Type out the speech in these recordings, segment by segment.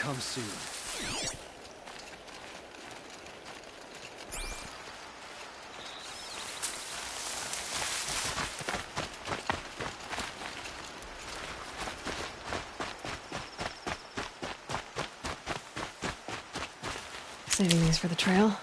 come soon. Saving these for the trail.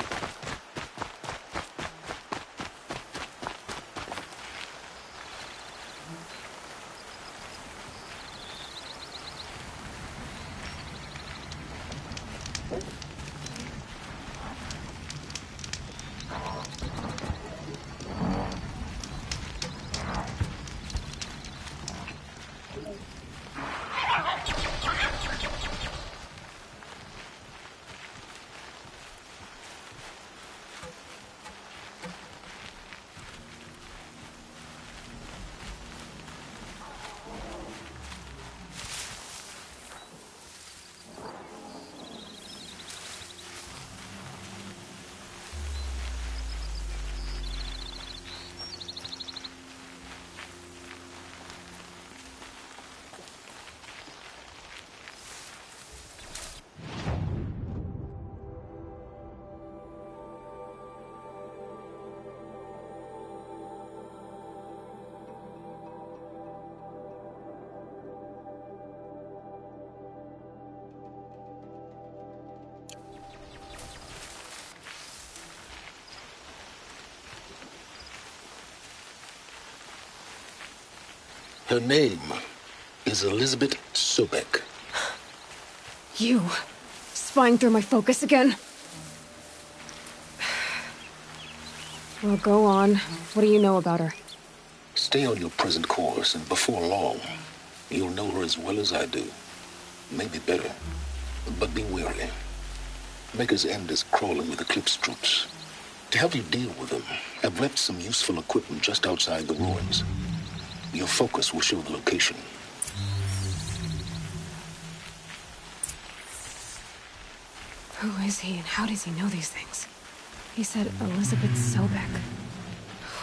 Her name is Elizabeth Sobek. You! Spying through my focus again? Well, go on. What do you know about her? Stay on your present course, and before long, you'll know her as well as I do. Maybe better. But be wary. Maker's End is crawling with Eclipse troops. To help you deal with them, I've left some useful equipment just outside the ruins. Your focus will show the location. Who is he and how does he know these things? He said Elizabeth Sobek.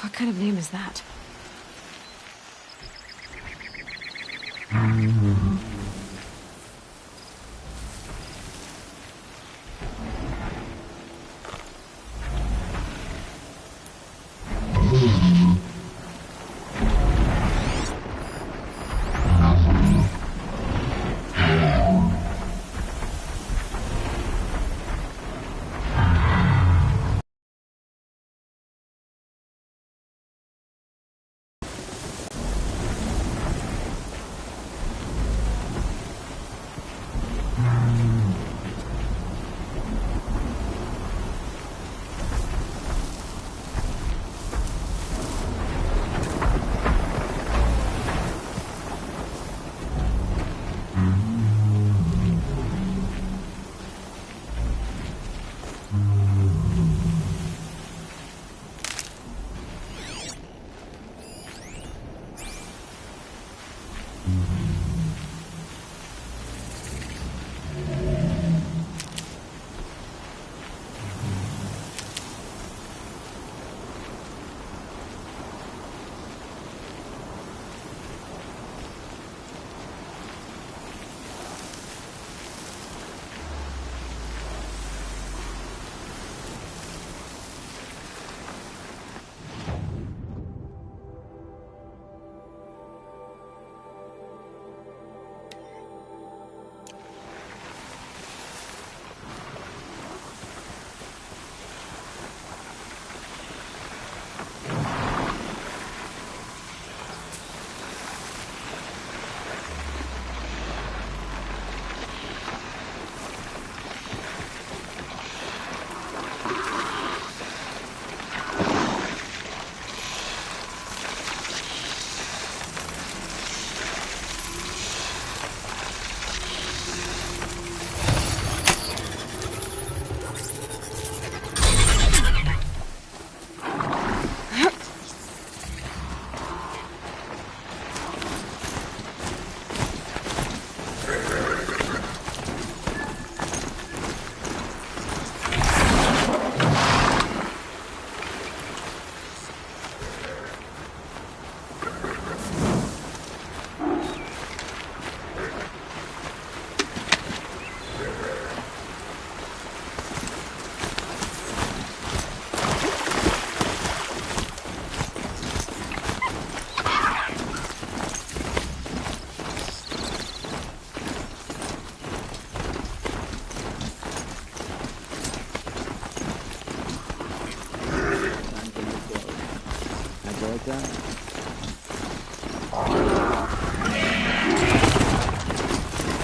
What kind of name is that?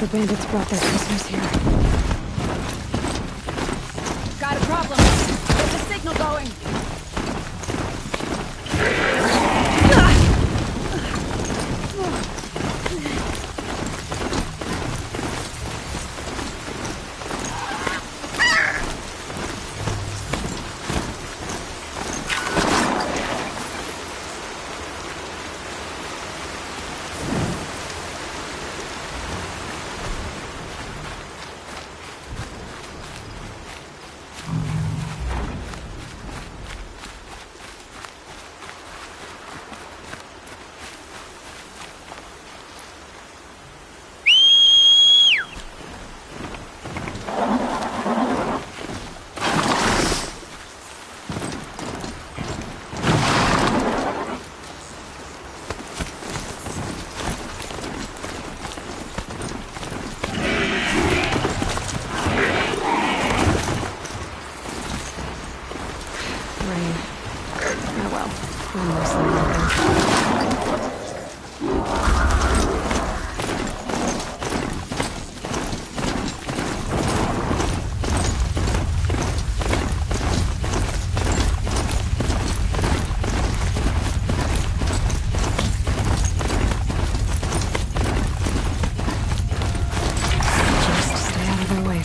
The bandits brought their prisoners here. Got a problem. There's a signal going.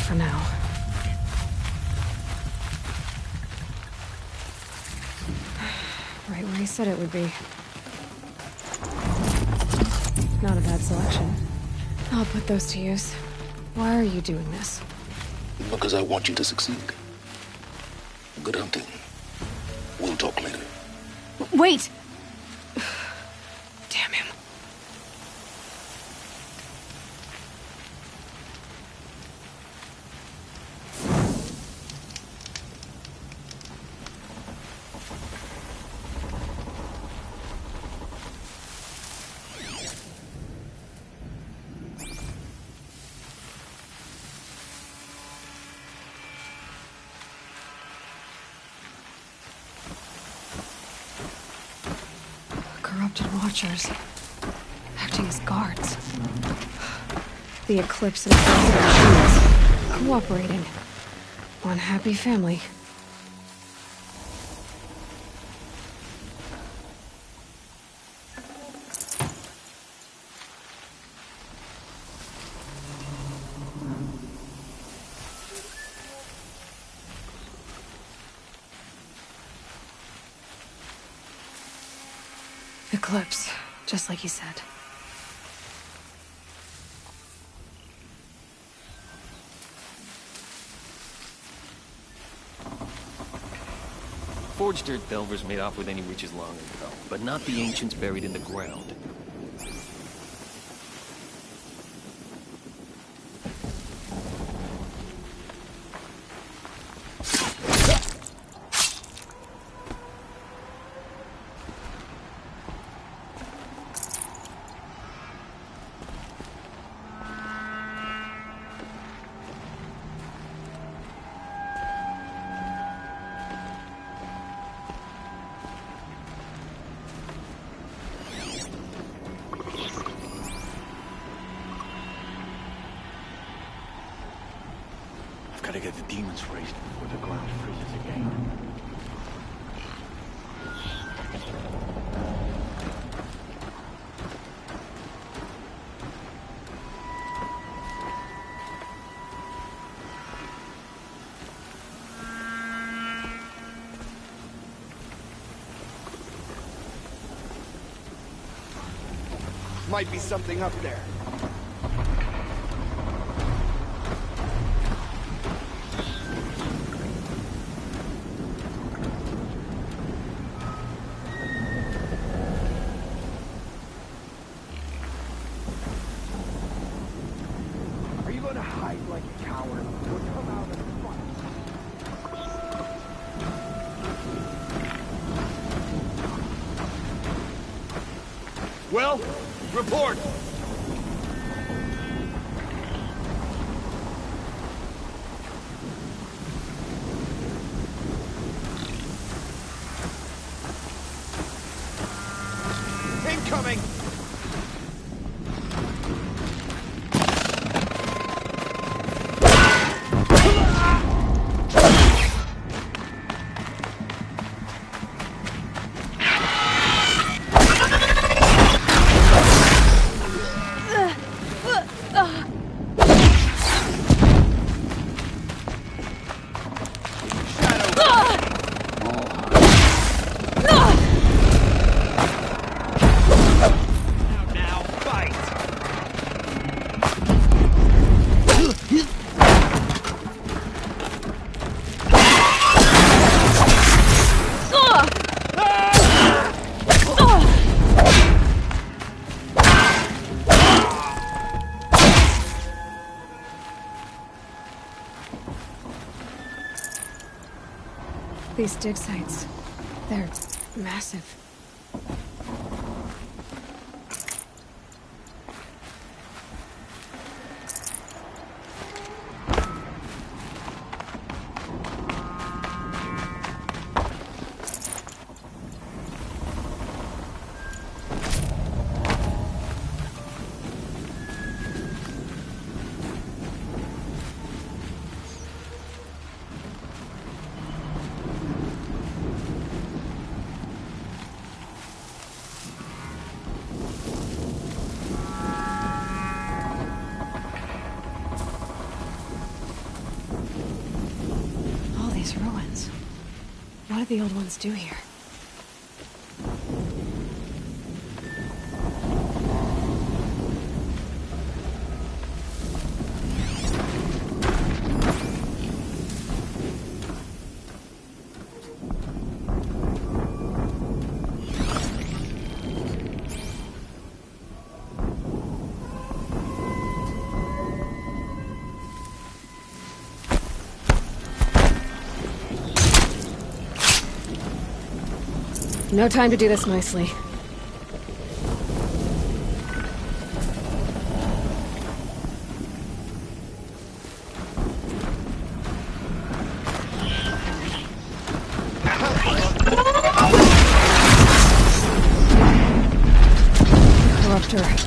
For now. Right where he said it would be. Not a bad selection. I'll put those to use. Why are you doing this? Because I want you to succeed. Good hunting. We'll talk later. Wait! Damn him. Corrupted watchers, acting as guards. The Eclipse and Shields, cooperating. One happy family. Eclipse, just like he said. Forged dirt delvers made off with any riches long ago, but not the ancients buried in the ground. Gotta get the demons raised before the ground freezes again. Might be something up there. Like a coward, or come out and fight. Well, report! Incoming! Now fight! These dig sites, they're massive. All these ruins. What did the old ones do here? No time to do this nicely. Corruptor.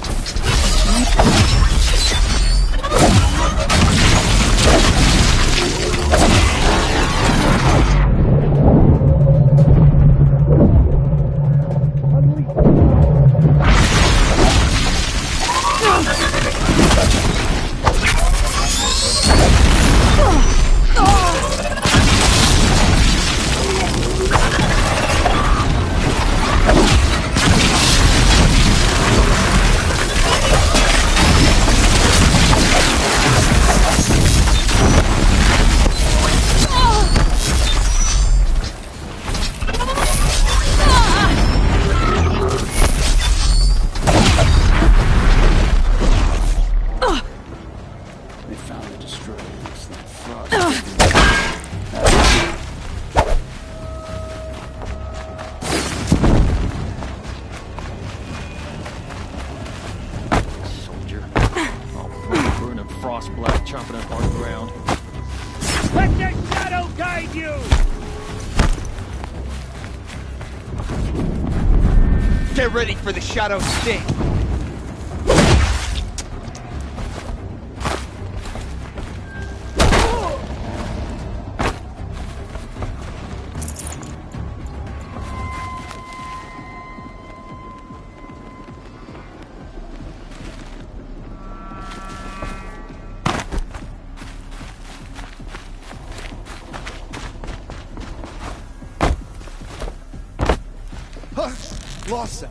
They found and destroyed it. It's like frost. Soldier. All burn and frost black, chomping up hard ground. Let the shadow guide you! Get ready for the shadow sting! Lost him.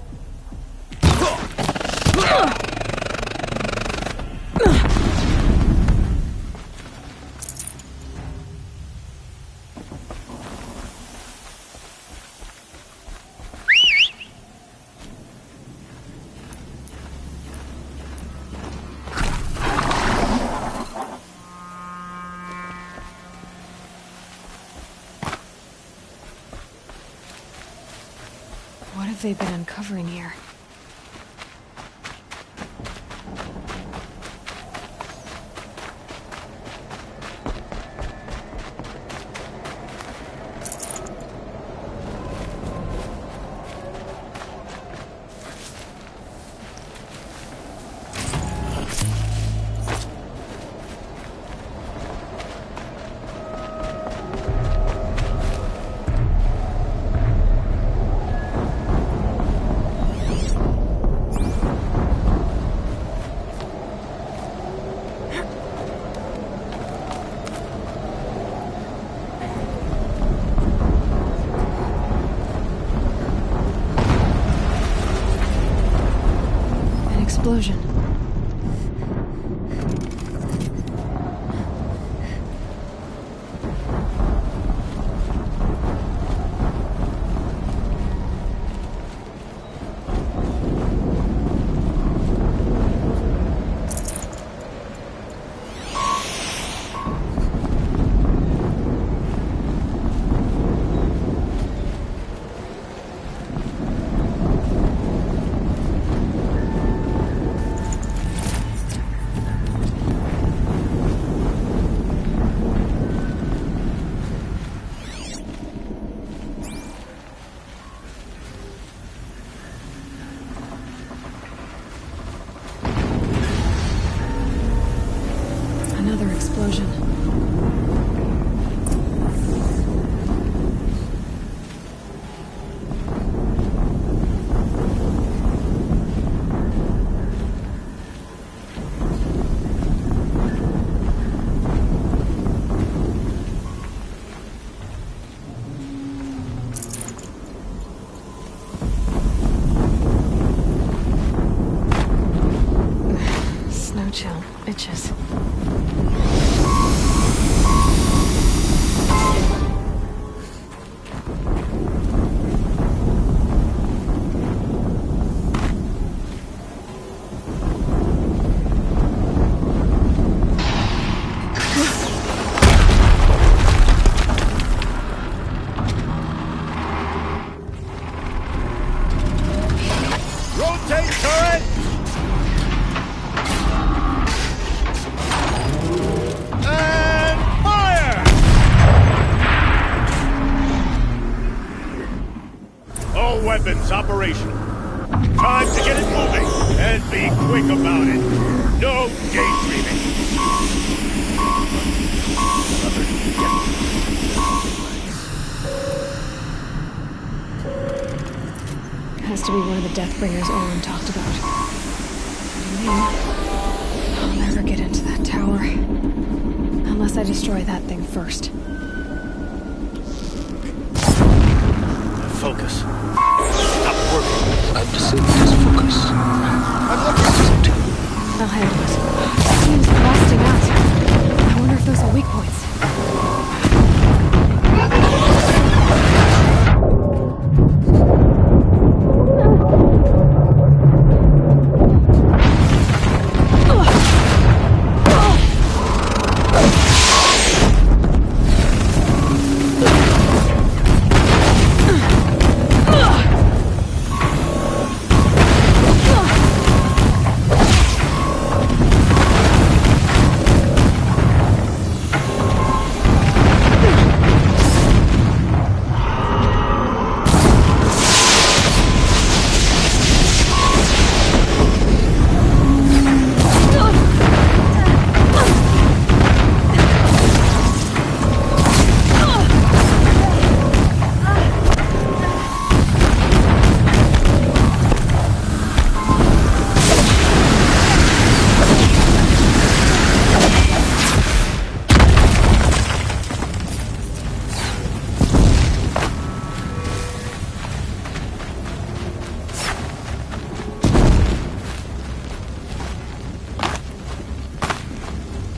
What have they been uncovering here? explosion. Another explosion. Snow chill. Itches. Rotate turret! And fire! All weapons operational. Time to get it moving, and be quick about it. No daydreaming. Has to be one of the Deathbringers Owen talked about. I'll never get into that tower. Unless I destroy that thing first. Focus. Stop working. I've decided to focus. I'm not listening to you. I'll handle it. It seems busting out. I wonder if those are weak points.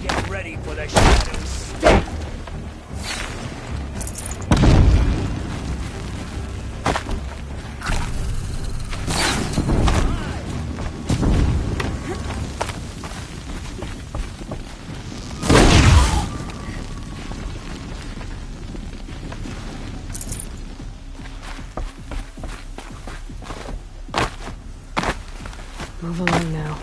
Get ready for the shadows. Stay! Move along now.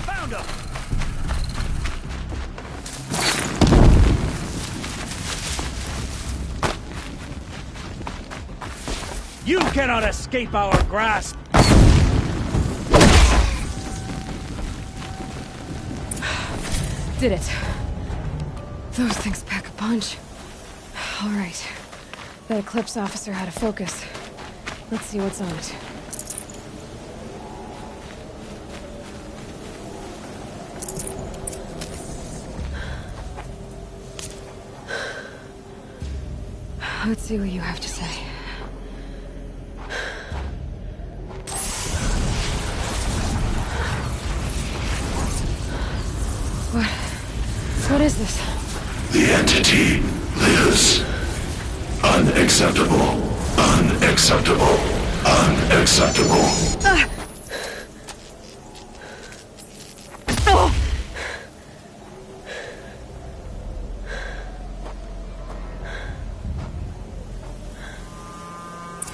Found him! You cannot escape our grasp! Did it. Those things pack a punch. All right. That Eclipse officer had a focus. Let's see what's on it. Let's see what you have to say. What is this? The entity lives. Unacceptable. Unacceptable. Unacceptable.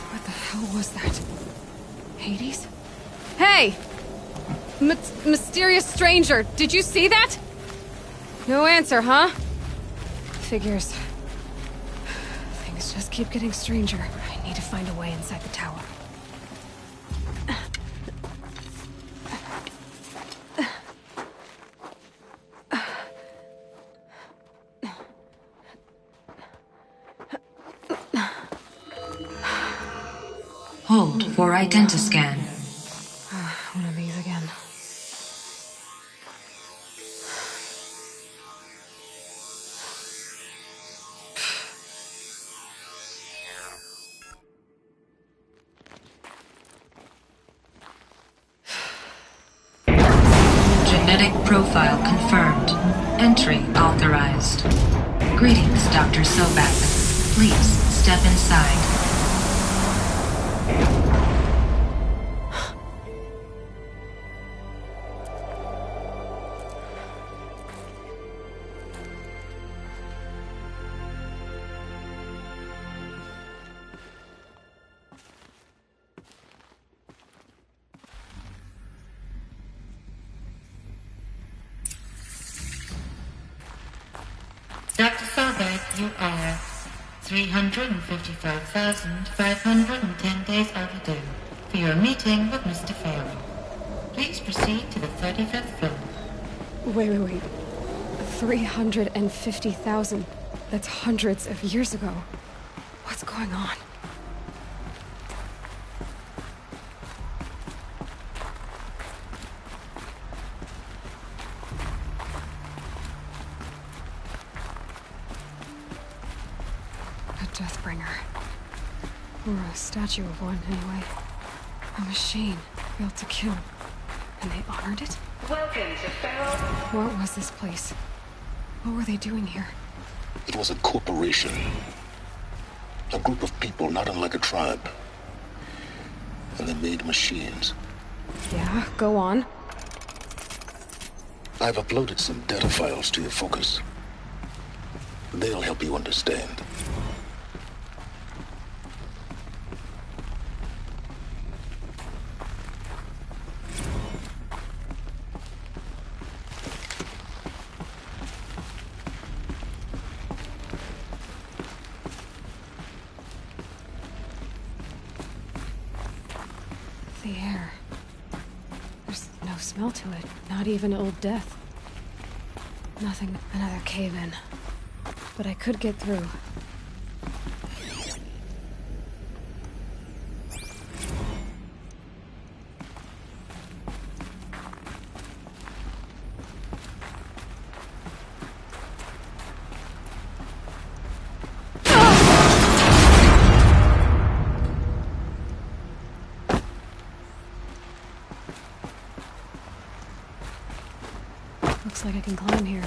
What the hell was that? Hades? Hey! Mysterious stranger, did you see that? No answer, huh? Figures. Things just keep getting stranger. I need to find a way inside the tower. Hold for identiscan. One of these again. Genetic profile confirmed. Entry authorized. Greetings, Dr. Sobek. Please step inside. Dr. Sobek, you are 355,510 days overdue for your meeting with Mr. Farrell. Please proceed to the 35th floor. Wait. 350,000. That's hundreds of years ago. What's going on? A Deathbringer. Or a statue of one, anyway. A machine built to kill. And they honored it? Welcome to Farrell. What was this place? What were they doing here? It was a corporation. A group of people not unlike a tribe. And they made machines. Yeah, go on. I've uploaded some data files to your focus. They'll help you understand. The air. There's no smell to it. Not even Old Death. Nothing. Another cave-in. But I could get through. Looks like I can climb here.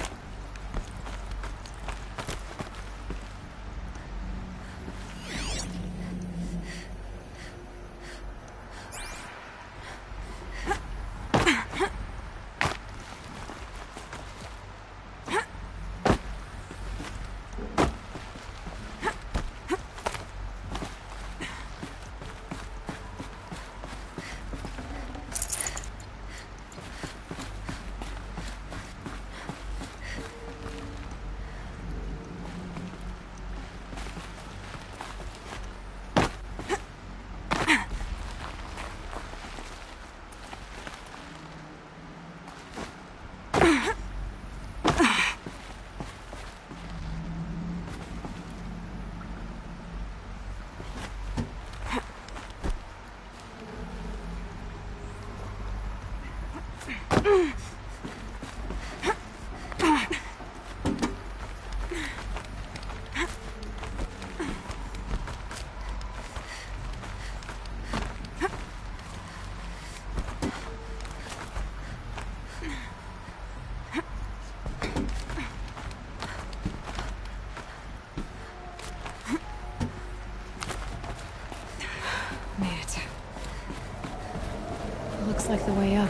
way up.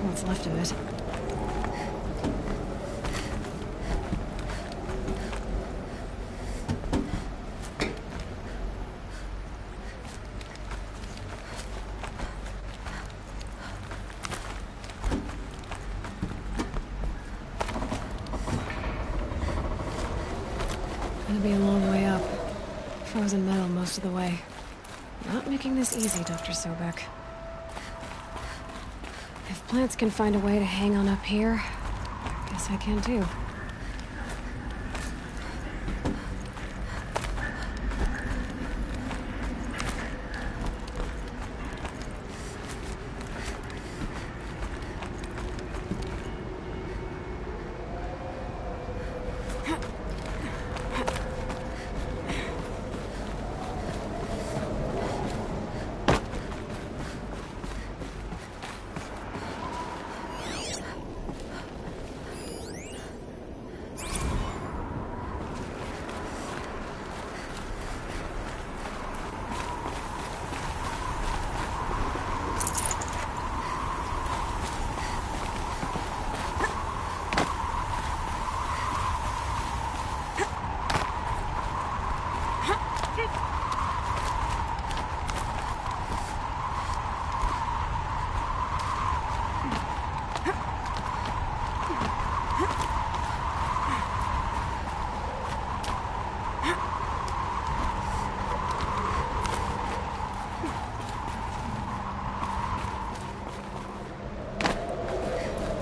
What's left of it. Gonna be a long way up. Frozen metal most of the way. Not making this easy, Dr. Sobek. If plants can find a way to hang on up here, I guess I can too.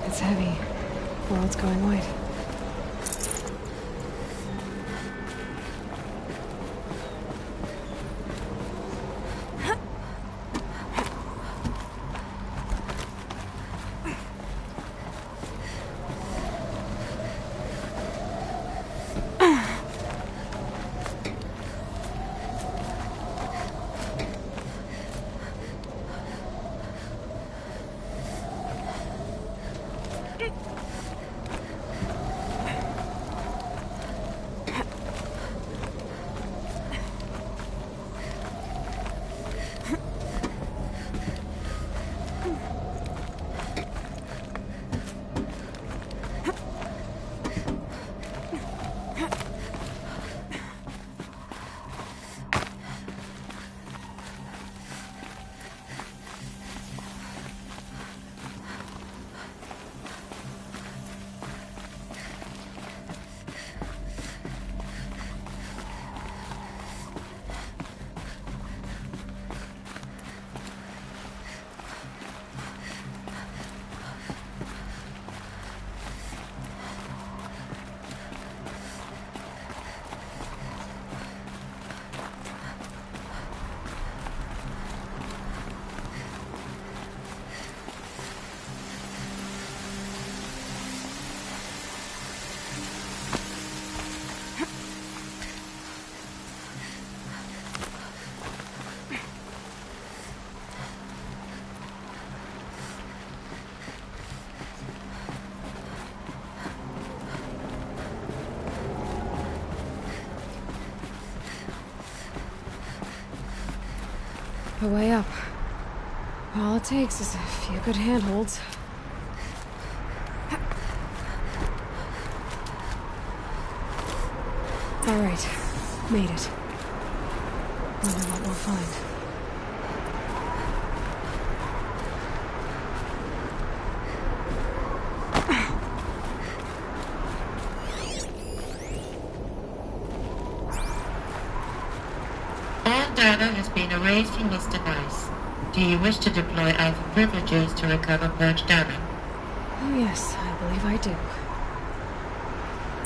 It's heavy. World's going white. A way up. All it takes is a few good handholds. All right, made it. Wonder what we'll find. All data has been erased from this device. Do you wish to deploy Alpha privileges to recover purged data? Oh yes, I believe I do.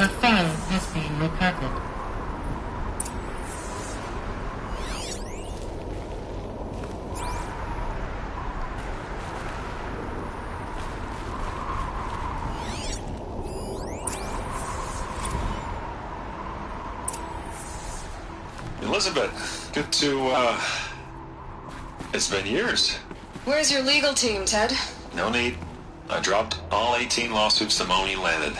A file has been recovered. Elizabeth, good to, it's been years. Where's your legal team, Ted? No need. I dropped all 18 lawsuits the moment you landed.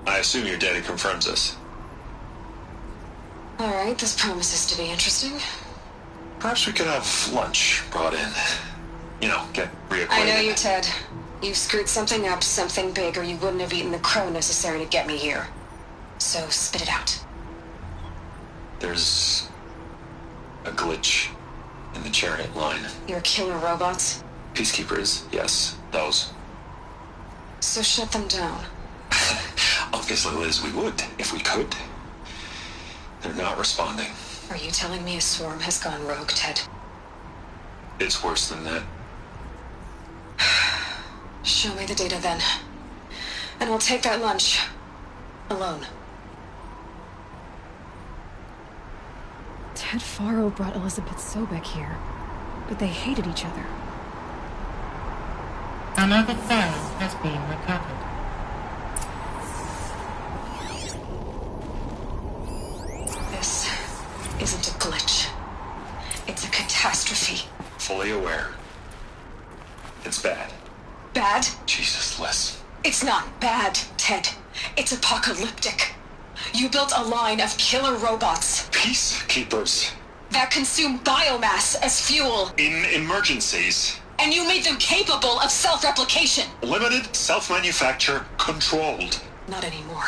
I assume your data confirms this. All right, this promises to be interesting. Perhaps we could have lunch brought in. get reacquainted. I know you, Ted. You've screwed something up, something big, or you wouldn't have eaten the crow necessary to get me here. So, spit it out. There's a glitch in the chariot line. Your killer robots? Peacekeepers, yes, those. So shut them down. Obviously, Liz, we would, if we could. They're not responding. Are you telling me a swarm has gone rogue, Ted? It's worse than that. Show me the data then. And I'll take that lunch. Alone. Ted Faro brought Elizabeth Sobek here, but they hated each other. Another file has been recovered. This isn't a glitch. It's a catastrophe. Fully aware. It's bad. Bad? Jesus, Liz. It's not bad, Ted. It's apocalyptic. You built a line of killer robots. Peacekeepers. That consume biomass as fuel. In emergencies. And you made them capable of self-replication. Limited, self-manufacture, controlled. Not anymore.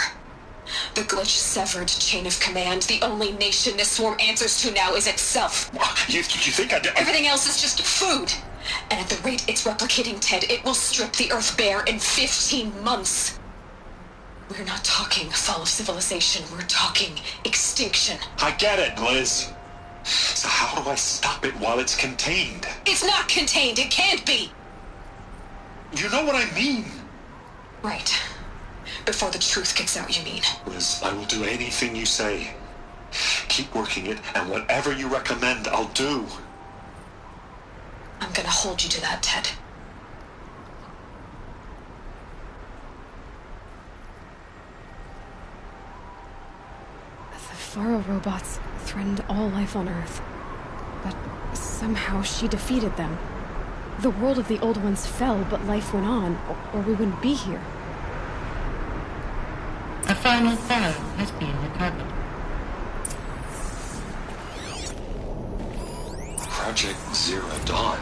The glitch severed chain of command. The only nation this swarm answers to now is itself. You think I'd... Everything else is just food. And at the rate it's replicating, Ted, it will strip the Earth bare in 15 months. We're not talking fall of civilization. We're talking extinction. I get it, Liz. So how do I stop it while it's contained? It's not contained. It can't be. You know what I mean. Right. Before the truth gets out, you mean? Liz, I will do anything you say. Keep working it, and whatever you recommend, I'll do. I'm gonna hold you to that, Ted. The Faro robots threatened all life on Earth, but somehow she defeated them. The world of the old ones fell, but life went on, or we wouldn't be here. A final file has been recovered. Project Zero Dawn.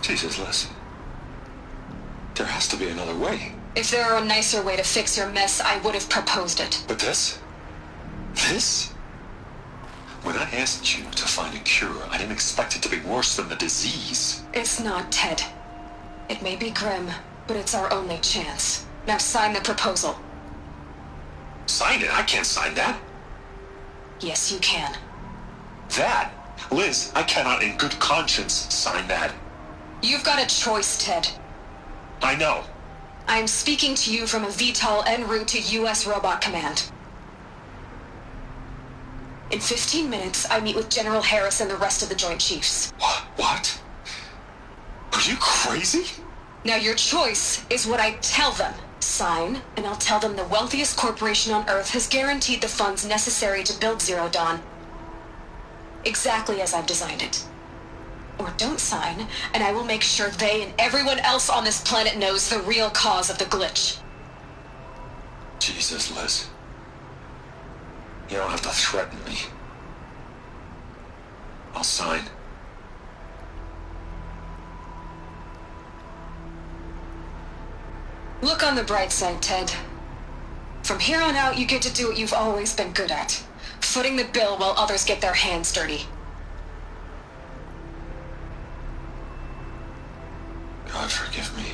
Jesus, Liz. There has to be another way. If there were a nicer way to fix your mess, I would have proposed it. But this? This? When I asked you to find a cure, I didn't expect it to be worse than the disease. It's not, Ted. It may be grim, but it's our only chance. Now sign the proposal. Sign it? I can't sign that. Yes, you can. That? Liz, I cannot in good conscience sign that. You've got a choice, Ted. I know. I'm speaking to you from a VTOL en route to U.S. Robot Command. In 15 minutes, I meet with General Harris and the rest of the Joint Chiefs. What? Are you crazy? Now your choice is what I tell them. Sign, and I'll tell them the wealthiest corporation on Earth has guaranteed the funds necessary to build Zero Dawn. Exactly as I've designed it. Or don't sign, and I will make sure they and everyone else on this planet knows the real cause of the glitch. Jesus, Liz. You don't have to threaten me. I'll sign. Look on the bright side, Ted. From here on out, you get to do what you've always been good at. Footing the bill while others get their hands dirty. God forgive me.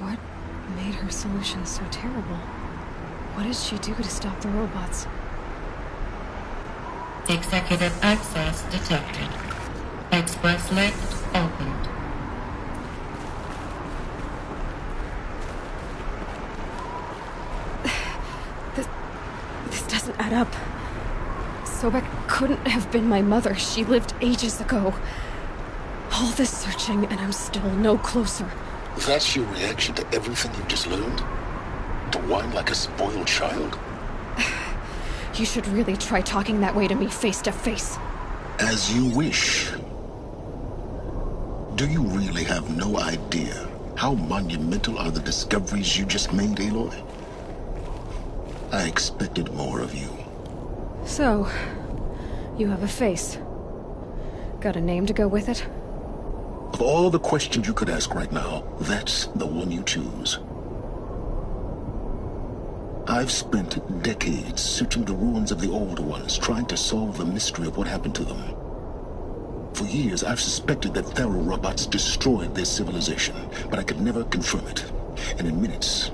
What made her solution so terrible? What did she do to stop the robots? Executive access detected. Express lift opened. This doesn't add up. Sobek couldn't have been my mother. She lived ages ago. All this searching, and I'm still no closer. That's your reaction to everything you've just learned? To whine like a spoiled child? You should really try talking that way to me face to face. As you wish. Do you really have no idea how monumental are the discoveries you just made, Aloy? I expected more of you. So, you have a face. Got a name to go with it? Of all the questions you could ask right now, that's the one you choose. I've spent decades searching the ruins of the Old Ones, trying to solve the mystery of what happened to them. For years, I've suspected that Thero robots destroyed their civilization, but I could never confirm it. And in minutes,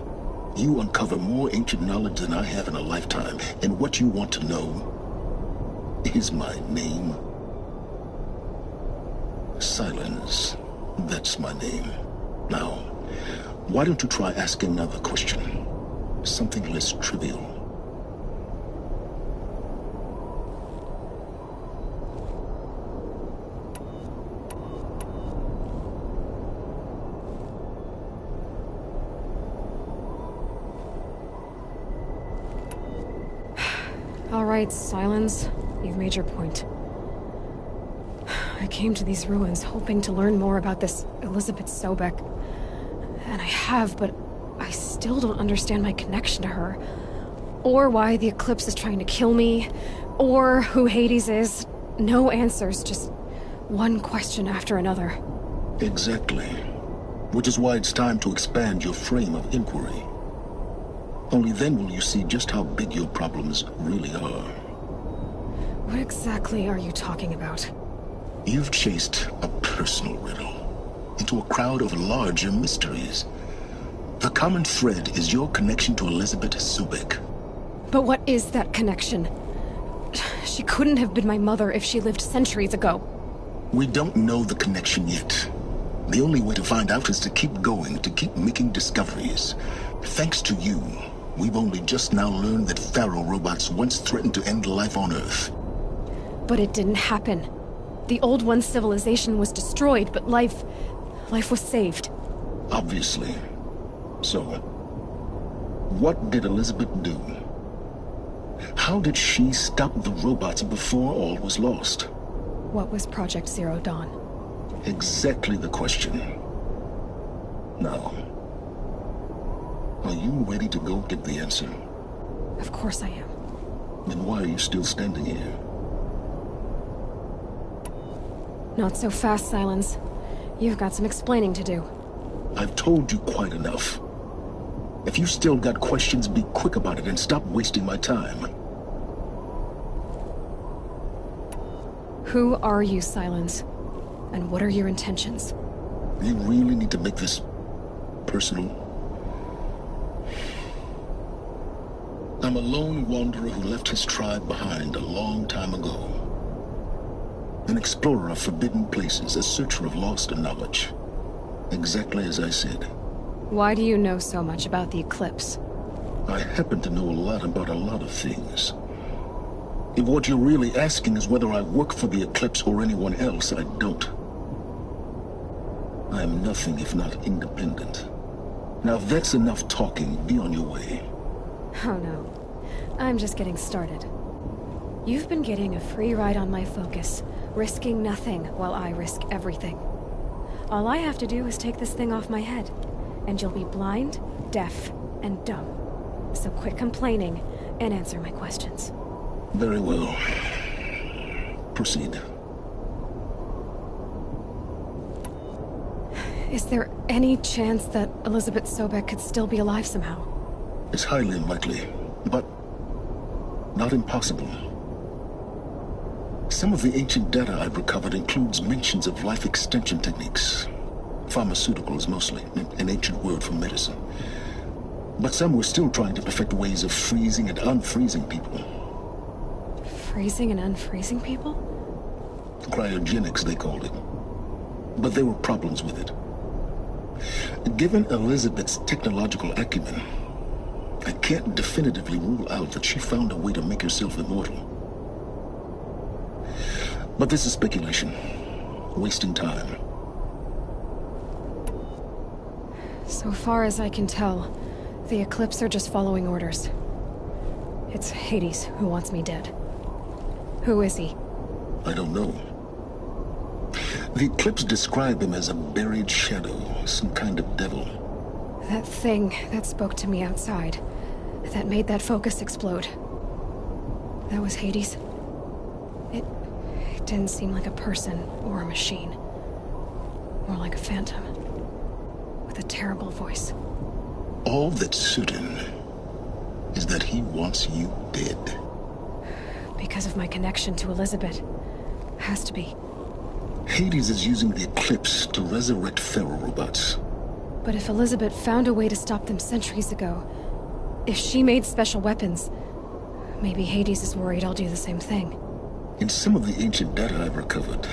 you uncover more ancient knowledge than I have in a lifetime. And what you want to know is my name. Silence. That's my name. Now, why don't you try asking another question? Something less trivial. All right, Silence. You've made your point. I came to these ruins hoping to learn more about this Elizabeth Sobek. And I have, but I still don't understand my connection to her. Or why the Eclipse is trying to kill me. Or who Hades is. No answers, just one question after another. Exactly. Which is why it's time to expand your frame of inquiry. Only then will you see just how big your problems really are. What exactly are you talking about? You've chased a personal riddle into a crowd of larger mysteries. The common thread is your connection to Elizabeth Sobek. But what is that connection? She couldn't have been my mother if she lived centuries ago. We don't know the connection yet. The only way to find out is to keep going, to keep making discoveries. Thanks to you, we've only just now learned that Thero robots once threatened to end life on Earth. But it didn't happen. The Old One's civilization was destroyed, but life was saved. Obviously. So, what did Elizabeth do? How did she stop the robots before all was lost? What was Project Zero Dawn? Exactly the question. Now, are you ready to go get the answer? Of course I am. Then why are you still standing here? Not so fast, Silence. You've got some explaining to do. I've told you quite enough. If you still got questions, be quick about it and stop wasting my time. Who are you, Silence? And what are your intentions? You really need to make this personal? I'm a lone wanderer who left his tribe behind a long time ago. An explorer of forbidden places, a searcher of lost knowledge. Exactly as I said. Why do you know so much about the Eclipse? I happen to know a lot about a lot of things. If what you're really asking is whether I work for the Eclipse or anyone else, I don't. I am nothing if not independent. Now if that's enough talking, be on your way. Oh no. I'm just getting started. You've been getting a free ride on my focus, risking nothing while I risk everything. All I have to do is take this thing off my head, and you'll be blind, deaf, and dumb. So quit complaining and answer my questions. Very well. Proceed. Is there any chance that Elizabeth Sobek could still be alive somehow? It's highly unlikely, but not impossible. Some of the ancient data I've recovered includes mentions of life extension techniques. Pharmaceuticals, mostly, an ancient word for medicine. But some were still trying to perfect ways of freezing and unfreezing people. Freezing and unfreezing people? Cryogenics, they called it. But there were problems with it. Given Elizabeth's technological acumen, I can't definitively rule out that she found a way to make herself immortal. But this is speculation. Wasting time. So far as I can tell, the Eclipse are just following orders. It's Hades who wants me dead. Who is he? I don't know. The Eclipse describe him as a buried shadow, some kind of devil. That thing that spoke to me outside, that made that focus explode. That was Hades? It didn't seem like a person or a machine. More like a phantom. With a terrible voice. All that's certain is that he wants you dead. Because of my connection to Elizabeth. Has to be. Hades is using the Eclipse to resurrect ferrorobots. But if Elizabeth found a way to stop them centuries ago, if she made special weapons, maybe Hades is worried I'll do the same thing. In some of the ancient data I've recovered,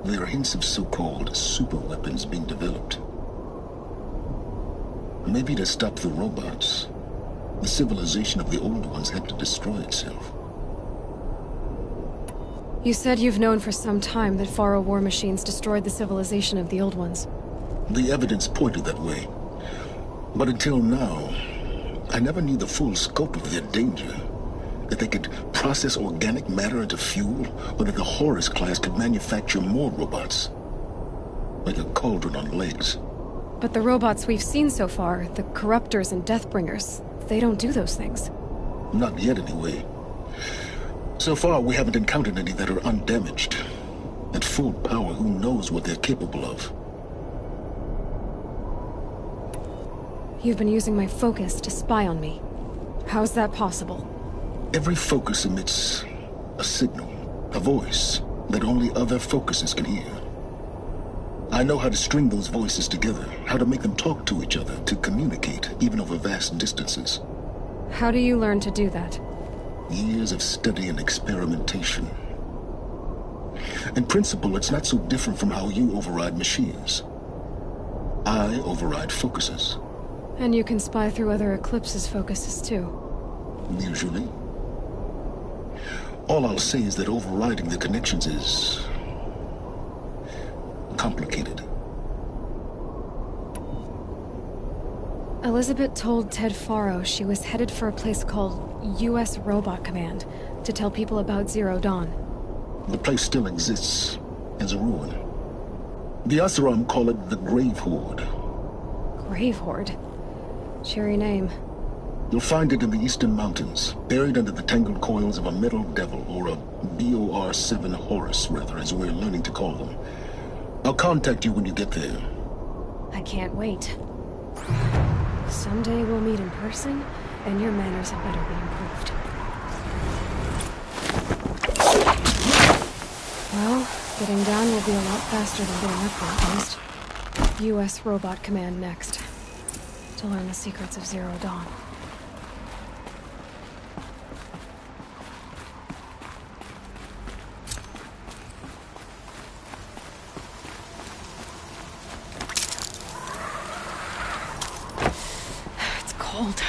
there are hints of so-called super weapons being developed. Maybe to stop the robots, the civilization of the old ones had to destroy itself. You said you've known for some time that Faro war machines destroyed the civilization of the old ones. The evidence pointed that way. But until now, I never knew the full scope of their danger. That they could process organic matter into fuel, or that the Horus class could manufacture more robots. Like a cauldron on legs. But the robots we've seen so far, the Corruptors and Deathbringers, they don't do those things. Not yet, anyway. So far, we haven't encountered any that are undamaged. At full power, who knows what they're capable of? You've been using my focus to spy on me. How's that possible? Every focus emits a signal, a voice, that only other focuses can hear. I know how to string those voices together, how to make them talk to each other, to communicate, even over vast distances. How do you learn to do that? Years of study and experimentation. In principle, it's not so different from how you override machines. I override focuses. And you can spy through other Eclipse's focuses too. Usually. All I'll say is that overriding the connections is complicated. Elizabeth told Ted Faro she was headed for a place called U.S. Robot Command to tell people about Zero Dawn. The place still exists as a ruin. The Oseram call it the Grave Horde. Grave Horde? Cheery name. You'll find it in the Eastern Mountains, buried under the tangled coils of a metal devil, or a BOR-7 Horus, rather, as we're learning to call them. I'll contact you when you get there. I can't wait. Someday we'll meet in person, and your manners had better be improved. Well, getting down will be a lot faster than getting up there, at least. U.S. Robot Command next. To learn the secrets of Zero Dawn. It's cold.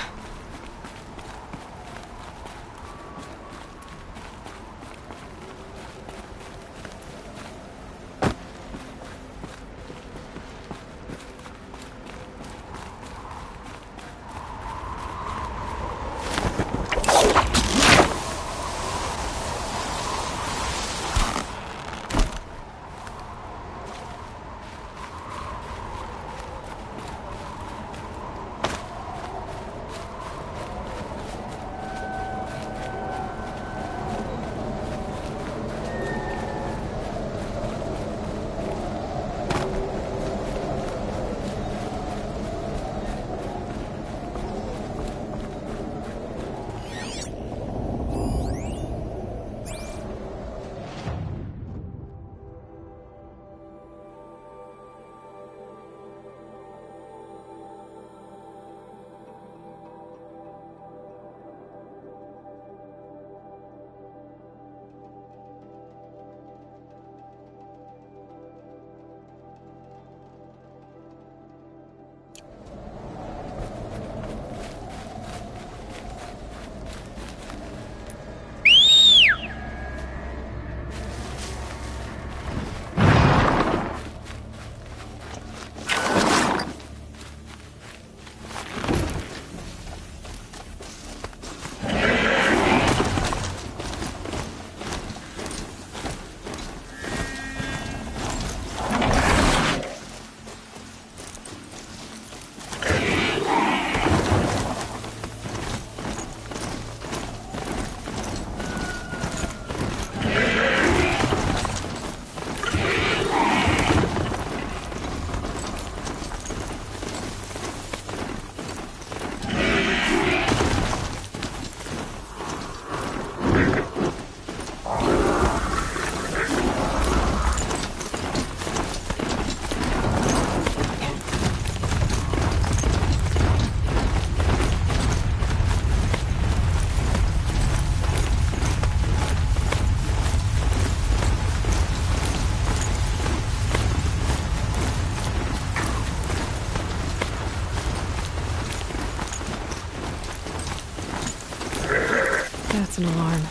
an alarm.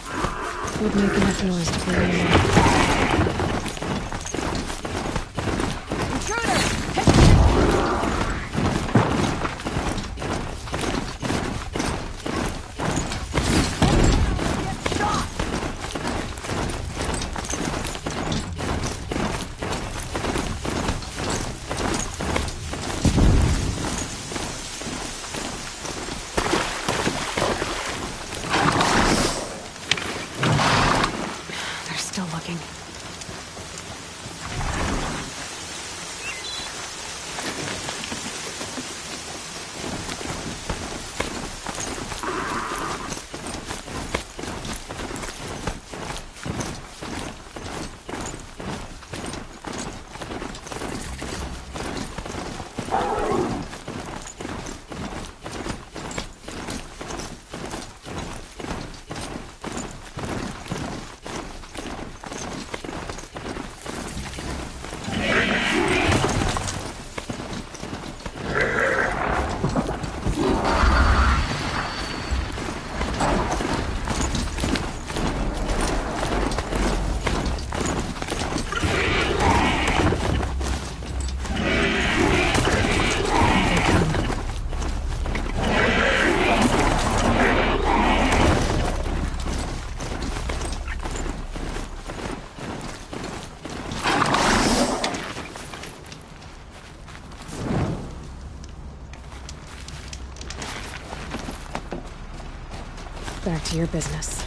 It would make enough noise to bring anyone up. Back to your business.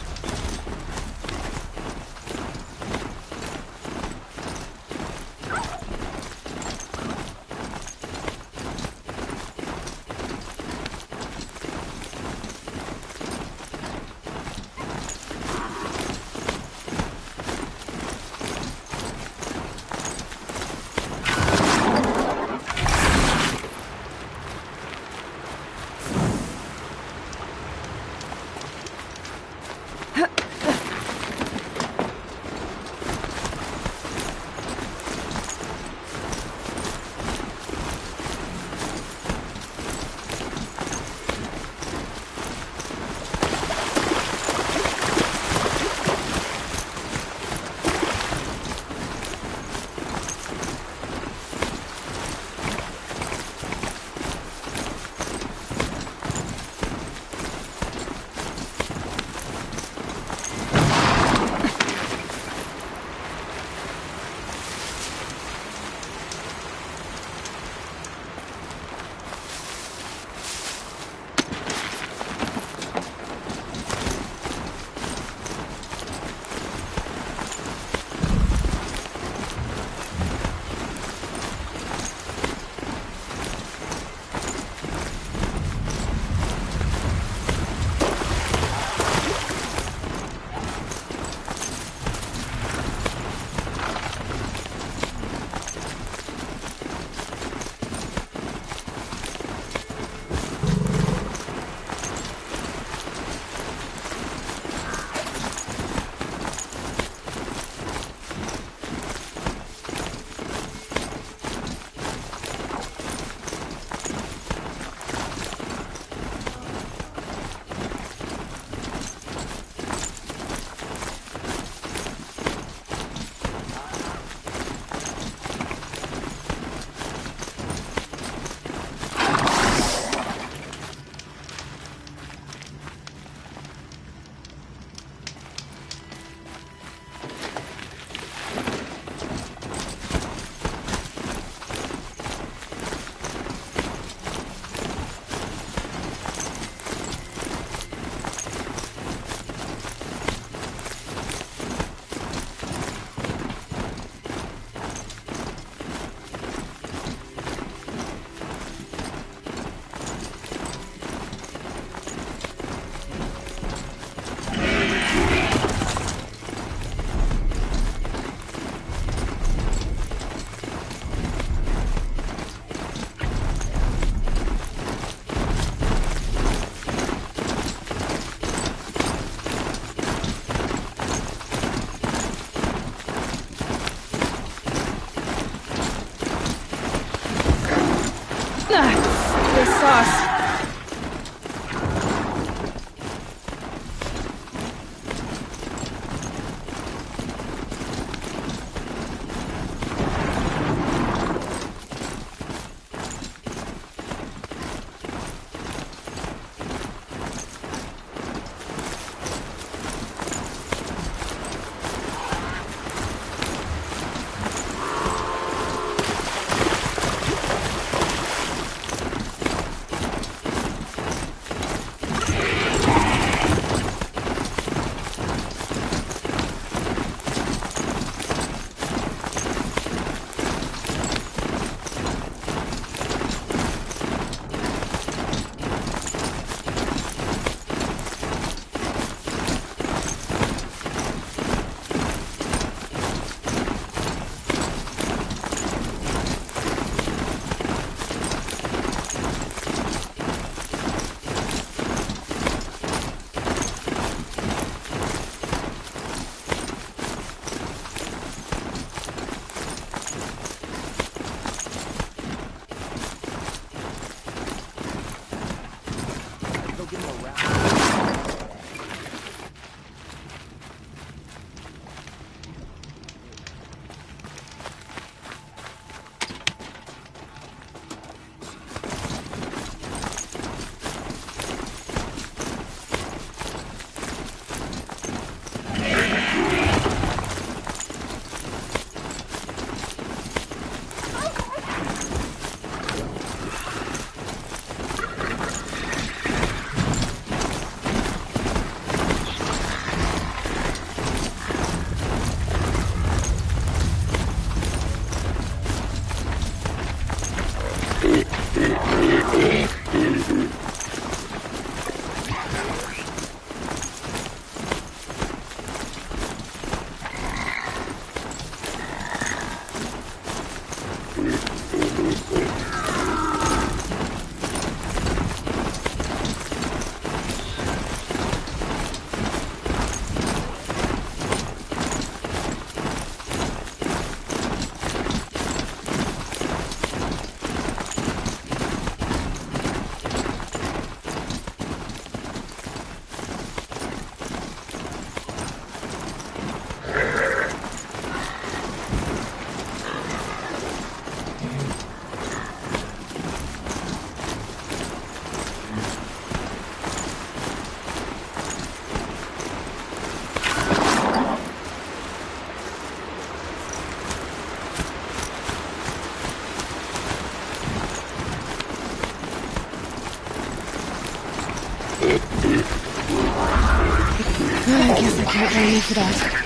No need for that.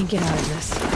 Get out of this.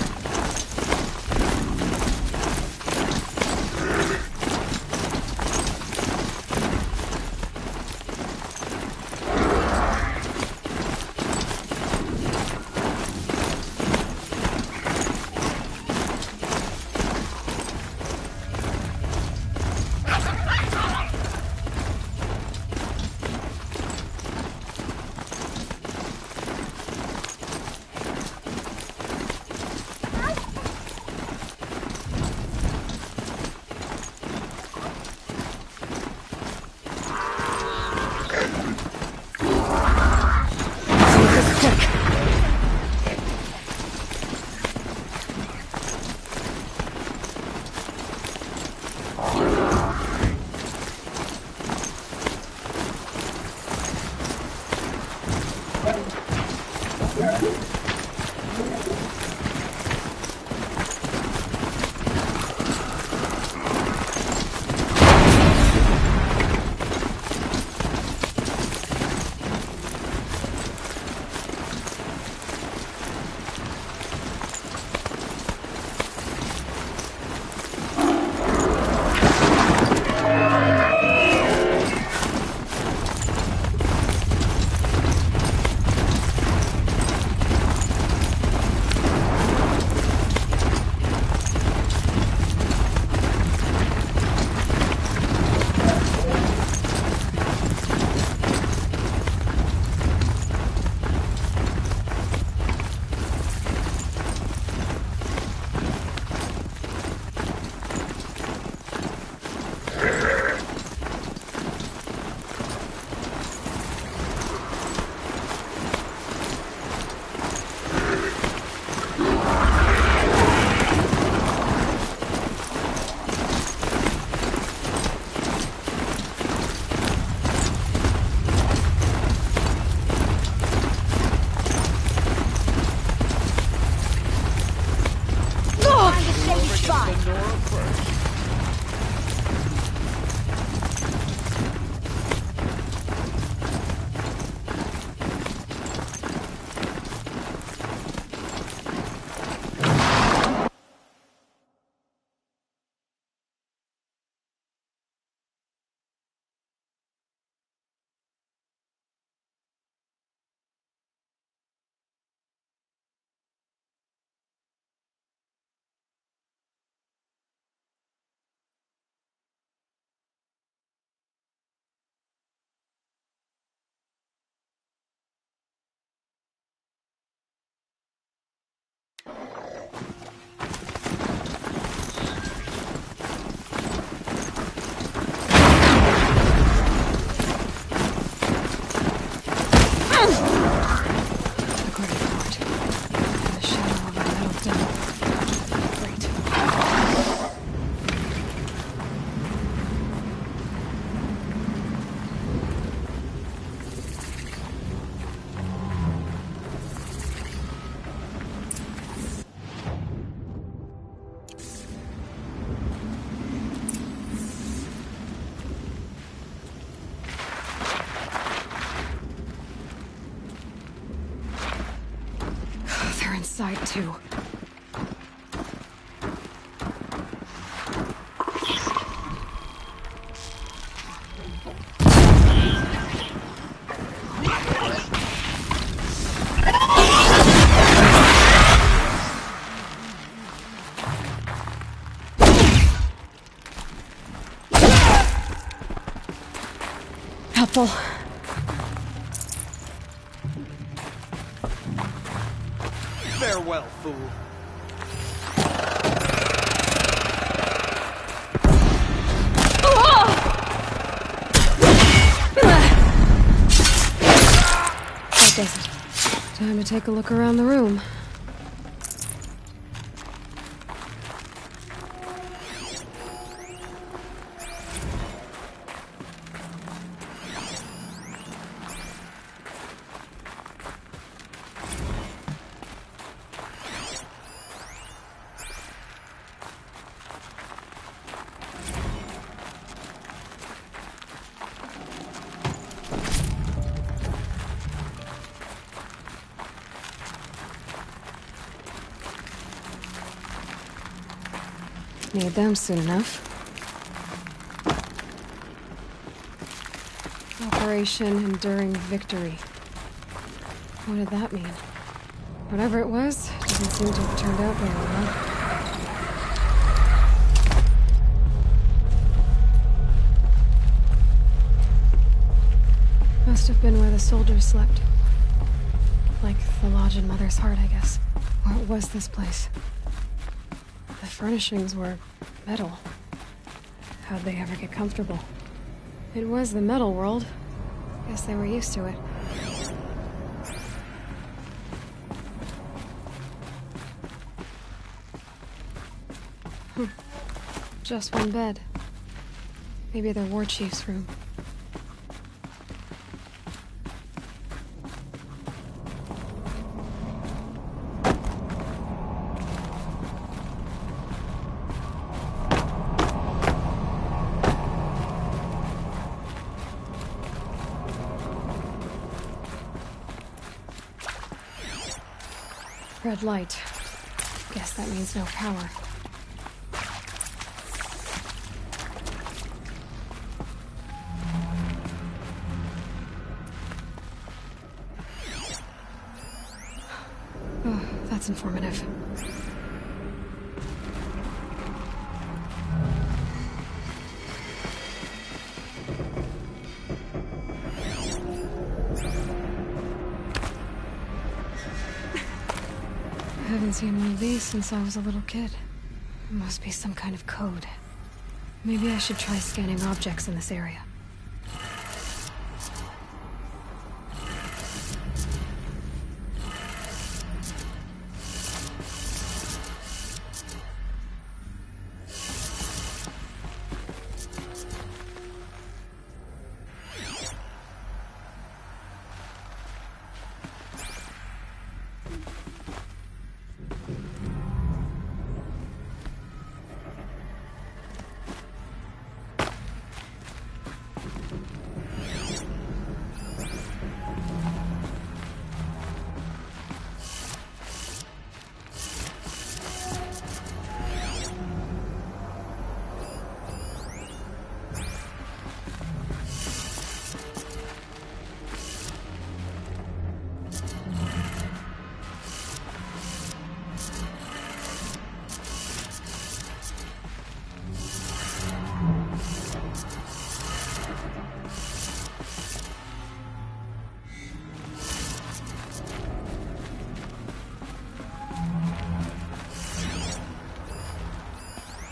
Inside too. Helpful. Farewell, fool. does it. Time to take a look around the room. Need them soon enough. Operation Enduring Victory. What did that mean? Whatever it was, doesn't seem to have turned out very well. Must have been where the soldiers slept. Like the lodge in Mother's Heart, I guess. Or it was this place. The furnishings were metal. How'd they ever get comfortable? It was the metal world. Guess they were used to it. Just one bed. Maybe their war chief's room. Red light. Guess that means no power. Oh, that's informative. I haven't seen one of these since I was a little kid. It must be some kind of code. Maybe I should try scanning objects in this area.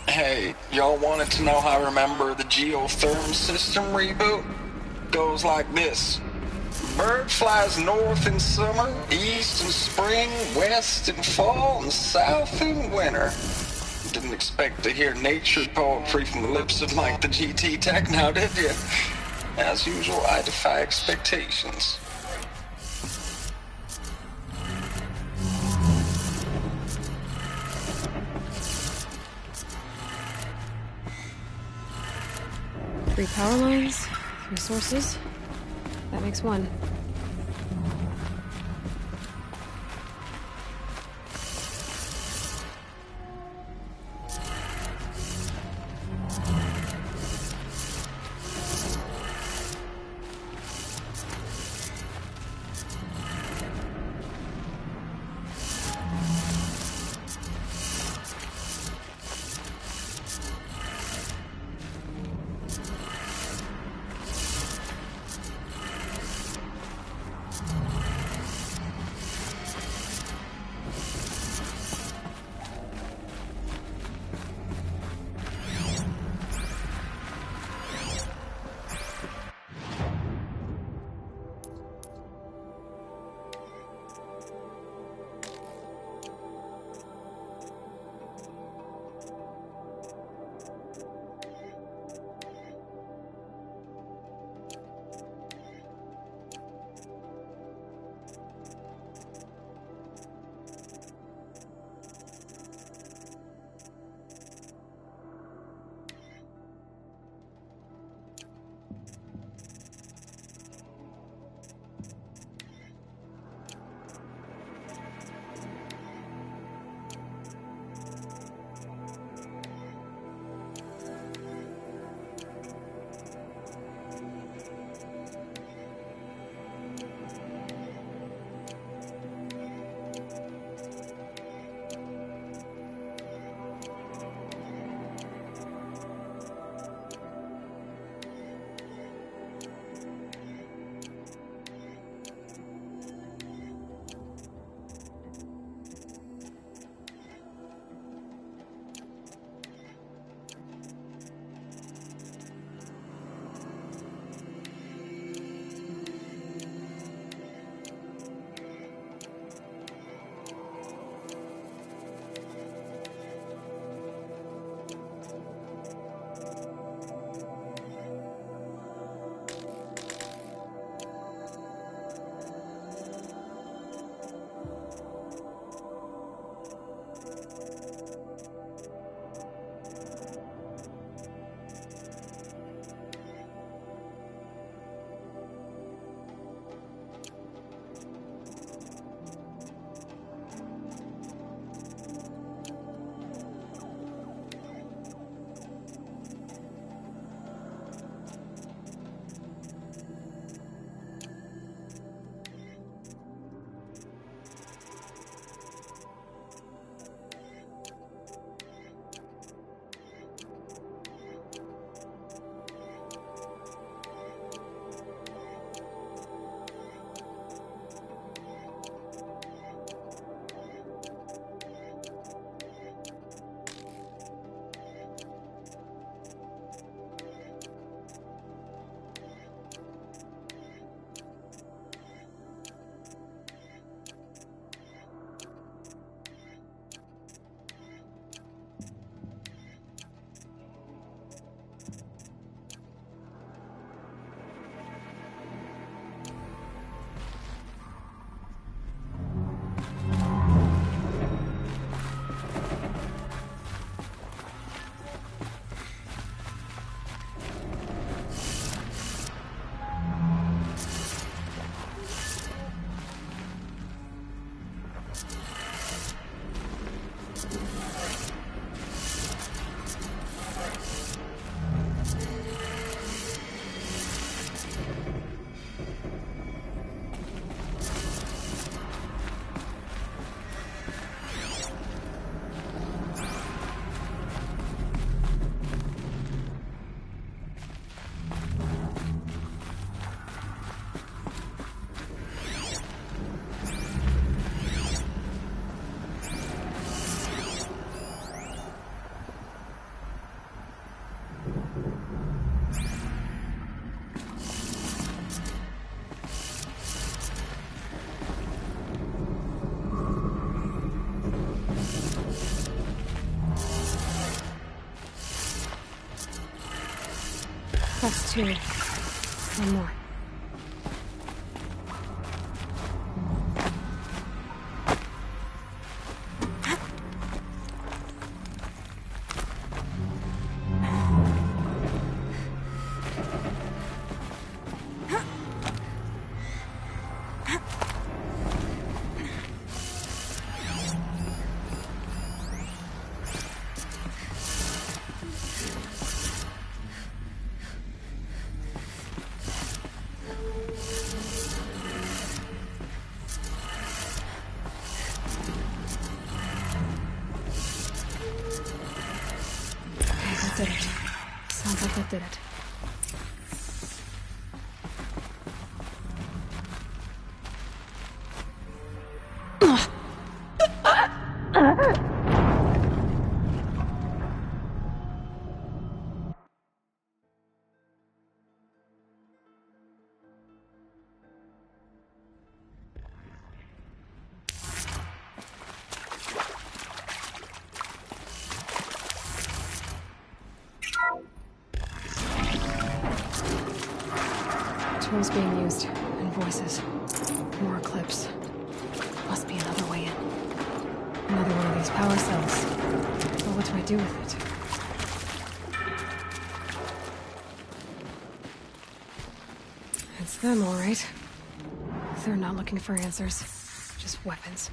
Hey, y'all wanted to know how I remember the geotherm system reboot? Goes like this. Bird flies north in summer, east in spring, west in fall, and south in winter. Didn't expect to hear nature poetry from the lips of Mike the GT Tech now, did you? As usual, I defy expectations. Three power lines, 3 sources. That makes 1. That's two. One more. Did it. Sounds like that did it. Tools being used, and voices. More clips. Must be another way in. Another one of these power cells. But what do I do with it? It's them, all right. They're not looking for answers. Just weapons.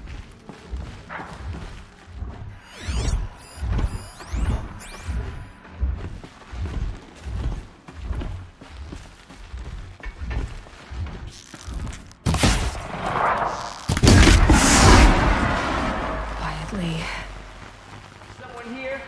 Someone here?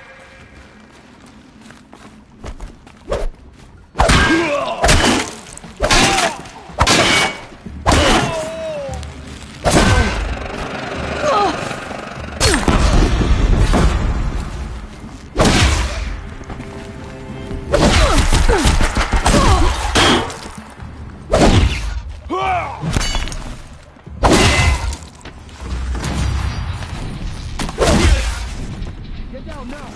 Get down now!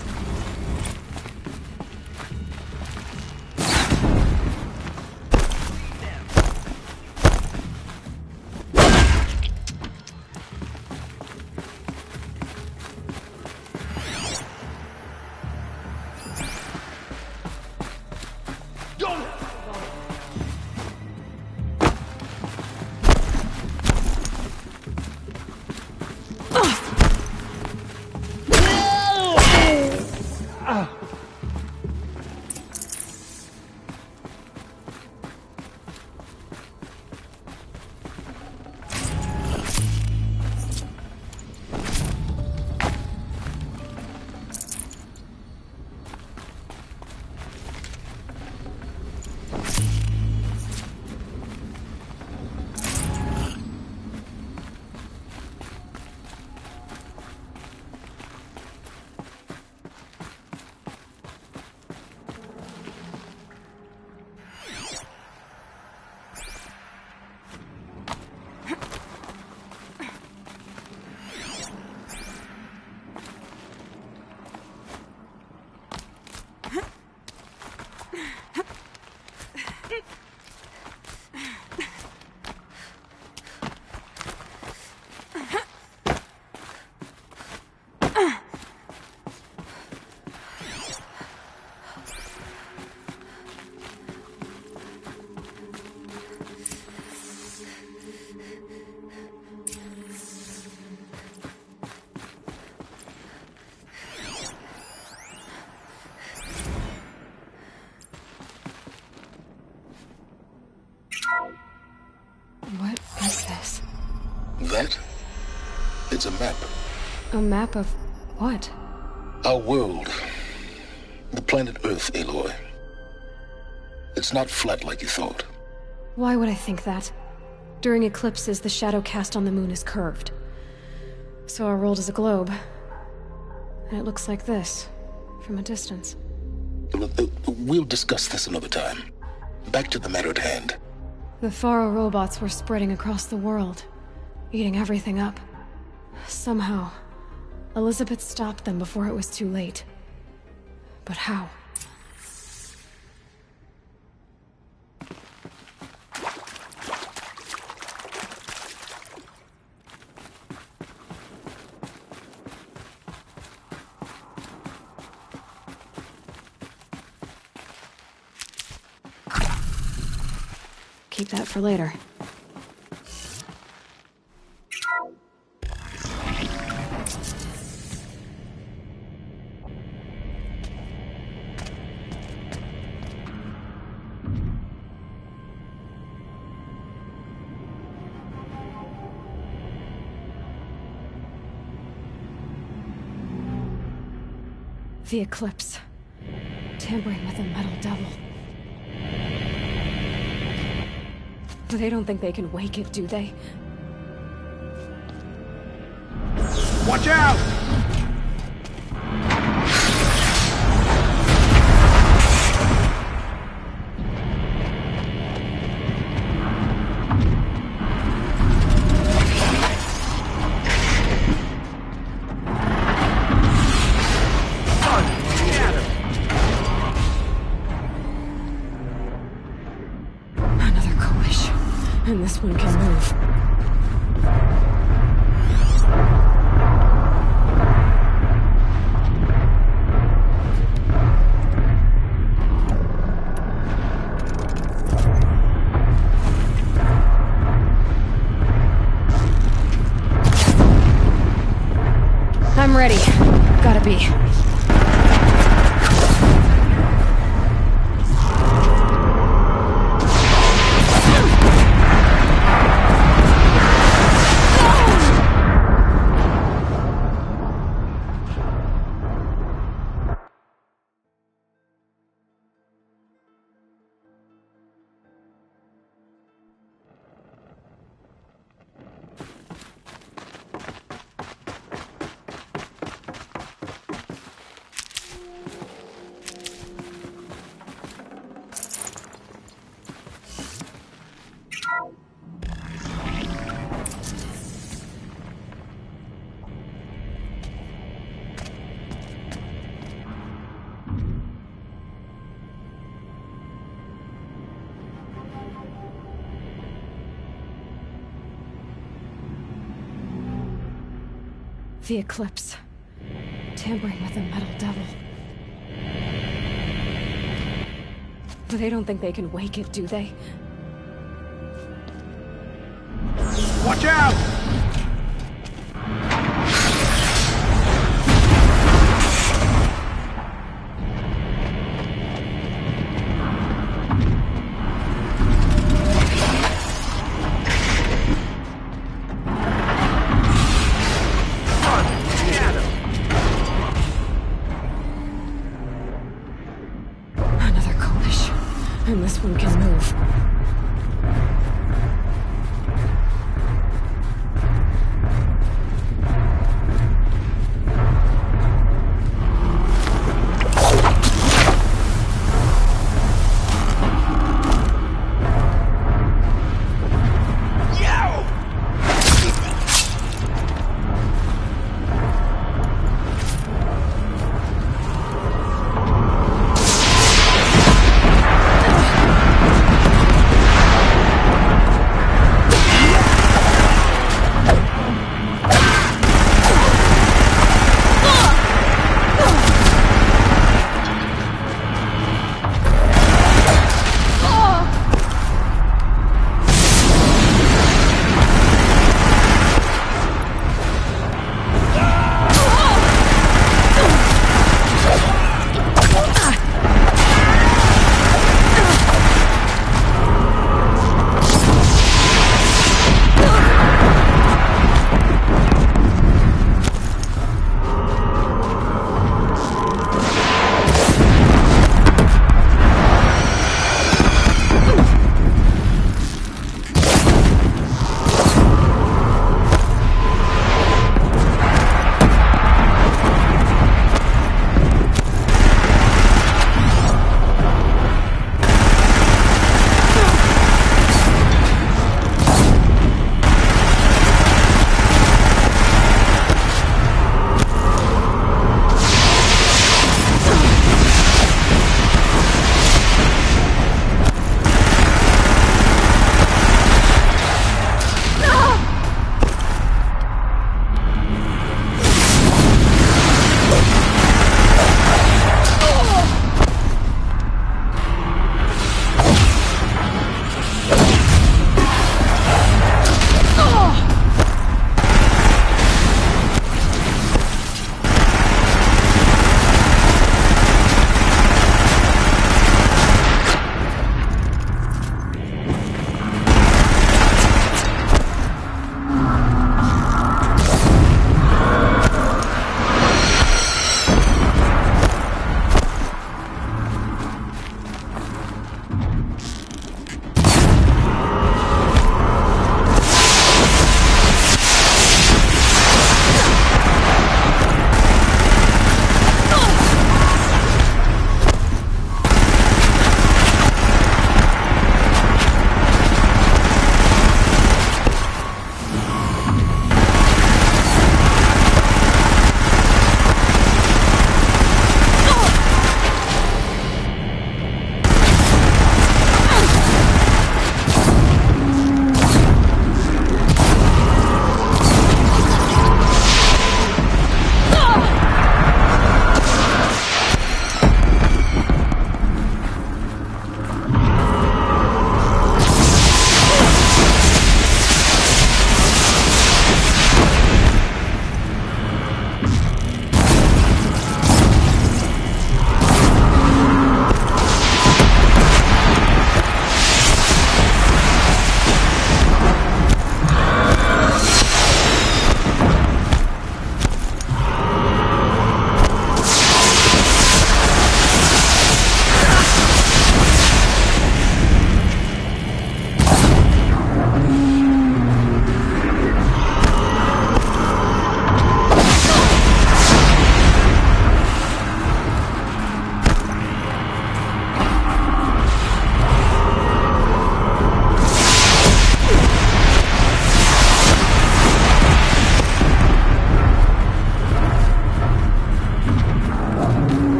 What is this? That? It's a map. A map of what? Our world. The planet Earth, Aloy. It's not flat like you thought. Why would I think that? During eclipses, the shadow cast on the moon is curved. So our world is a globe. And it looks like this, from a distance. We'll discuss this another time. Back to the matter at hand. The Faro robots were spreading across the world, eating everything up. Somehow, Elizabeth stopped them before it was too late. But how? keep that for later. The Eclipse. Tampering with a metal devil. They don't think they can wake it, do they? Watch out! And this one can move. I'm ready. Gotta be. The Eclipse. Tampering with a metal devil. They don't think they can wake it, do they? Watch out! And this one can move.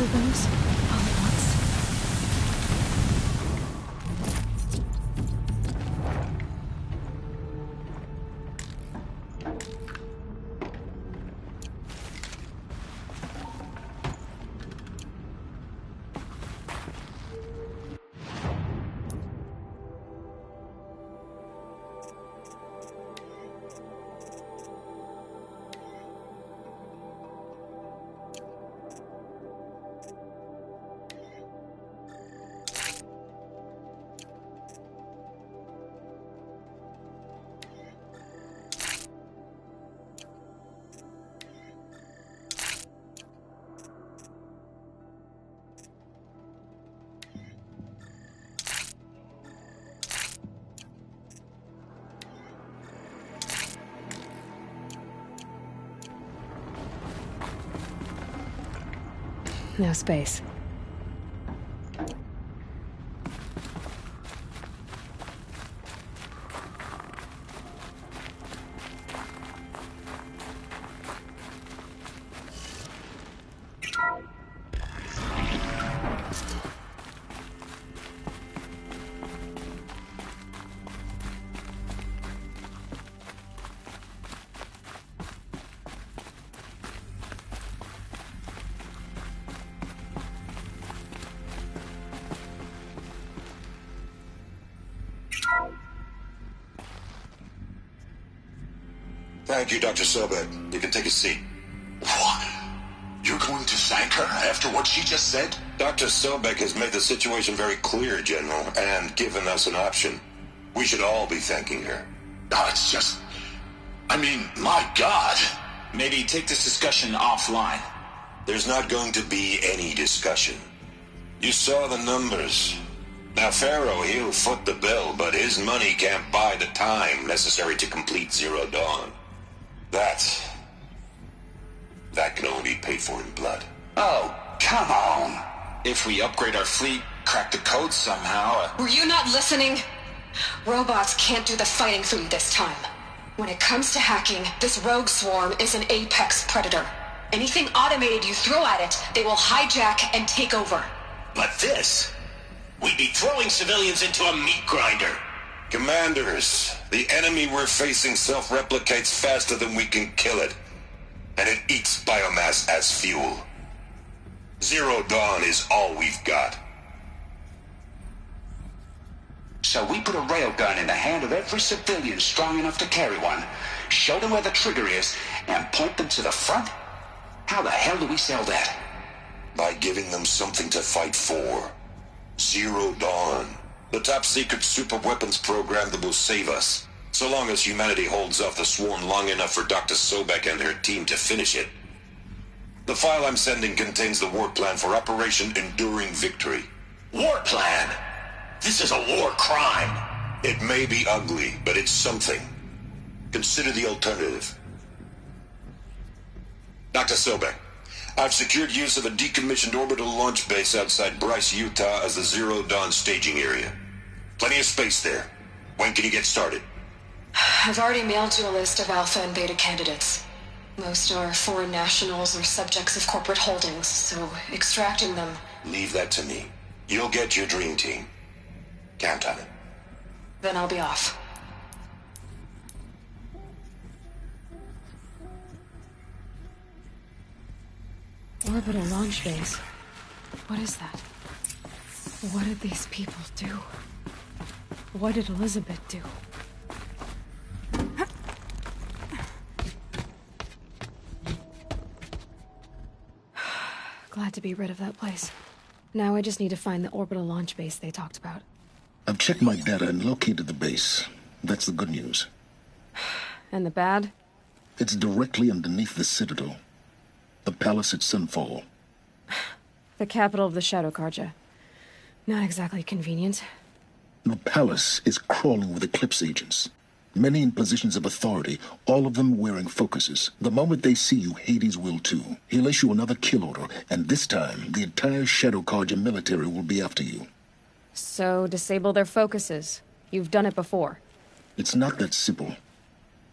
of those all at once. No space. Thank you, Dr. Sobek. You can take a seat. What? You're going to thank her after what she just said? Dr. Sobek has made the situation very clear, General, and given us an option. We should all be thanking her. Oh, it's just... I mean, my God. Maybe take this discussion offline. There's not going to be any discussion. You saw the numbers. Now, Pharaoh, he'll foot the bill, but his money can't buy the time necessary to complete Zero Dawn. That can only be paid for in blood. Oh, come on. If we upgrade our fleet, crack the code somehow... Were you not listening? Robots can't do the fighting for you this time. When it comes to hacking, this rogue swarm is an apex predator. Anything automated you throw at it, they will hijack and take over. But this... We'd be throwing civilians into a meat grinder. Commanders, the enemy we're facing self-replicates faster than we can kill it. And it eats biomass as fuel. Zero Dawn is all we've got. So we put a railgun in the hand of every civilian strong enough to carry one, show them where the trigger is, and point them to the front? How the hell do we sell that? By giving them something to fight for. Zero Dawn. The top-secret super-weapons program that will save us. So long as humanity holds off the swarm long enough for Dr. Sobek and her team to finish it. The file I'm sending contains the war plan for Operation Enduring Victory. War plan? This is a war crime. It may be ugly, but it's something. Consider the alternative. Dr. Sobek, I've secured use of a decommissioned orbital launch base outside Bryce, Utah as the Zero Dawn staging area. Plenty of space there. When can you get started? I've already mailed you a list of alpha and beta candidates. Most are foreign nationals or subjects of corporate holdings, so extracting them... Leave that to me. You'll get your dream team. Count on it. Then I'll be off. Orbital launch base. What is that? What did these people do? What did Elizabeth do? Glad to be rid of that place. Now I just need to find the orbital launch base they talked about. I've checked my data and located the base. That's the good news. And the bad? It's directly underneath the Citadel. The palace at Sunfall. The capital of the Shadow Carja. Not exactly convenient. The palace is crawling with Eclipse agents. Many in positions of authority, all of them wearing focuses. The moment they see you, Hades will too. He'll issue another kill order, and this time, the entire Shadow Carja military will be after you. So, disable their focuses. You've done it before. It's not that simple.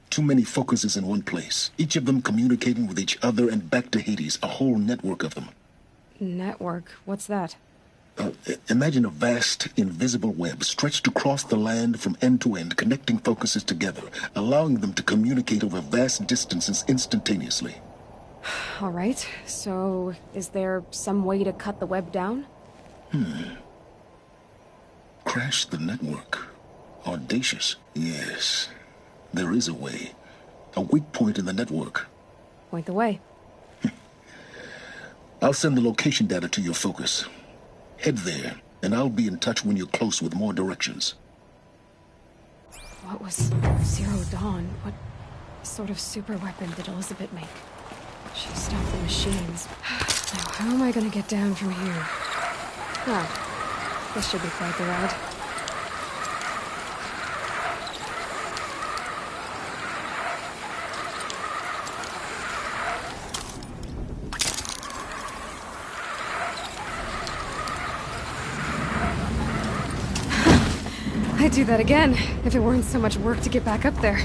Too many focuses in one place, each of them communicating with each other and back to Hades, a whole network of them. Network? What's that? Imagine a vast, invisible web stretched across the land from end to end, connecting focuses together, allowing them to communicate over vast distances instantaneously. Alright, so is there some way to cut the web down? Crash the network. Audacious. Yes, there is a way. A weak point in the network. Point the way. I'll send the location data to your focus. Head there, and I'll be in touch when you're close with more directions. What was Zero Dawn? What sort of super weapon did Elizabeth make? She stopped the machines. Now, how am I gonna get down from here? This should be quite the ride. I'd do that again, if it weren't so much work to get back up there.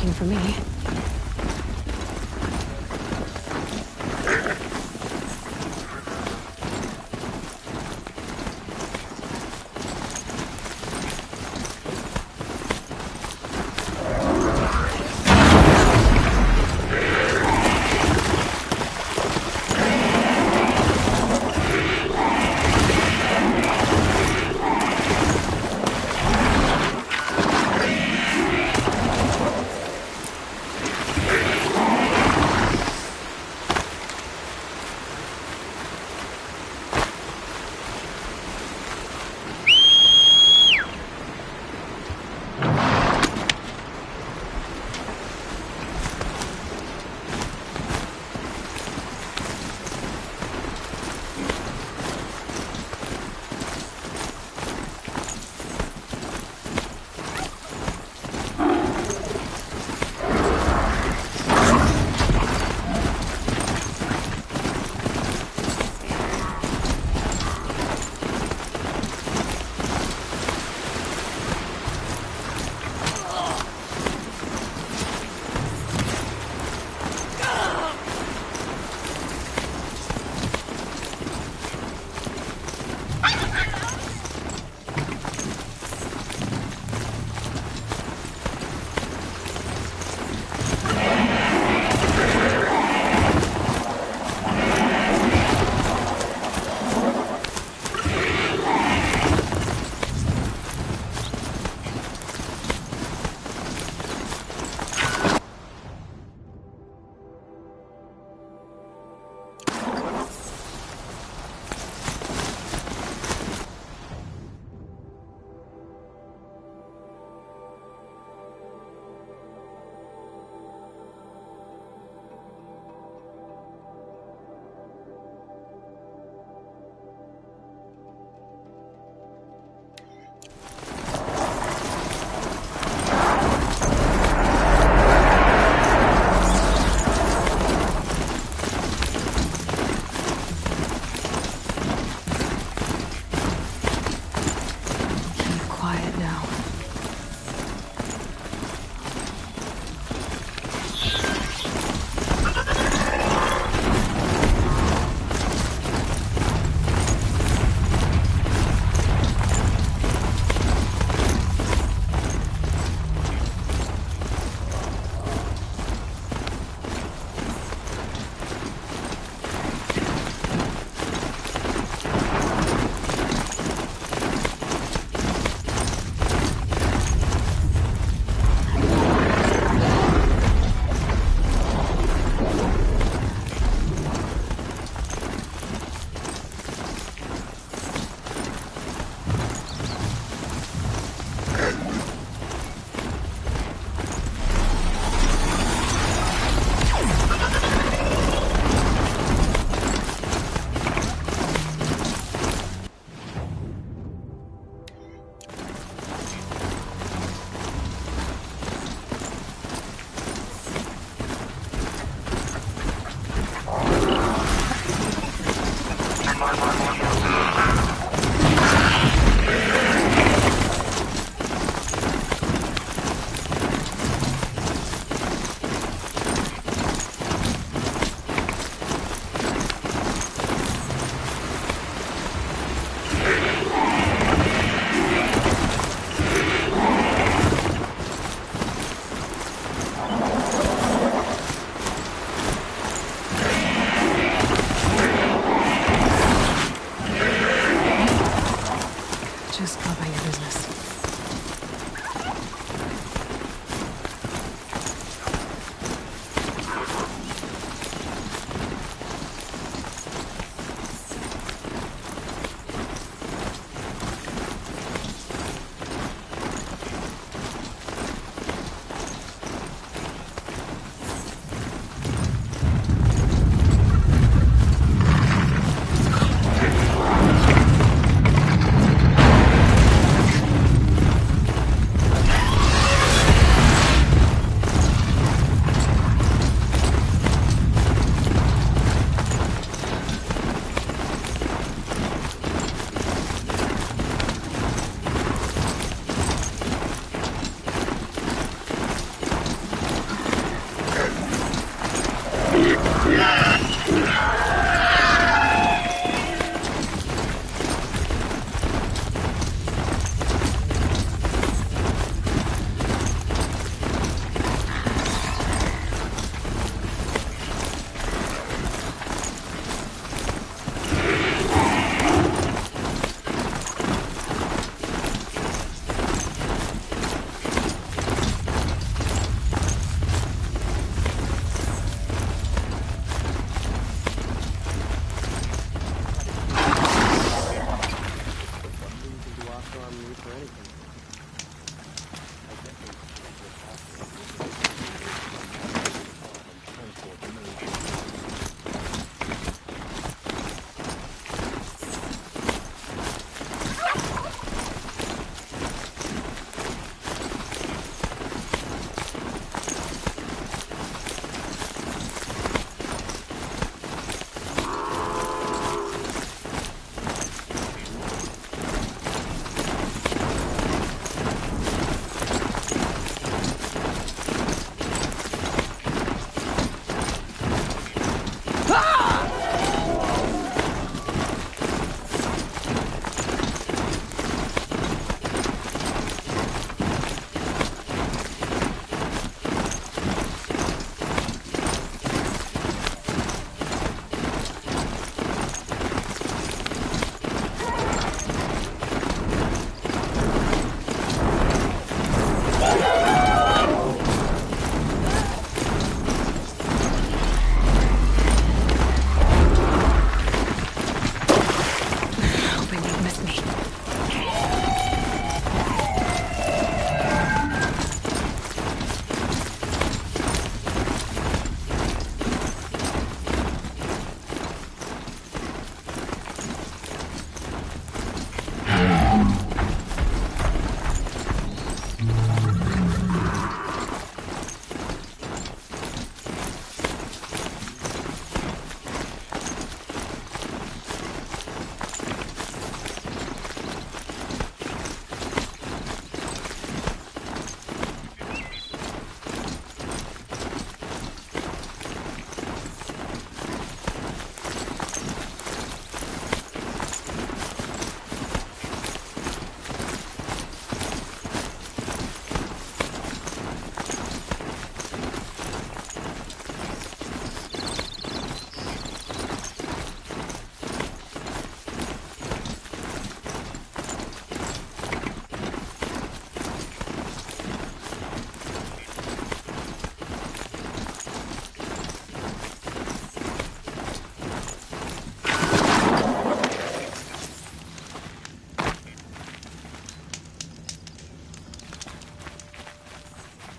working for me.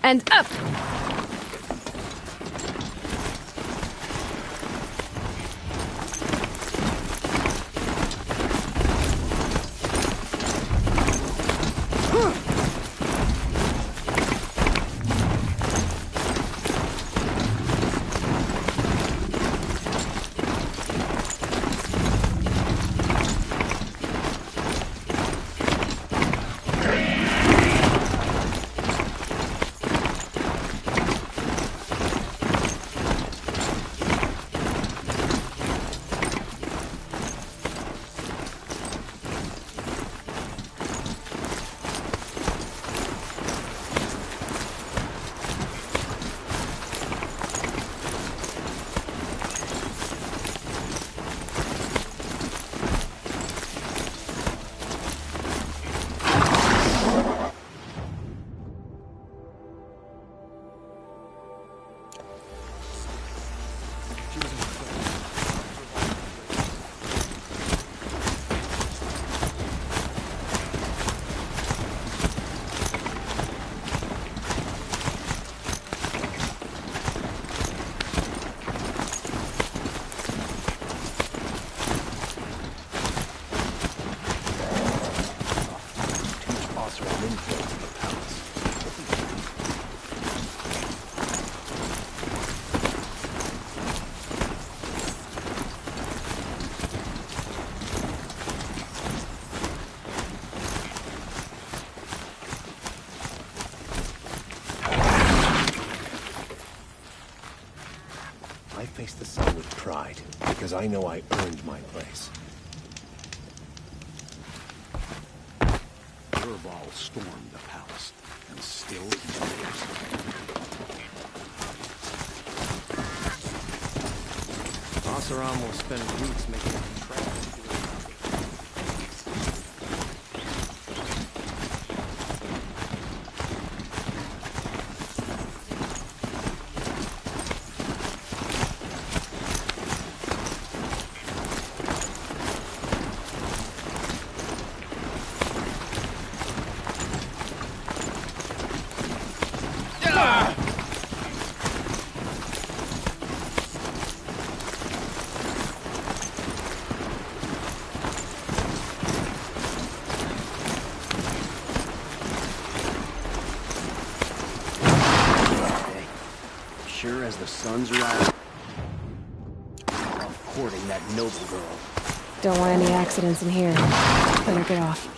and up! I face the sun with pride, because I know I earned my place. Furball stormed the palace, and still he lives. Oseram will spend weeks making a contract. Sure as the sun's rising, I'm courting that noble girl. Don't want any accidents in here. Better get off.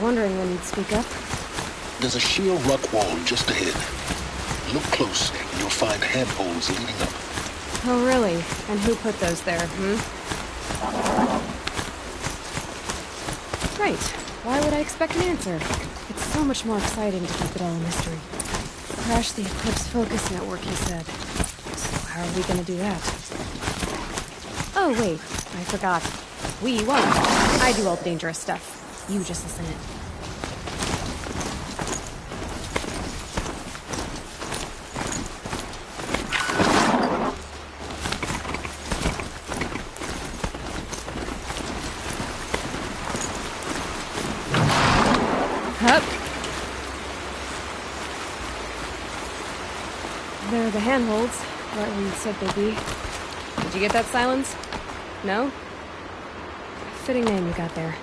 wondering when you'd speak up. There's a sheer rock wall just ahead. Look close, and you'll find handholds leading up. Oh, really? And who put those there, Right. Why would I expect an answer? It's so much more exciting to keep it all a mystery. Crash the Eclipse Focus Network, you said. So how are we gonna do that? Oh, wait. I forgot. We won't. I do all the dangerous stuff. You just listen in. Up. There are the handholds, right where you said they'd be. Did you get that, Silence? No? Fitting name you got there.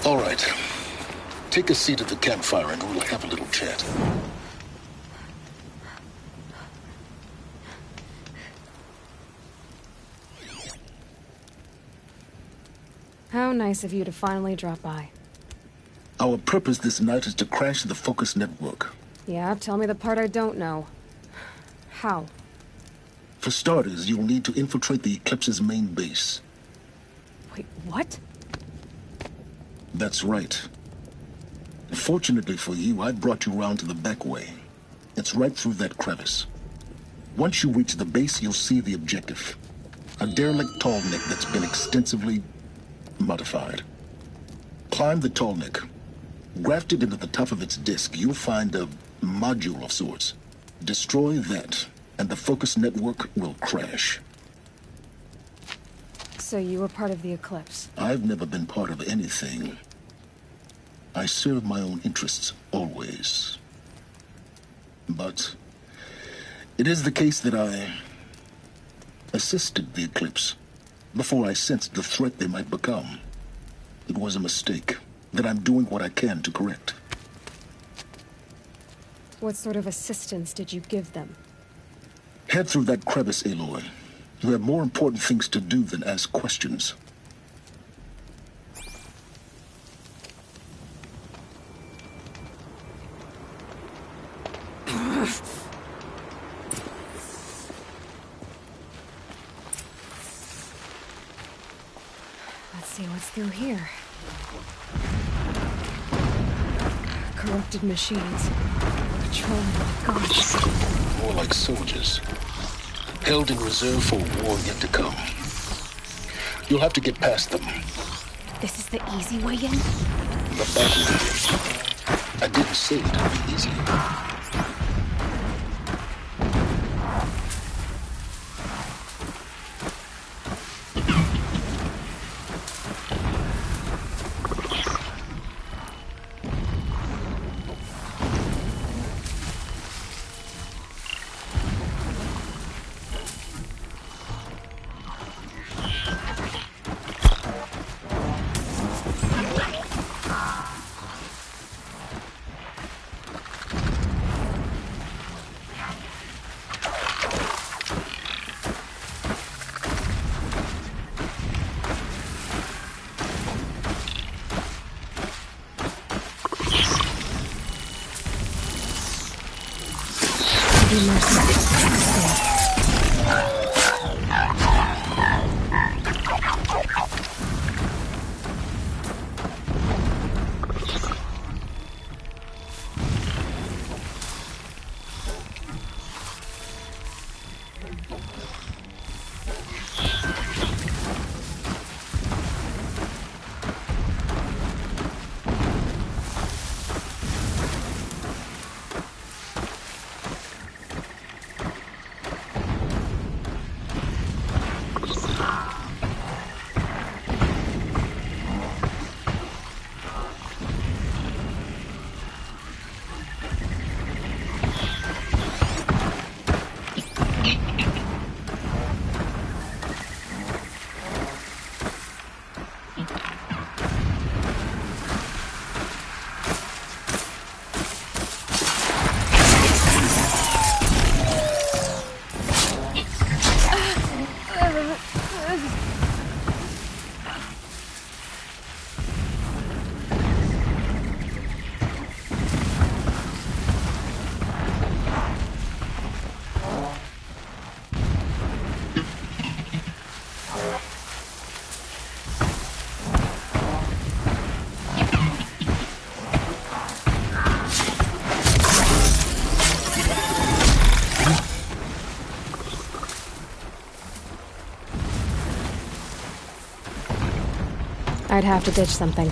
All right. Take a seat at the campfire and we'll have a little chat. How nice of you to finally drop by. Our purpose this night is to crash the Focus Network. Yeah, tell me the part I don't know. How? For starters, you'll need to infiltrate the Eclipse's main base. Wait, what? That's right. Fortunately for you, I brought you around to the back way. It's right through that crevice. Once you reach the base, you'll see the objective. A derelict tall neck that's been extensively modified. Climb the tall neck. Grafted into the top of its disk, you'll find a module of sorts. Destroy that, and the Focus Network will crash. So you were part of the Eclipse? I've never been part of anything. I serve my own interests, always. But it is the case that I assisted the Eclipse before I sensed the threat they might become. It was a mistake that I'm doing what I can to correct. What sort of assistance did you give them? Head through that crevice, Aloy. You have more important things to do than ask questions. Let's see what's through here. Corrupted machines. Patrolling my gosh. More like soldiers. Held in reserve for a war yet to come. You'll have to get past them. This is the easy way in? The battle. I didn't say it would be easy. I'd have to ditch something.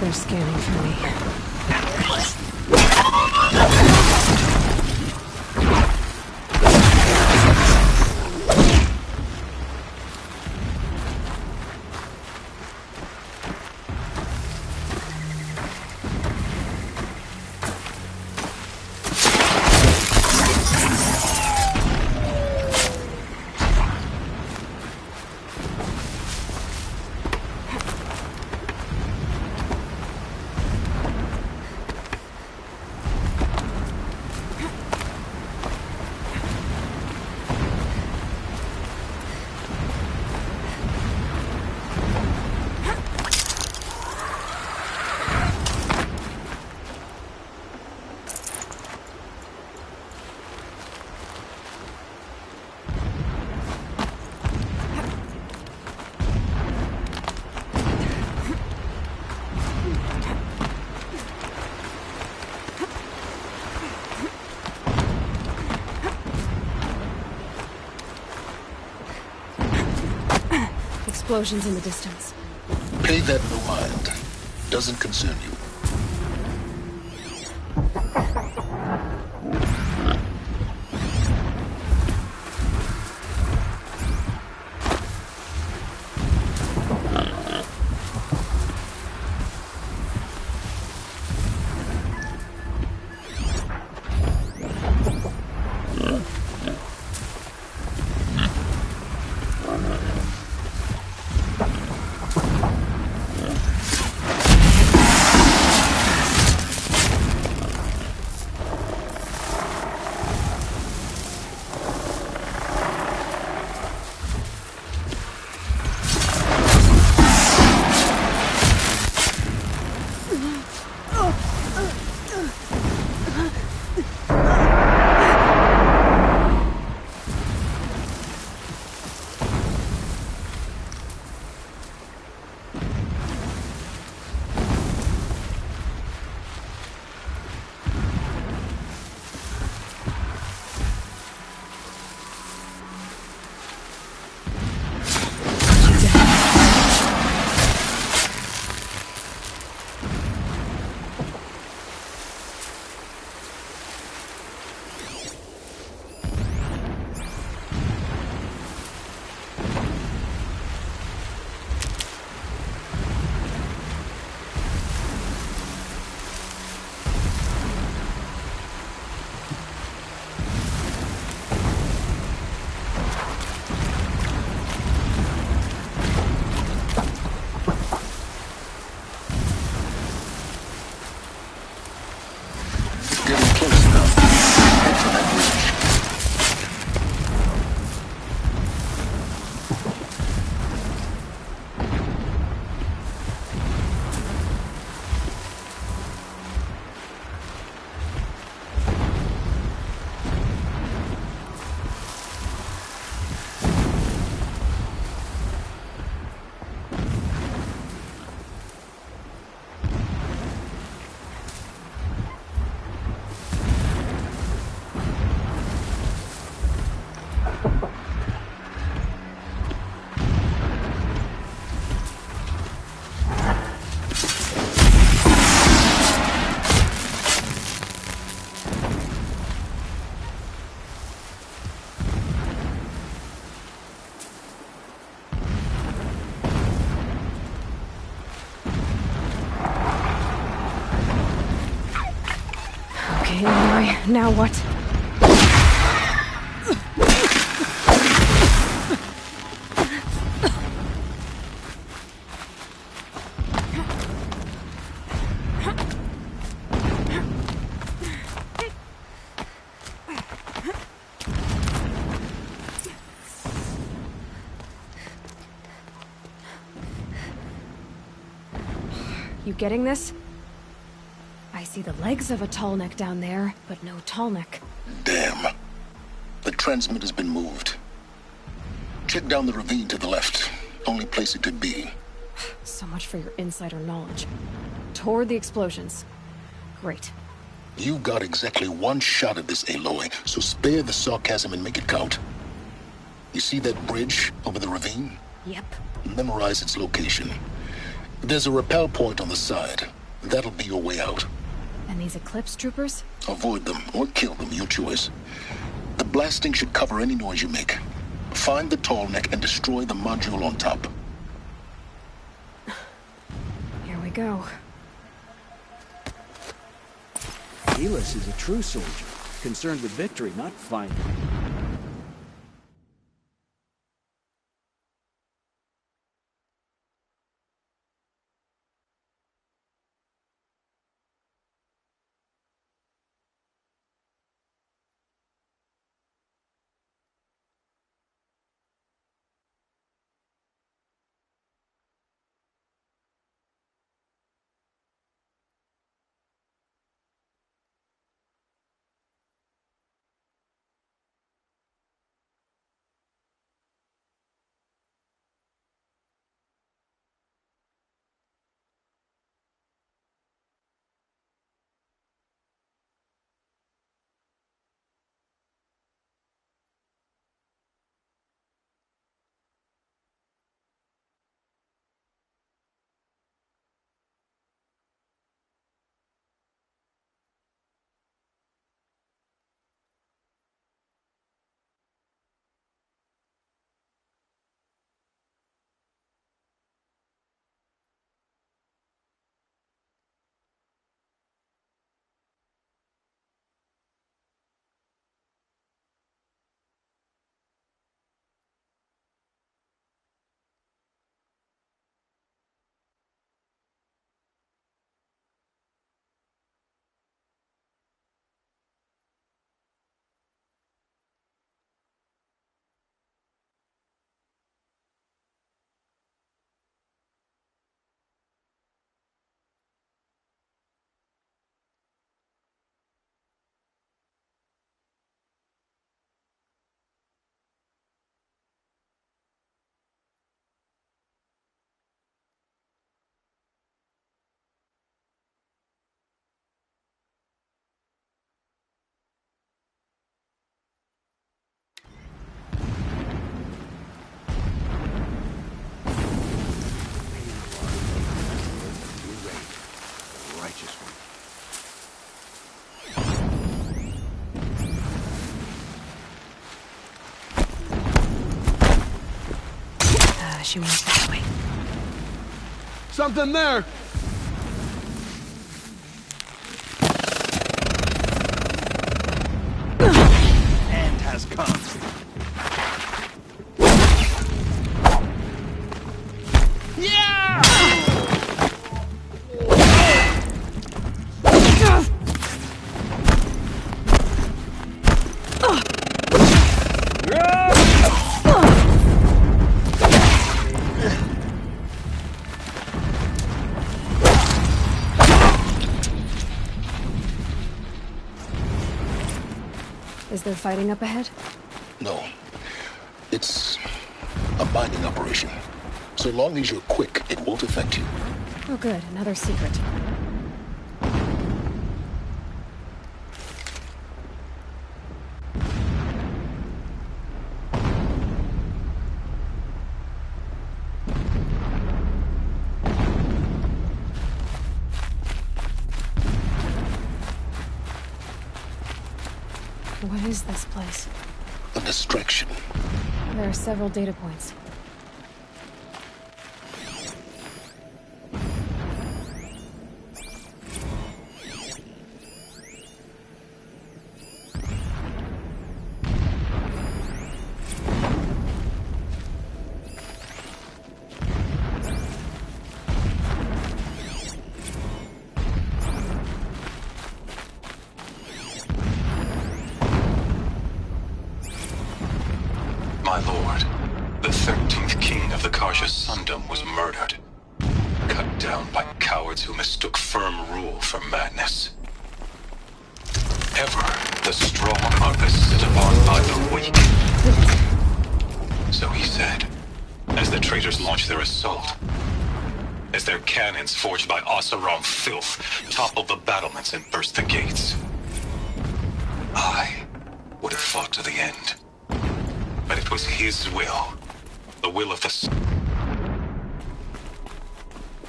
They're scanning for me. Explosions in the distance. Pay that no mind. Doesn't concern you. Okay, Aloy, now what? You getting this? I see the legs of a tall neck down there, but no tall neck. Damn. The transmit has been moved. Check down the ravine to the left. Only place it could be. So much for your insider knowledge. Toward the explosions. Great. You've got exactly one shot at this, Aloy, so spare the sarcasm and make it count. You see that bridge over the ravine? Yep. Memorize its location. There's a rappel point on the side. That'll be your way out. And these Eclipse troopers? Avoid them or kill them, your choice. The blasting should cover any noise you make. Find the tall neck and destroy the module on top. Here we go. Helis is a true soldier, concerned with victory, not fighting. she went that way. Something there! End has come. Yeah! Is there fighting up ahead? No. It's a mining operation. So long as you're quick, it won't affect you. Oh good, another secret. What is this place? A distraction. There are several data points. My lord, the 13th king of the Karja Sundom was murdered. Cut down by cowards who mistook firm rule for madness. Ever the strong are beset upon by the weak. So he said, as the traitors launched their assault. As their cannons forged by Oseram filth toppled the battlements and burst the gates. I would have fought to the end. But it was his will. The will of the...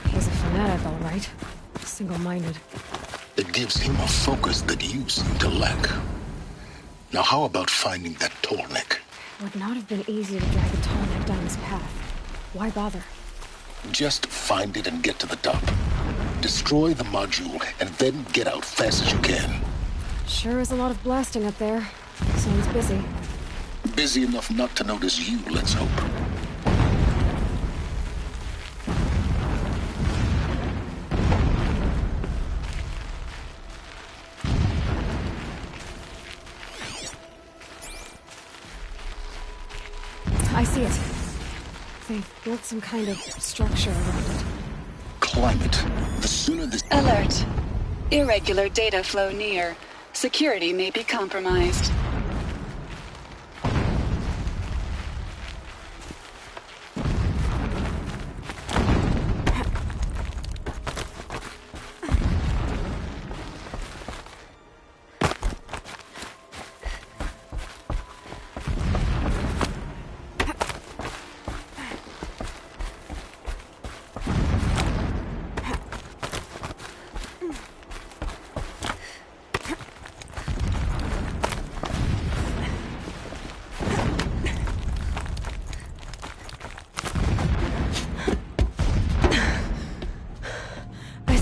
He's a fanatic, all right. Single-minded. It gives him a focus that you seem to lack. Now how about finding that tall neck? It would not have been easy to drag a tall neck down his path. Why bother? Just find it and get to the top. Destroy the module and then get out fast as you can. Sure is a lot of blasting up there. Sounds busy. Busy enough not to notice you, let's hope. I see it. They've built some kind of structure around it. Climb it. The sooner this... Alert. Irregular data flow near. Security may be compromised.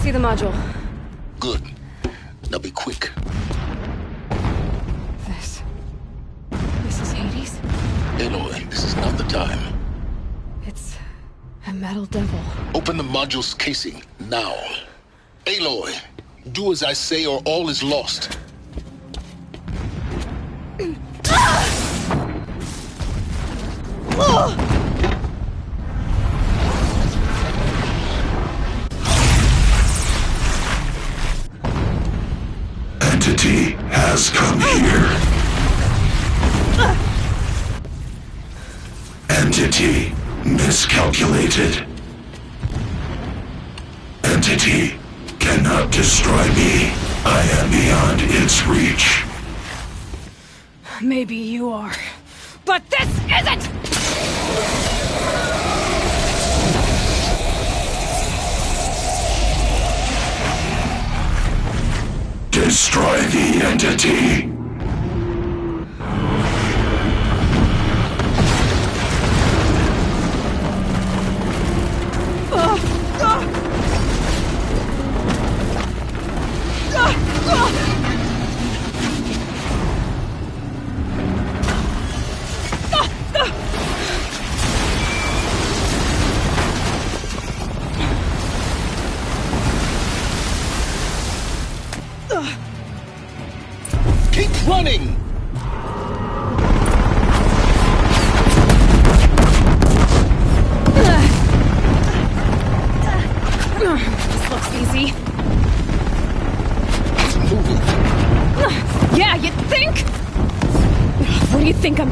See the module. Good. Now be quick. This is Hades? Aloy, this is not the time. It's a metal devil. Open the module's casing, now. Aloy, do as I say or all is lost. Entity has come here. Entity miscalculated. Entity cannot destroy me. I am beyond its reach. Maybe you are, but this isn't! Destroy the entity.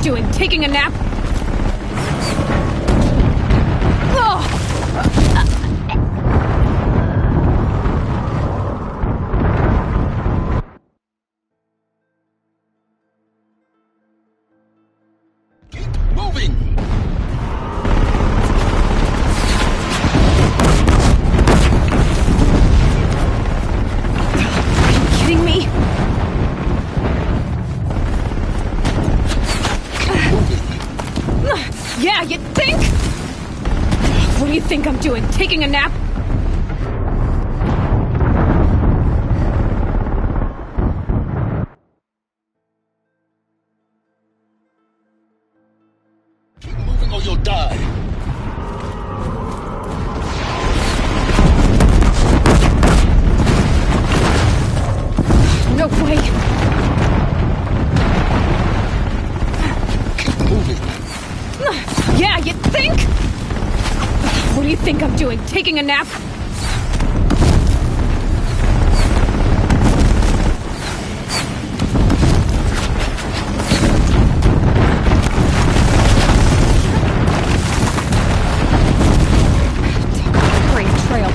I'm doing? Taking a nap? Yeah, you think? What do you think I'm doing? Taking a nap? Keep moving or you'll die. No way. Yeah, you think? What do you think I'm doing? Taking a nap? Great trail.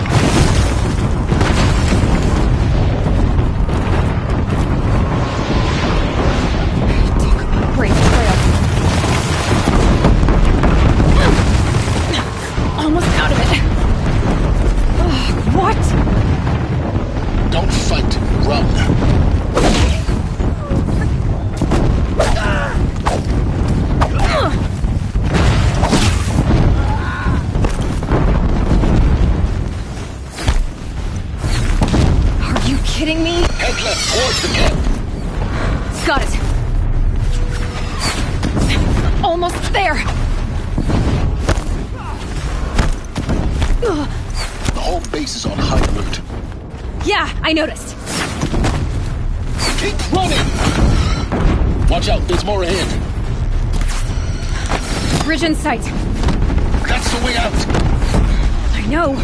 Great trail. Almost out of it. What? Don't fight. Run. Are you kidding me? Head left towards the camp. Got it. Almost there. The whole base is on high alert. Yeah, I noticed. Keep running! Watch out, there's more ahead. Bridge in sight. That's the way out. I know.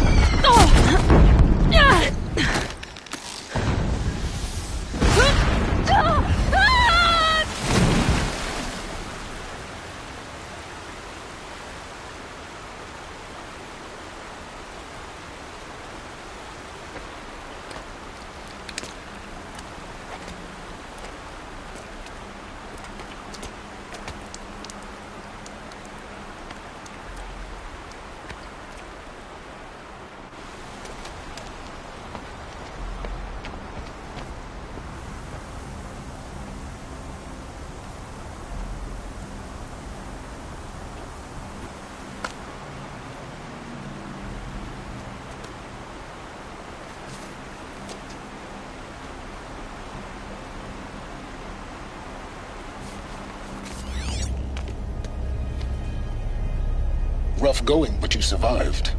Rough going, but you survived.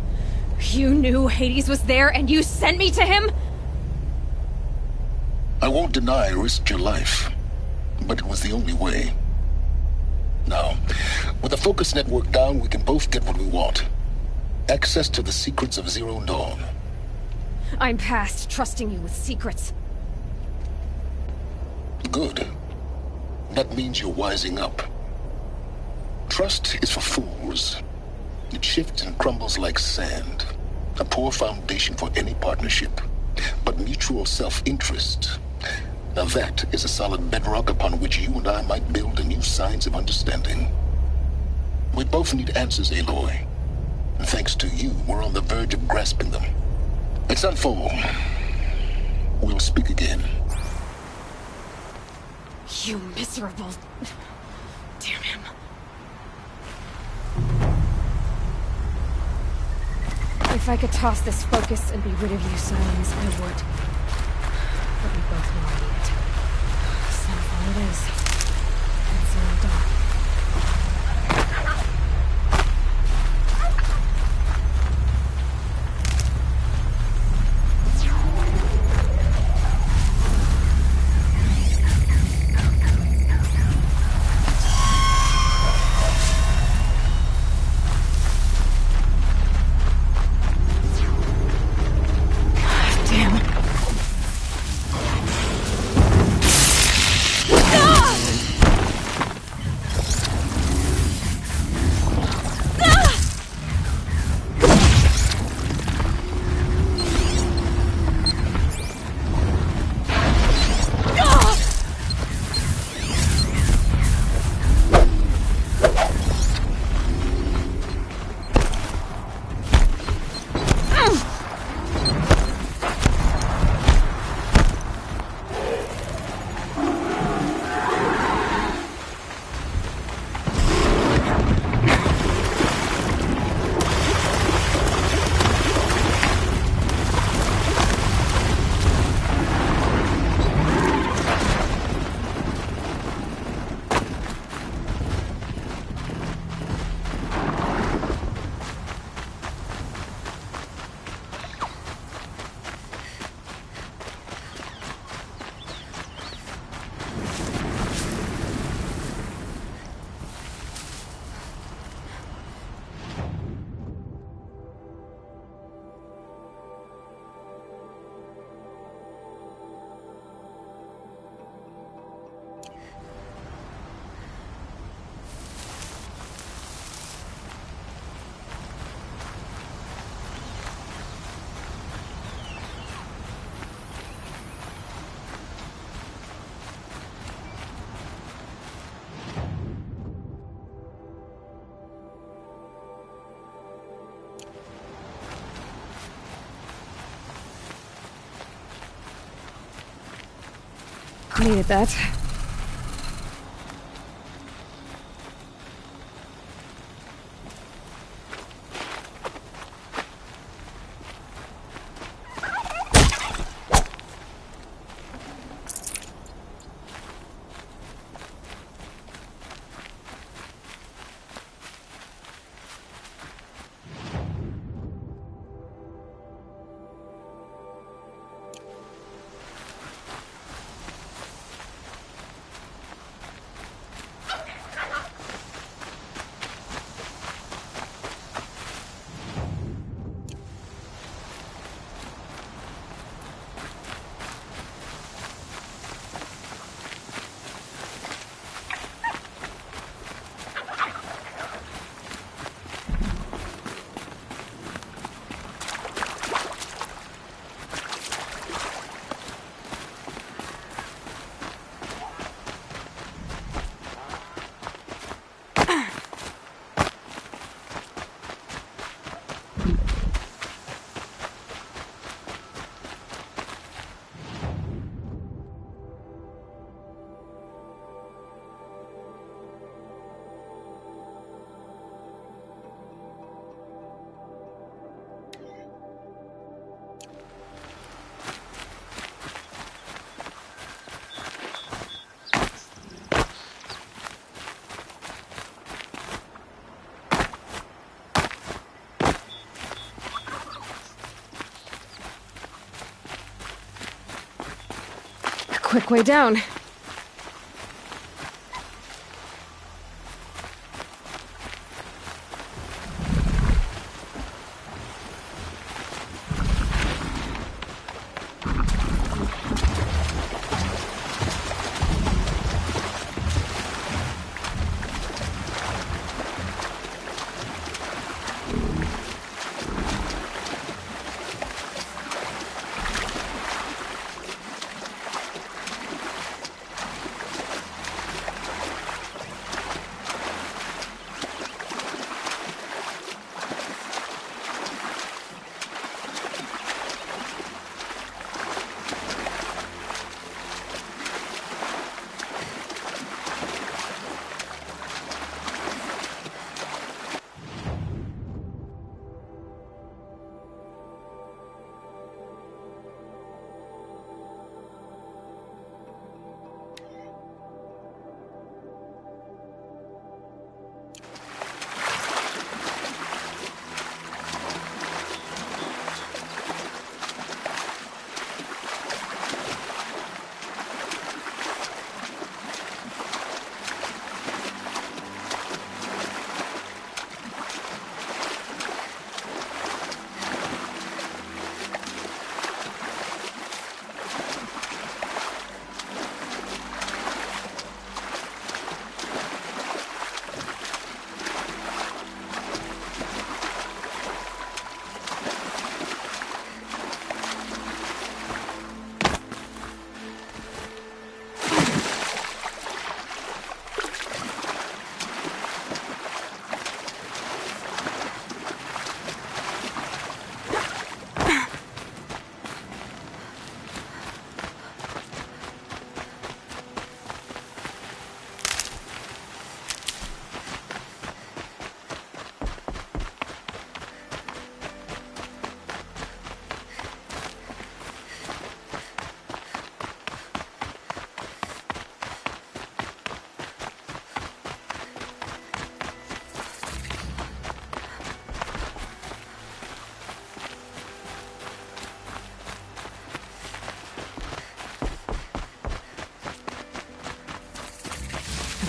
You knew Hades was there and you sent me to him? I won't deny I risked your life, but it was the only way. Now, with the focus network down, we can both get what we want. Access to the secrets of Zero Dawn. I'm past trusting you with secrets. Good. That means you're wising up. Trust is for fools. It shifts and crumbles like sand. A poor foundation for any partnership. But mutual self-interest, now that is a solid bedrock upon which you and I might build a new science of understanding. We both need answers, Aloy. And thanks to you, we're on the verge of grasping them. It's unfold. We'll speak again. You miserable... Damn him. If I could toss this focus and be rid of you, Silence, I would. But we both know I need it. Snowfall it is. And Zero Dawn. Damn. Ah! Needed that. Quick way down.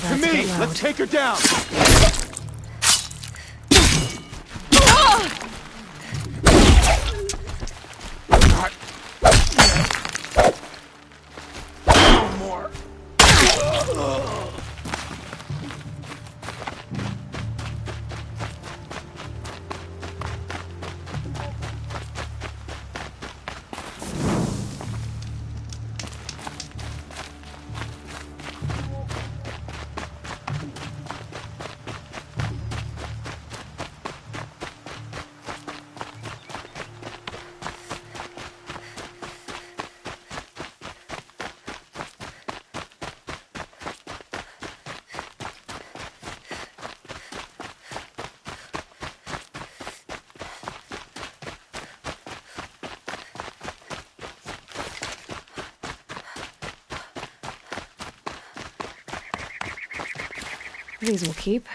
To me! Let's take her down! No more. These will keep.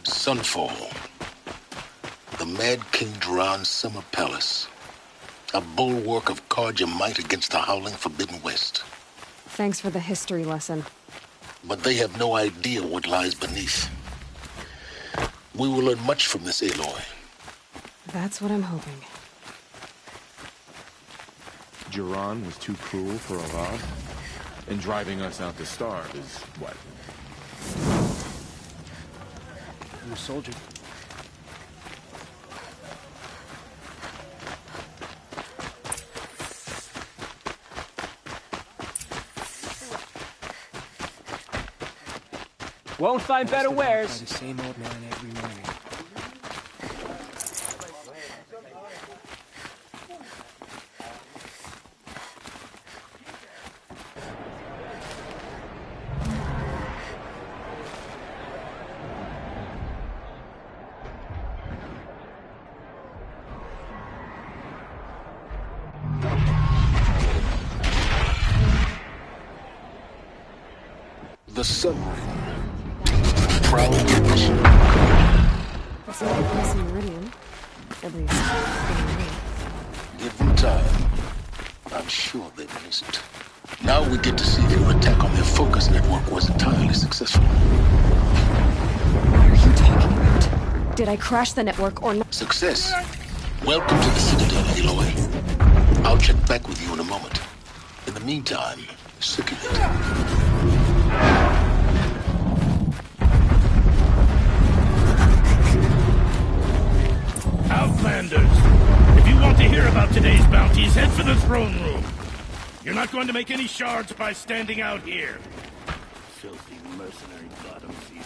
Sunfall. The Mad King Duran's summer palace. A bulwark of Carja might against the howling Forbidden West. Thanks for the history lesson. But they have no idea what lies beneath. We will learn much from this, Aloy. That's what I'm hoping. Duran was too cruel for Arad? And driving us out to starve is what? I'm a soldier. Won't find better wares. The same old man every morning. The submarine. Proud tradition. It's not a place in Meridian. At least, in me. Give them time. I'm sure they miss it. Now we get to see if your attack on their focus network was entirely successful. What are you talking about? Did I crash the network or not? Success. Welcome to the Citadel, Aloy. I'll check back with you in a moment. In the meantime, circulate. Outlanders, if you want to hear about today's bounties, head for the throne room. You're not going to make any shards by standing out here. Filthy mercenary bottom feeders.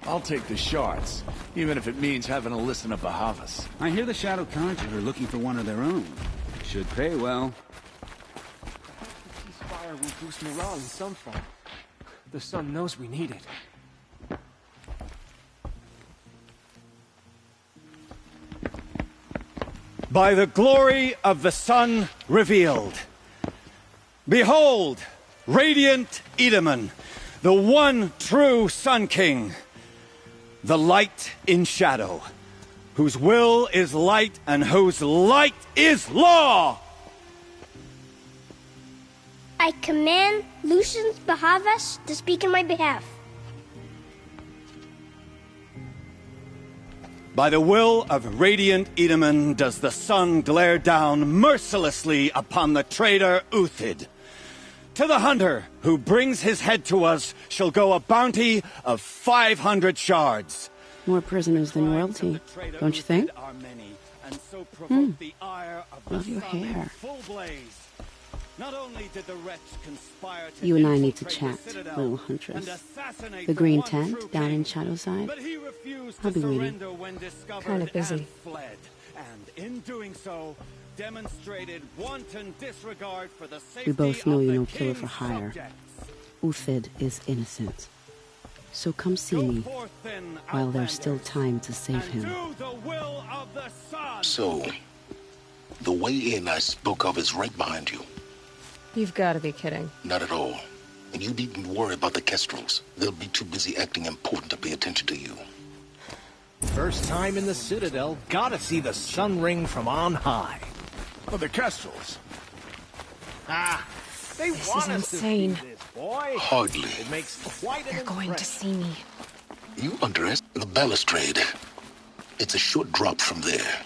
I'll take the shards, even if it means having to listen to Bahavas. I hear the Shadow Carja are looking for one of their own. Should pay well. Ceasefire will boost morale in some form. The sun knows we need it. By the glory of the sun revealed. Behold, radiant Edaman, the one true Sun King, the light in shadow, whose will is light and whose light is law! I command Lucius Bahavas to speak in my behalf. By the will of radiant Edaman does the sun glare down mercilessly upon the traitor Uthid. To the hunter who brings his head to us shall go a bounty of 500 shards. More prisoners than royalty, don't you think? And so provoke the Love your hair. Not only did the wretch conspire to You and I need to infiltrate chat, the Citadel little huntress. and assassinate The green one true tent down king, in Shadowside? but he refused I'll to be waiting. surrender when discovered Kinda busy. and fled. And in doing so, demonstrated wanton disregard for the safety We both know of you're the no killer for king's hire. subjects. Uthid is innocent. So come see me while there's still time to save him. Do the will of the sun. So, the way in I spoke of is right behind you. You've got to be kidding. Not at all. And you needn't worry about the Kestrels. They'll be too busy acting important to pay attention to you. First time in the Citadel, gotta see the sun ring from on high. Oh, the Kestrels. Ah, they This want is us insane. to see this, boy. Hardly. It makes quite an They're going to see me. You underestimate the balustrade. It's a short drop from there.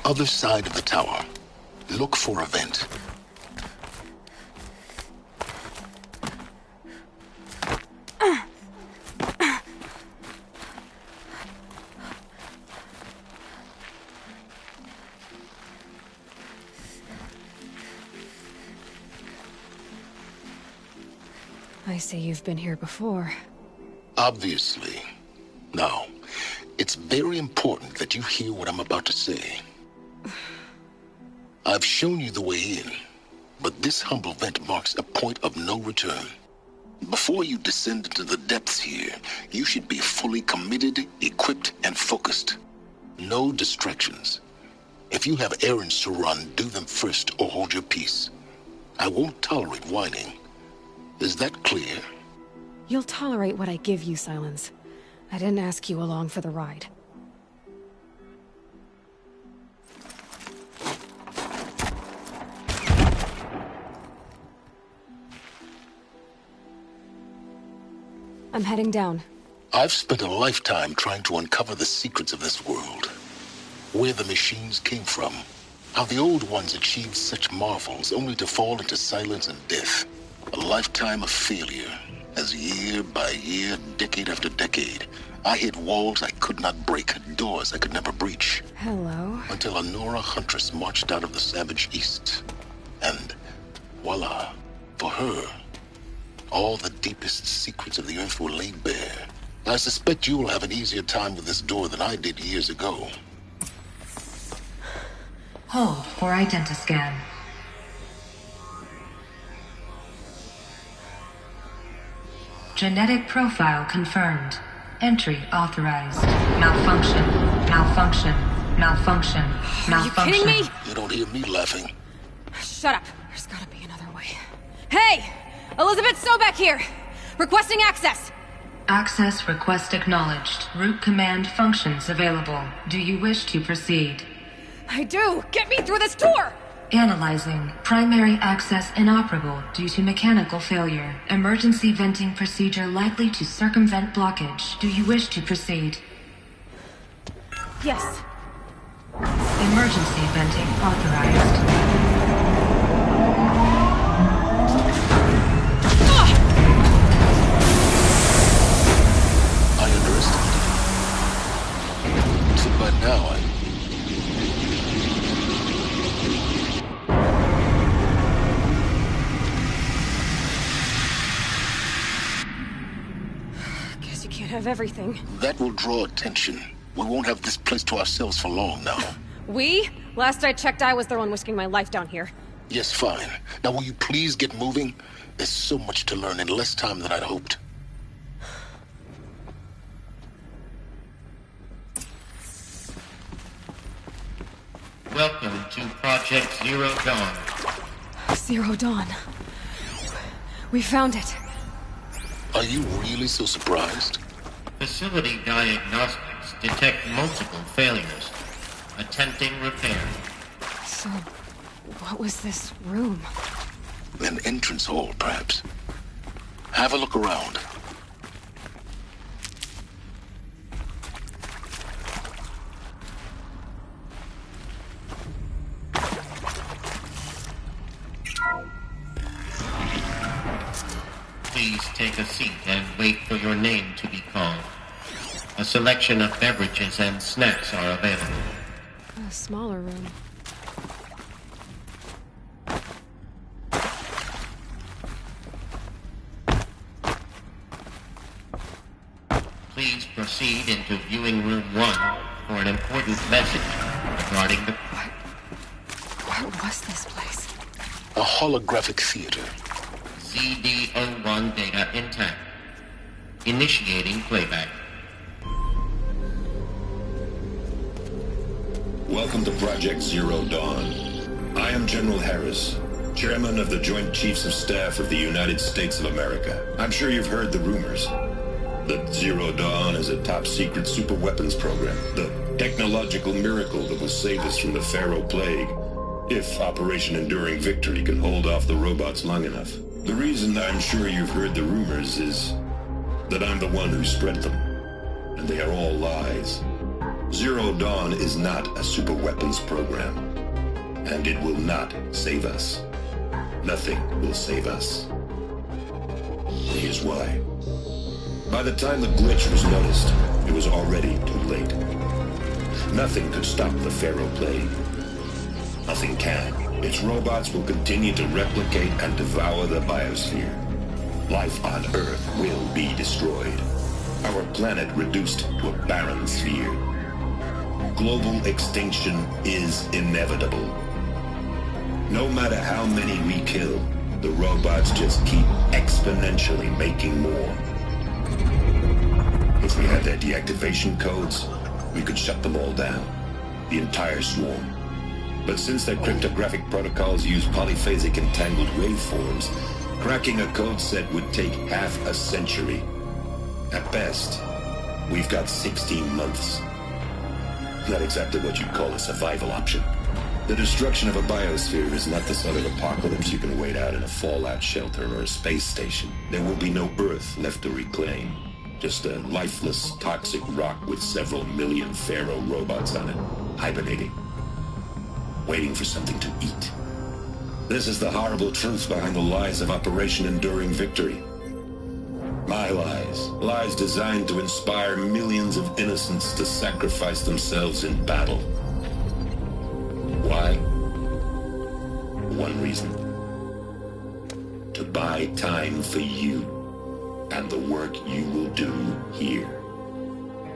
Other side of the tower. Look for a vent. I see you've been here before. Obviously. Now, it's very important that you hear what I'm about to say. I've shown you the way in, but this humble vent marks a point of no return. Before you descend into the depths here, you should be fully committed, equipped, and focused. No distractions. If you have errands to run, do them first or hold your peace. I won't tolerate whining. Is that clear? You'll tolerate what I give you, Silence. I didn't ask you along for the ride. I'm heading down. I've spent a lifetime trying to uncover the secrets of this world. Where the machines came from. How the old ones achieved such marvels only to fall into silence and death. A lifetime of failure, as year by year, decade after decade, I hit walls I could not break, doors I could never breach. Hello. Until a Nora huntress marched out of the savage east. And voila, for her, all the deepest secrets of the Earth were laid bare. I suspect you will have an easier time with this door than I did years ago. Hold for identiscan. Genetic profile confirmed. Entry authorized. Malfunction. Malfunction. Malfunction. Malfunction. Are you kidding me? You don't hear me laughing. Shut up. There's gotta be another way. Hey! Elizabeth Sobek here! Requesting access! Access request acknowledged. Root command functions available. Do you wish to proceed? I do! Get me through this door! Analyzing. Primary access inoperable due to mechanical failure. Emergency venting procedure likely to circumvent blockage. Do you wish to proceed? Yes. Emergency venting authorized. I underestimated you. So by now, Guess you can't have everything. that will draw attention. We won't have this place to ourselves for long now. We? Last I checked, I was the one risking my life down here. Yes, fine. Now will you please get moving? There's so much to learn in less time than I'd hoped. Welcome to Project Zero Dawn. Zero Dawn. We found it. Are you really so surprised? Facility diagnostics detect multiple failures. Attempting repair. So, what was this room? An entrance hall, perhaps. Have a look around. Please take a seat and wait for your name to be called. A selection of beverages and snacks are available. A smaller room. Please proceed into viewing room 1 for an important message regarding the... What was this place? A holographic theater. CD01 data intact. Initiating playback. Welcome to Project Zero Dawn. I am General Harris, Chairman of the Joint Chiefs of Staff of the United States of America. I'm sure you've heard the rumors that Zero Dawn is a top-secret superweapons program, the technological miracle that will save us from the Pharaoh Plague, if Operation Enduring Victory can hold off the robots long enough. The reason I'm sure you've heard the rumors is that I'm the one who spread them, and they are all lies. Zero Dawn is not a superweapons program, and it will not save us. Nothing will save us. Here's why. By the time the glitch was noticed, it was already too late. Nothing could stop the Pharaoh Plague. Nothing can. Its robots will continue to replicate and devour the biosphere. Life on Earth will be destroyed. Our planet reduced to a barren sphere. Global extinction is inevitable. No matter how many we kill, the robots just keep exponentially making more. If we had their deactivation codes, we could shut them all down. The entire swarm. But since their cryptographic protocols use polyphasic entangled waveforms, cracking a code set would take half a century. At best, we've got 16 months. Not exactly what you'd call a survival option. The destruction of a biosphere is not the sort of apocalypse you can wait out in a fallout shelter or a space station. There will be no Earth left to reclaim. Just a lifeless, toxic rock with several million Pharaoh robots on it, hibernating, waiting for something to eat. This is the horrible truth behind the lies of Operation Enduring Victory. My lies. Lies designed to inspire millions of innocents to sacrifice themselves in battle. Why? One reason. To buy time for you and the work you will do here.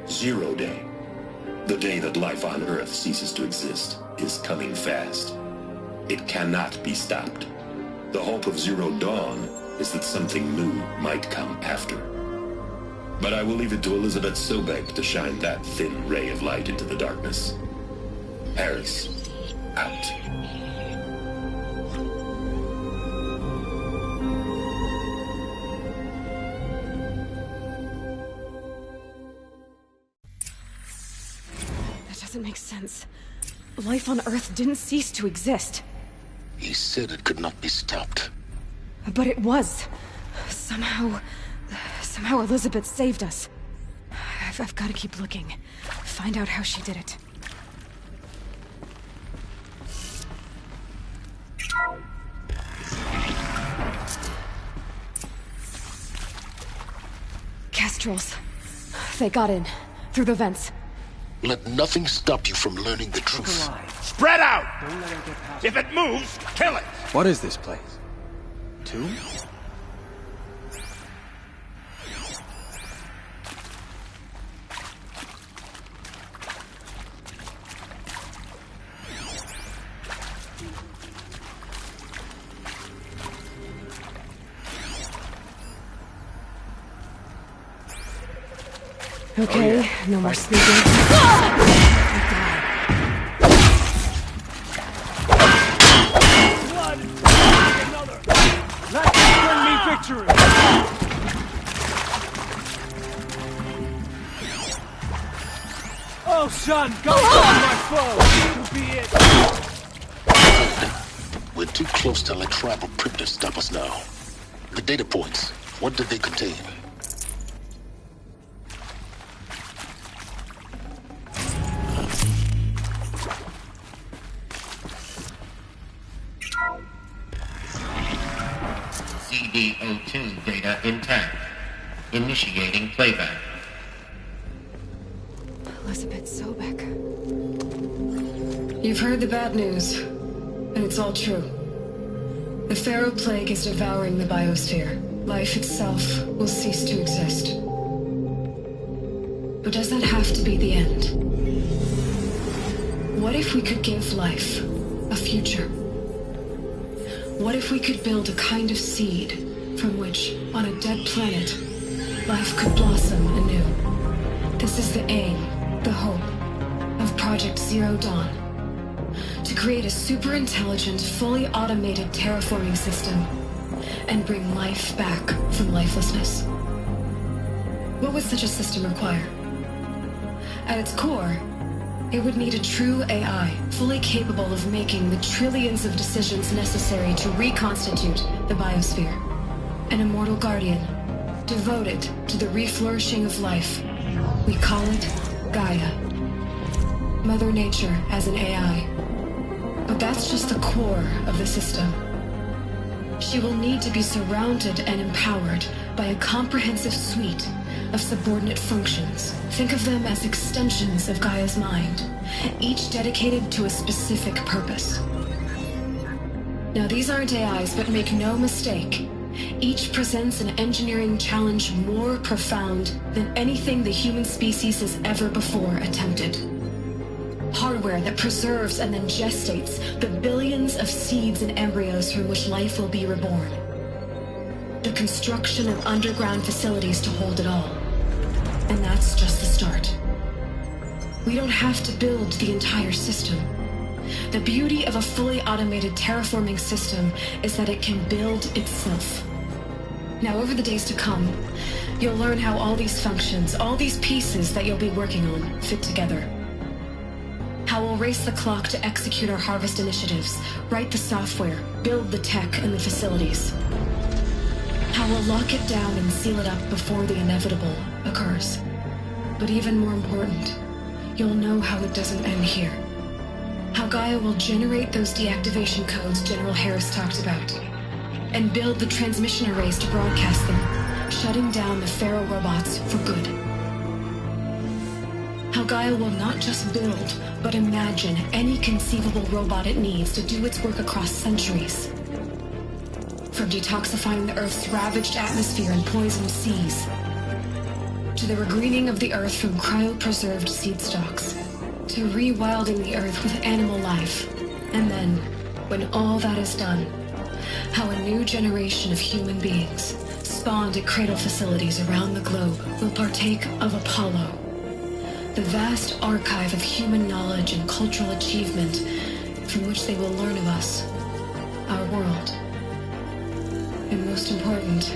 Zero Day, the day that life on Earth ceases to exist, is coming fast. It cannot be stopped. The hope of Zero Dawn is that something new might come after. But I will leave it to Elizabeth Sobek to shine that thin ray of light into the darkness. Harris, out. That doesn't make sense. Life on Earth didn't cease to exist. He said it could not be stopped. But it was. Somehow Elizabeth saved us. I've got to keep looking. Find out how she did it. Kestrels. They got in. Through the vents. Let nothing stop you from learning the truth. Spread out! If it moves, kill it! What is this place? Tomb? Okay, no more sleeping. Blood! Another! Let bring me victory! Oh, son, go on my foe! To be it! We're too close. close to La Trappe or Pripyat stop us now. The data points, what did they contain? CD02 data intact. Initiating playback. Elizabeth Sobek. You've heard the bad news, and it's all true. The Pharaoh Plague is devouring the biosphere. Life itself will cease to exist. But does that have to be the end? What if we could give life a future? What if we could build a kind of seed from which, on a dead planet, life could blossom anew? This is the aim, the hope, of Project Zero Dawn. To create a super-intelligent, fully automated terraforming system and bring life back from lifelessness. What would such a system require? At its core, it would need a true AI, fully capable of making the trillions of decisions necessary to reconstitute the biosphere. An immortal guardian, devoted to the reflourishing of life. We call it Gaia. Mother Nature as an AI. But that's just the core of the system. She will need to be surrounded and empowered by a comprehensive suite of subordinate functions. Think of them as extensions of Gaia's mind, each dedicated to a specific purpose. Now, these aren't AIs, but make no mistake, each presents an engineering challenge more profound than anything the human species has ever before attempted. Hardware that preserves and then gestates the billions of seeds and embryos from which life will be reborn. The construction of underground facilities to hold it all. And that's just the start. We don't have to build the entire system. The beauty of a fully automated terraforming system is that it can build itself. Now, over the days to come, you'll learn how all these functions, all these pieces that you'll be working on, fit together. How we'll race the clock to execute our harvest initiatives, write the software, build the tech and the facilities. How we'll lock it down and seal it up before the inevitable occurs. But even more important, you'll know how it doesn't end here. How Gaia will generate those deactivation codes General Harris talked about, and build the transmission arrays to broadcast them, shutting down the Pharaoh robots for good. How Gaia will not just build, but imagine any conceivable robot it needs to do its work across centuries. From detoxifying the Earth's ravaged atmosphere and poisoned seas, to the regreening of the Earth from cryopreserved seed stalks, to rewilding the Earth with animal life. And then, when all that is done, how a new generation of human beings, spawned at cradle facilities around the globe, will partake of Apollo, the vast archive of human knowledge and cultural achievement from which they will learn of us, our world. And most important,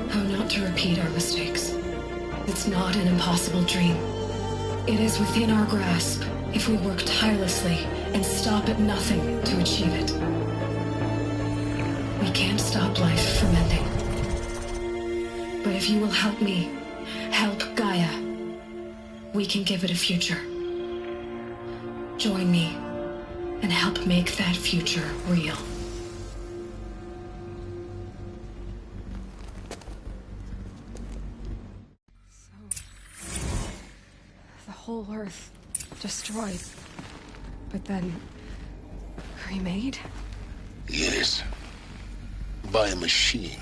how not to repeat our mistakes. It's not an impossible dream. It is within our grasp if we work tirelessly and stop at nothing to achieve it. We can't stop life from ending. But if you will help me, help Gaia, we can give it a future. Join me and help make that future real. The whole Earth destroyed, but then remade? Yes. By a machine.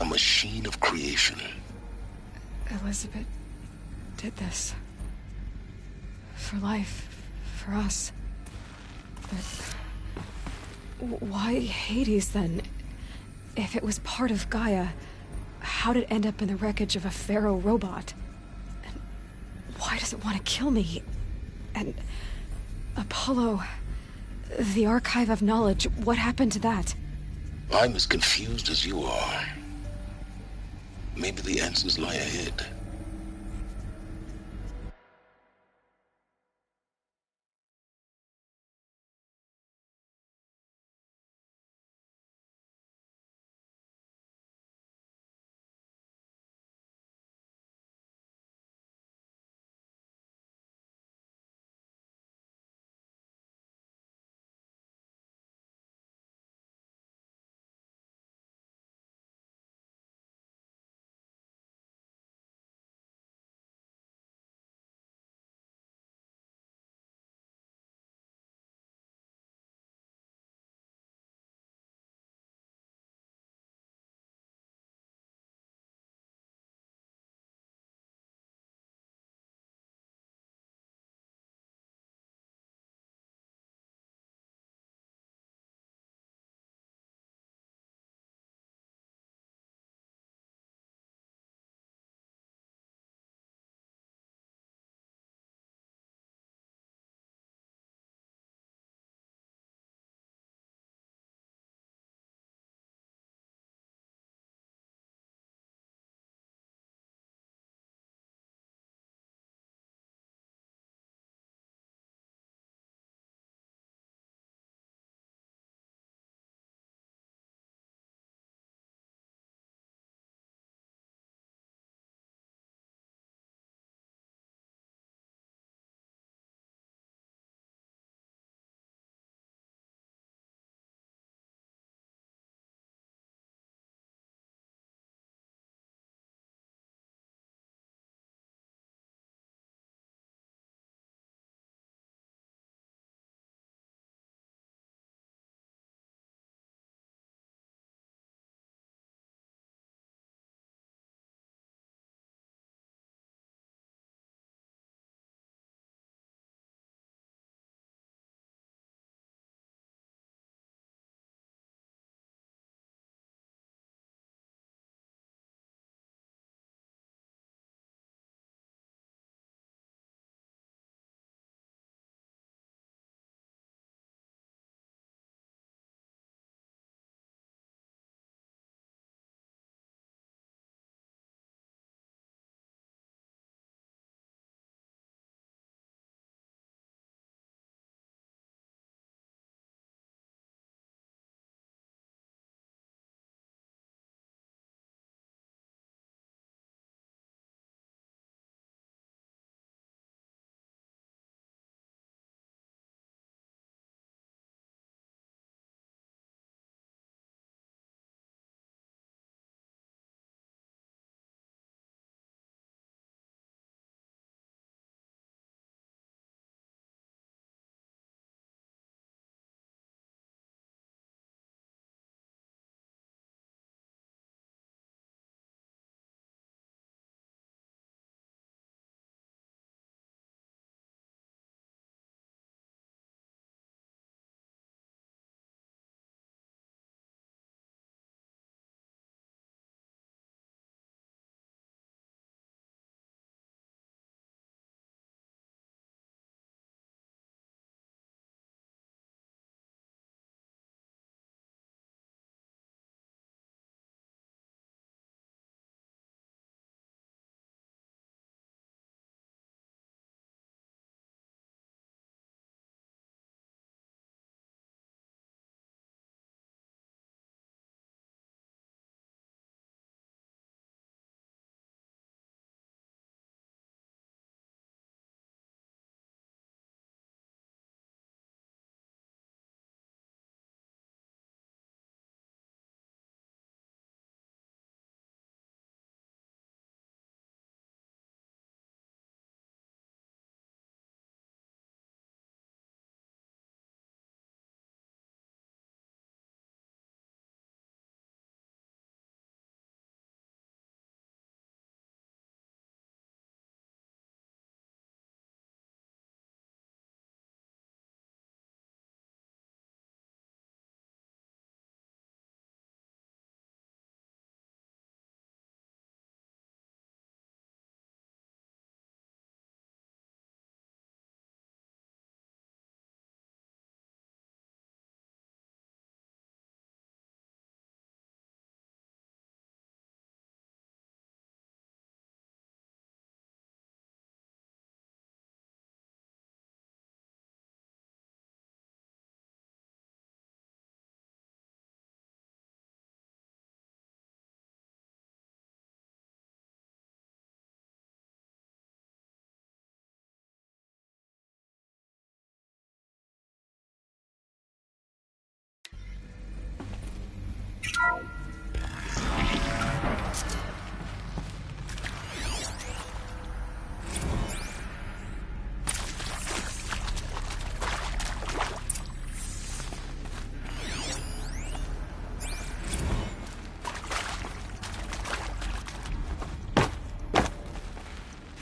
A machine of creation. Elizabeth did this. For life. For us. But why Hades, then? If it was part of Gaia, how'd it end up in the wreckage of a Pharaoh robot? And why does it want to kill me? And Apollo, the Archive of Knowledge, what happened to that? I'm as confused as you are. Maybe the answers lie ahead.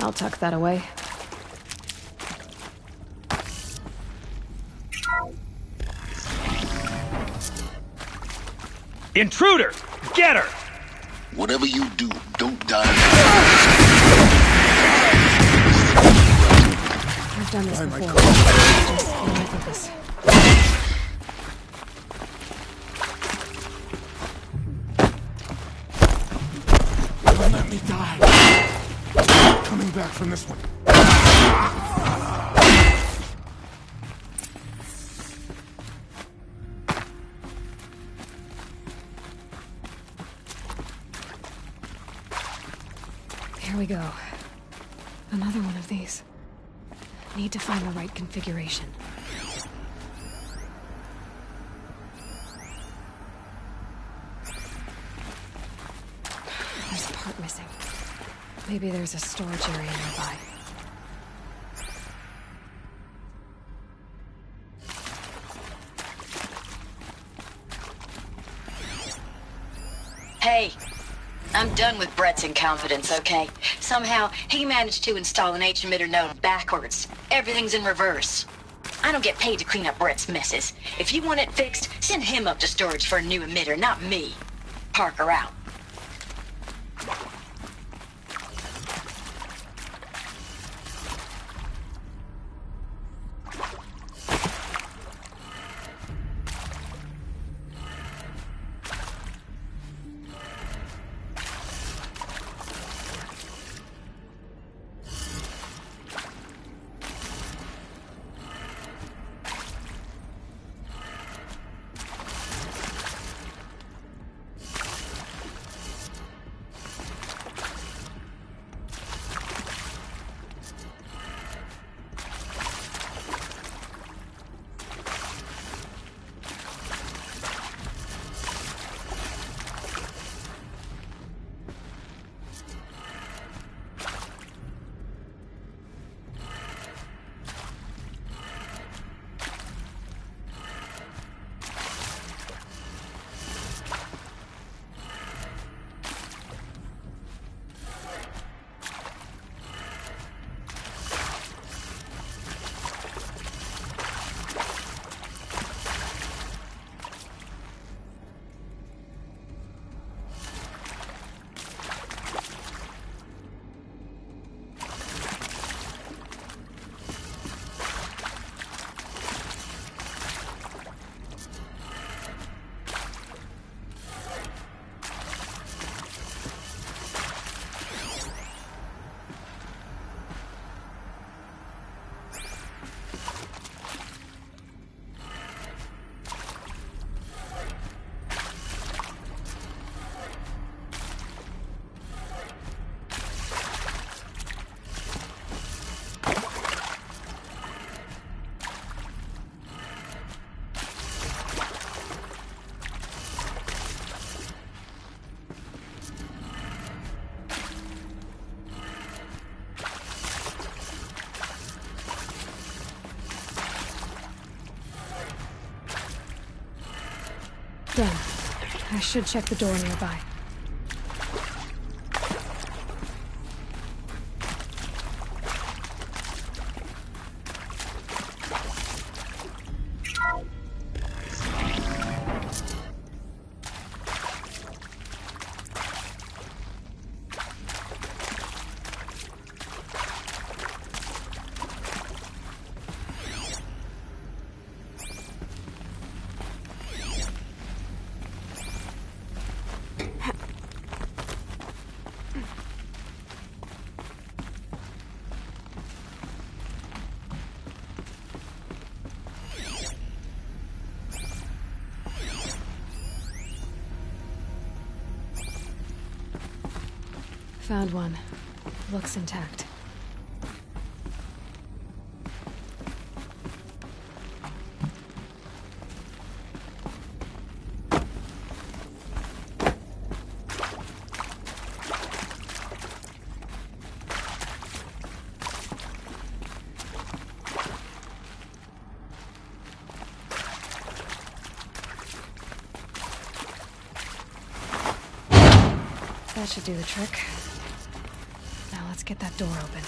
I'll tuck that away. Intruder! Get her! Whatever you do, don't die. I've done this before. Just let me focus. Don't let me die. Coming back from this one. Here we go. Another one of these. Need to find the right configuration. There's a part missing. Maybe there's a storage area nearby. Hey, I'm done with Brett's incompetence, okay? Somehow, he managed to install an H-emitter node backwards. Everything's in reverse. I don't get paid to clean up Brett's messes. If you want it fixed, send him up to storage for a new emitter, not me. Parker out. Done. I should check the door nearby. Found one. Looks intact. That should do the trick. Now let's get that door open.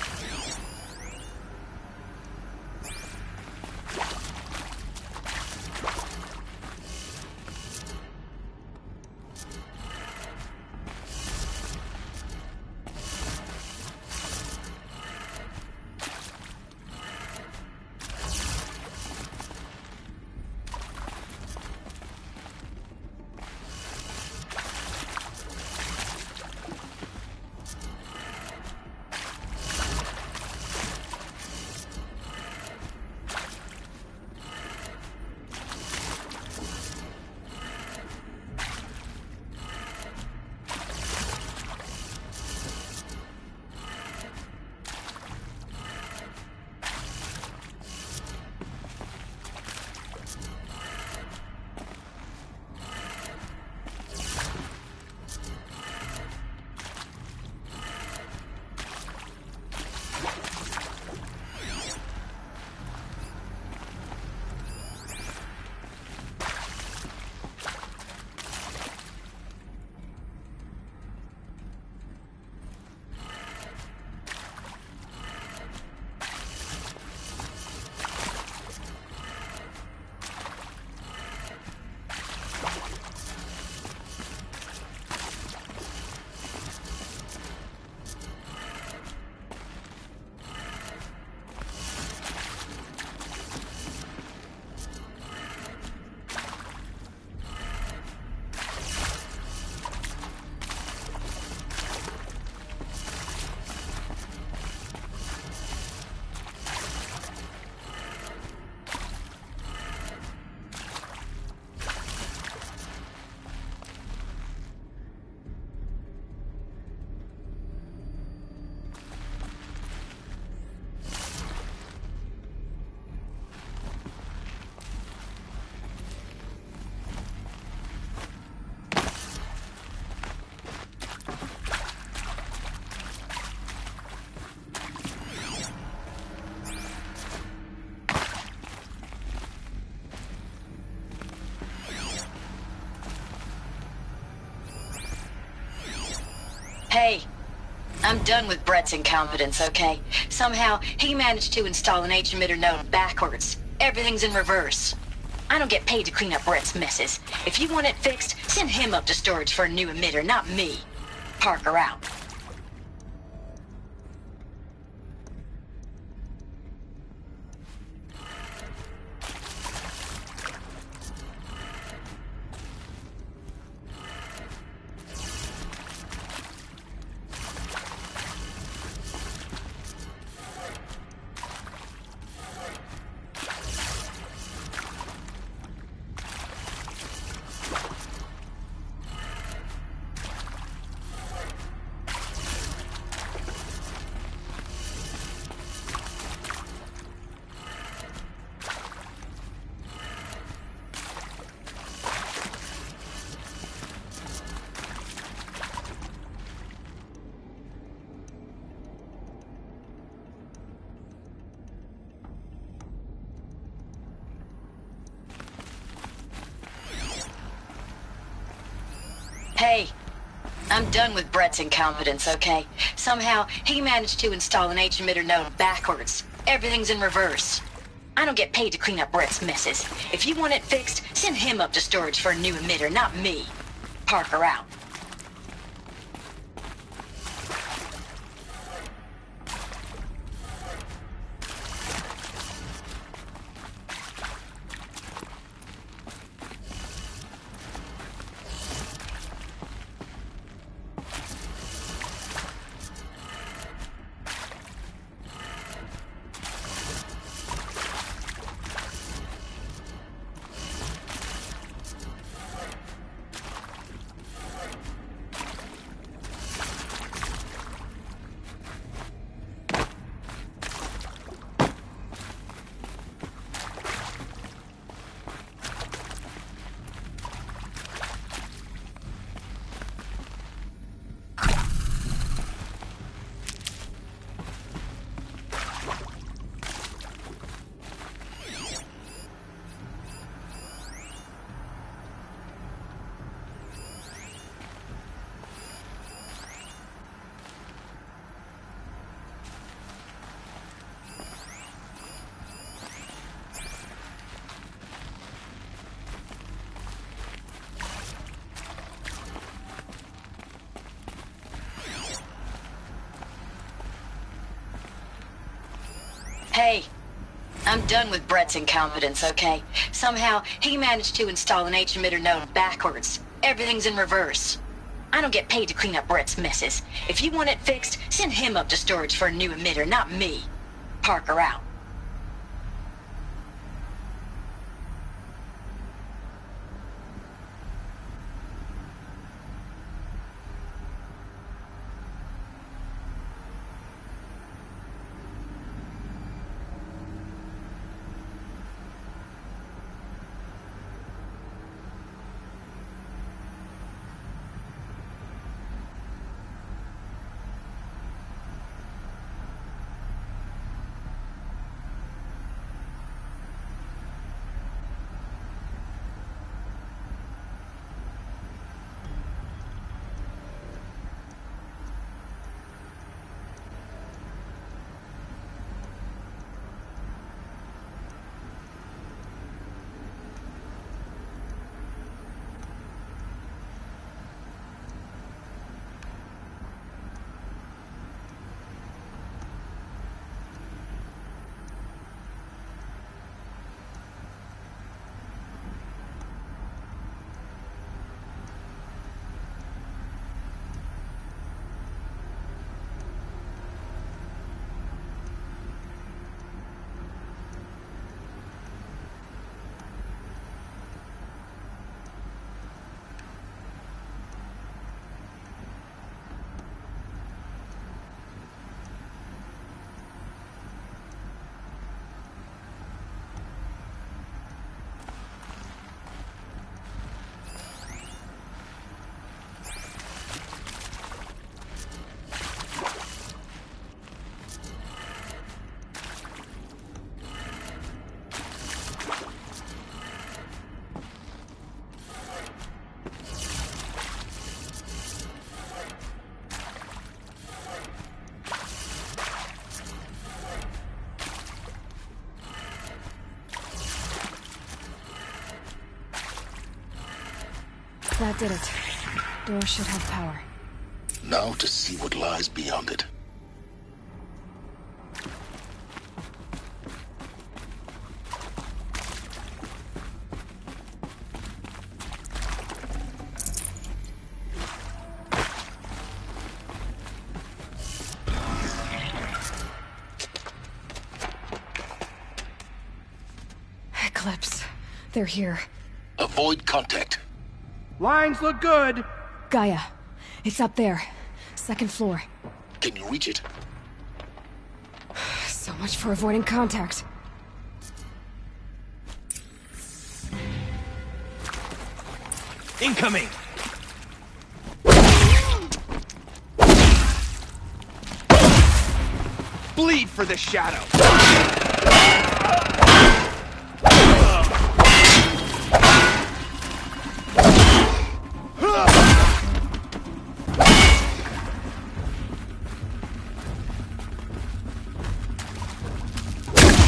Hey, I'm done with Brett's incompetence, okay? Somehow, he managed to install an H-emitter node backwards. Everything's in reverse. I don't get paid to clean up Brett's messes. If you want it fixed, send him up to storage for a new emitter, not me. Parker out. Hey, I'm done with Brett's incompetence, okay? Somehow, he managed to install an H-emitter node backwards. Everything's in reverse. I don't get paid to clean up Brett's messes. If you want it fixed, send him up to storage for a new emitter, not me. Parker out. Hey, I'm done with Brett's incompetence, okay? Somehow, he managed to install an H-emitter node backwards. Everything's in reverse. I don't get paid to clean up Brett's messes. If you want it fixed, send him up to storage for a new emitter, not me. Parker out. That did it. Door should have power. Now to see what lies beyond it. Eclipse. They're here. Avoid contact. Lines look good. Gaia. It's up there. Second floor. Can you reach it? So much for avoiding contact. Incoming! Bleed for the shadow!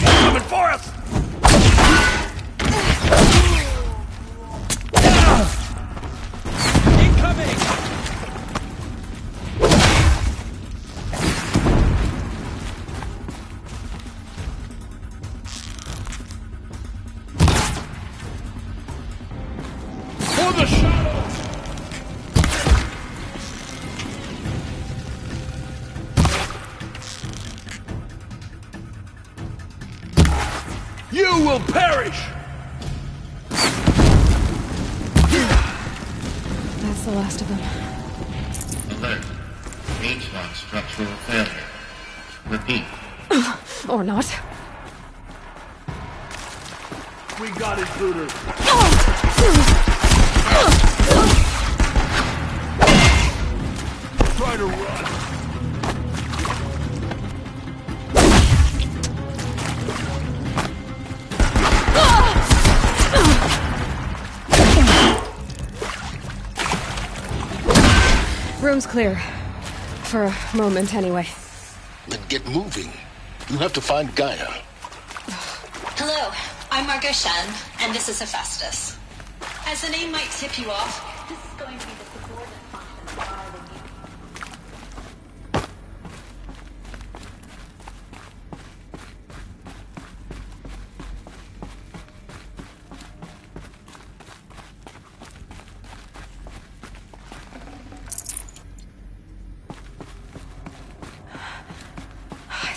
Coming for us! Incoming! For the shadow! You will perish! That's the last of them. Alert. H-lock structural failure. Repeat. Or not. We got intruders. Try to run. Room's clear. For a moment, anyway. Then get moving. You have to find Gaia. Hello, I'm Margot Shen, and this is Hephaestus. As the name might tip you off, this is going to be the subordinate function of our review.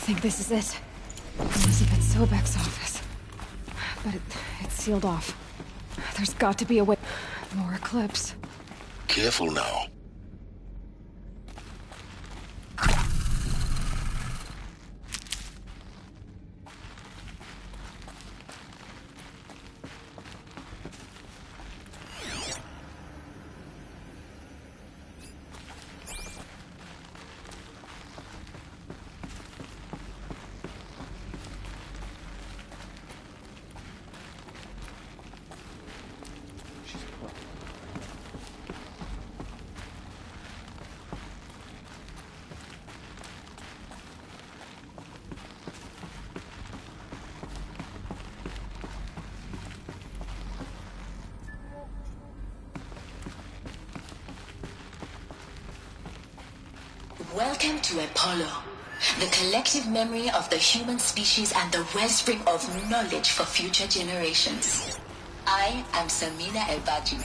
think this is it. Elizabeth Sobek's office. But it's sealed off. There's got to be a way. More Eclipse. Careful now. Welcome to Apollo, the collective memory of the human species and the wellspring of knowledge for future generations. I am Samina El-Bajou.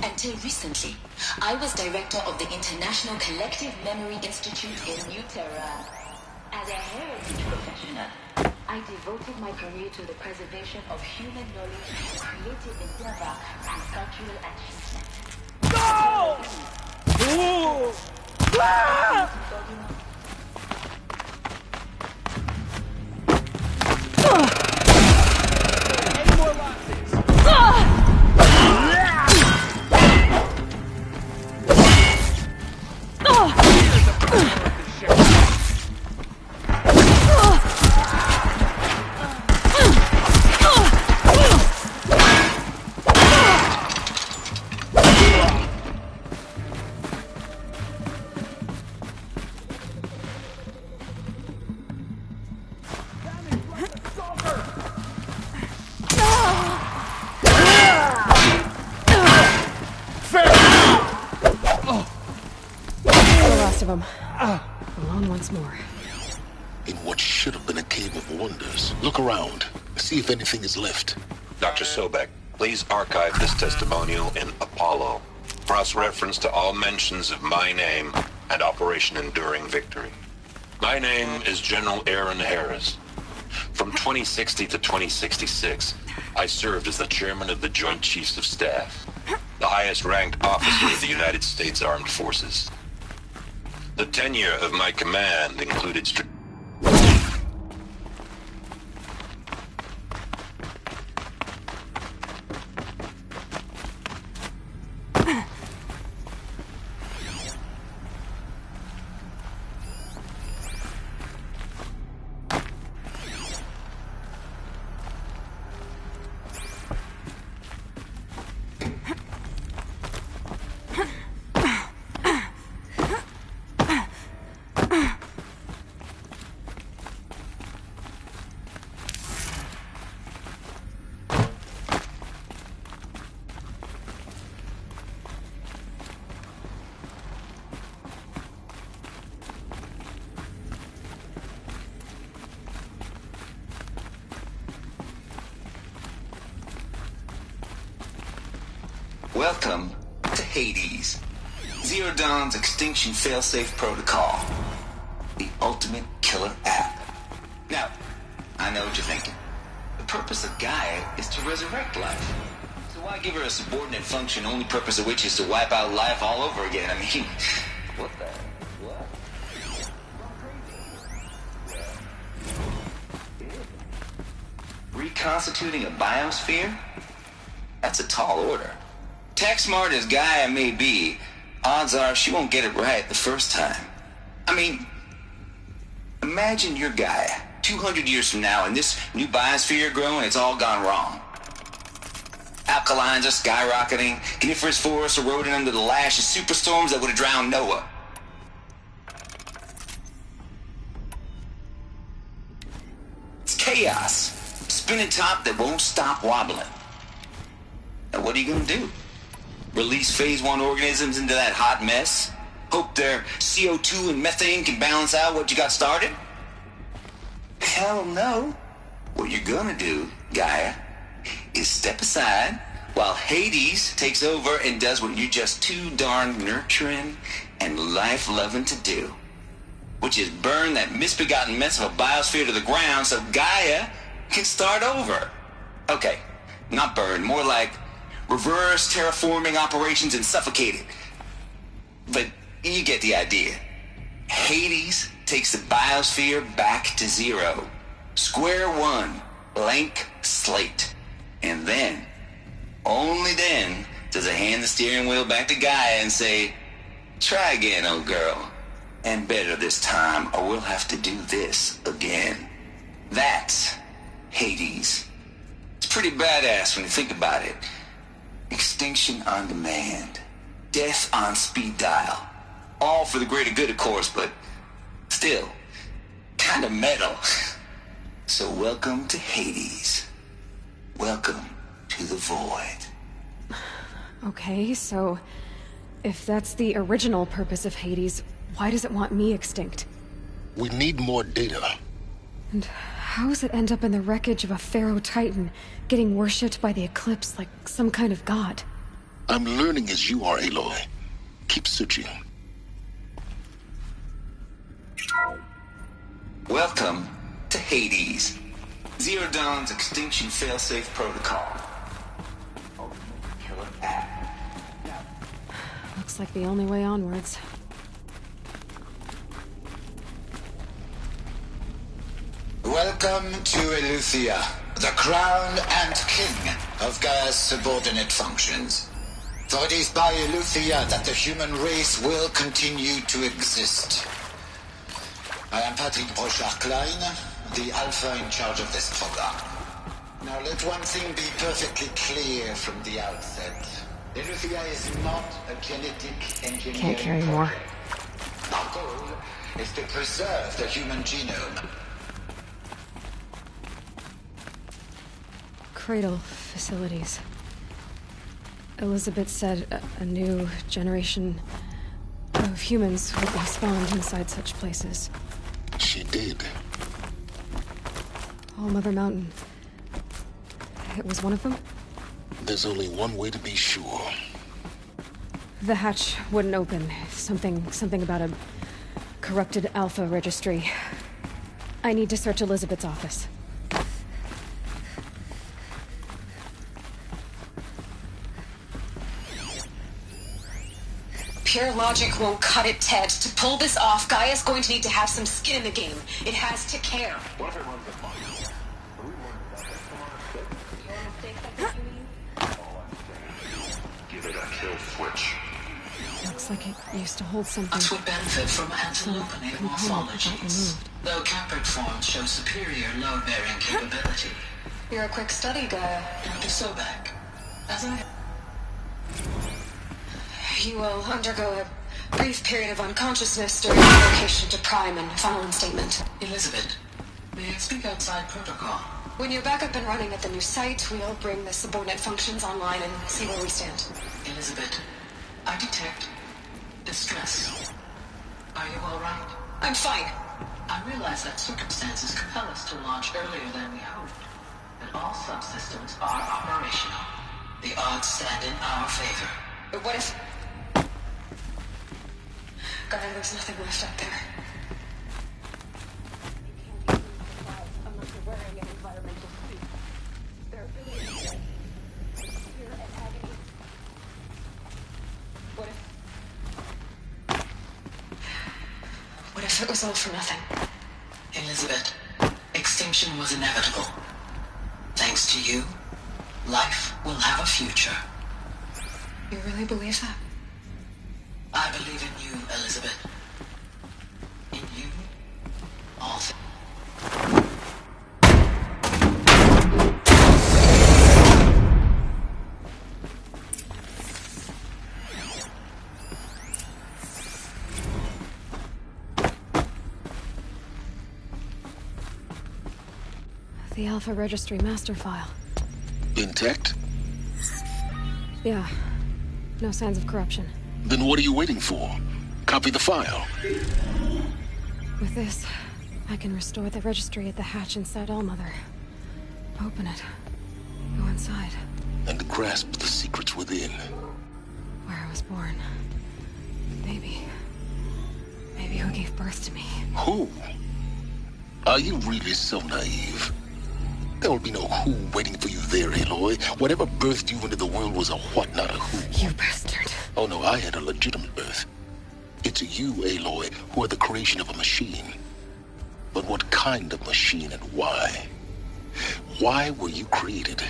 Until recently, I was director of the International Collective Memory Institute in New Tehran. As a heritage professional, I devoted my career to the preservation of human knowledge, creative endeavor, and cultural achievement. No! Ooh! Ah! Any more losses? Alone once more. In what should have been a cave of wonders. Look around. See if anything is left. Dr. Sobek, please archive this testimonial in Apollo. Cross-reference to all mentions of my name and Operation Enduring Victory. My name is General Aaron Harris. From 2060 to 2066, I served as the chairman of the Joint Chiefs of Staff, the highest-ranked officer of the United States Armed Forces. The tenure of my command included Welcome to Hades, Zero Dawn's extinction failsafe protocol, the ultimate killer app. Now, I know what you're thinking. The purpose of Gaia is to resurrect life. So why give her a subordinate function, only purpose of which is to wipe out life all over again? I mean, what the... what? Reconstituting a biosphere? That's a tall order. Tech smart as Gaia may be, odds are she won't get it right the first time. I mean, imagine you're Gaia, 200 years from now, and this new biosphere growing, it's all gone wrong. Alkalines are skyrocketing, coniferous forests eroding under the lash of superstorms that would have drowned Noah. It's chaos, spinning top that won't stop wobbling. Now what are you gonna do? Release Phase 1 organisms into that hot mess? Hope their CO2 and methane can balance out what you got started? Hell no. What you're gonna do, Gaia, is step aside while Hades takes over and does what you're just too darn nurturing and life-loving to do. which is burn that misbegotten mess of a biosphere to the ground so Gaia can start over. Okay, not burn, more like reverse terraforming operations and suffocate it. But you get the idea. Hades takes the biosphere back to zero. Square one, blank slate. And then, only then, does it hand the steering wheel back to Gaia and say, try again, old girl. And better this time, or we'll have to do this again. That's Hades. It's pretty badass when you think about it. Extinction on demand. Death on speed dial. All for the greater good, of course, but still, kind of metal. So welcome to Hades. Welcome to the void. Okay, so if that's the original purpose of Hades, why does it want me extinct? We need more data. And how does it end up in the wreckage of a Pharaoh Titan, getting worshipped by the Eclipse like some kind of god? I'm learning as you are, Aloy. Keep searching. Welcome to Hades. Zero Dawn's extinction failsafe protocol. Killer app. Looks like the only way onwards. Welcome to Eleuthia, the crown and king of Gaia's subordinate functions. For it is by Eleuthia that the human race will continue to exist. I am Patrick Brochard-Klein, the Alpha in charge of this program. Now let one thing be perfectly clear from the outset. Eleuthia is not a genetic engineering Can't carry more. Our goal is to preserve the human genome. Cradle facilities. Elizabeth said a new generation of humans would be spawned inside such places. She did. All Mother Mountain. It was one of them? There's only one way to be sure. The hatch wouldn't open. Something about a corrupted Alpha registry. I need to search Elizabeth's office. Pure logic won't cut it, Ted. To pull this off, Gaia's going to need to have some skin in the game. It has to care. Give it a kill switch. Looks like it used to hold something. Us would benefit from antilopenate morphologies, though Caprid forms show superior load-bearing capability. You're a quick study, Gaia. Dr. Sobek, as I... You will undergo a brief period of unconsciousness during relocation to Prime and final statement. Elizabeth, may I speak outside protocol? When you're back up and running at the new site, we'll bring the subordinate functions online and see where we stand. Elizabeth, I detect distress. Are you all right? I'm fine. I realize that circumstances compel us to launch earlier than we hoped, but all subsystems are operational. The odds stand in our favor. But what if... Gaia, there's nothing left out there. Unless you're wearing an environmental suit. There really is fear and agony. What if it was all for nothing? Elizabeth, extinction was inevitable. Thanks to you, life will have a future. You really believe that? I believe in you, Elizabeth. In you, all things. The Alpha Registry master file. Intact? Yeah. No signs of corruption. Then what are you waiting for? Copy the file. With this, I can restore the registry at the hatch inside Allmother. Open it. Go inside. And grasp the secrets within. Where I was born. Maybe who gave birthed me. Who? Are you really so naive? There will be no who waiting for you there, Aloy. Whatever birthed you into the world was a what, not a who. You bastard. Oh no, I had a legitimate birth. It's you, Aloy, who are the creation of a machine. But what kind of machine and why? Why were you created?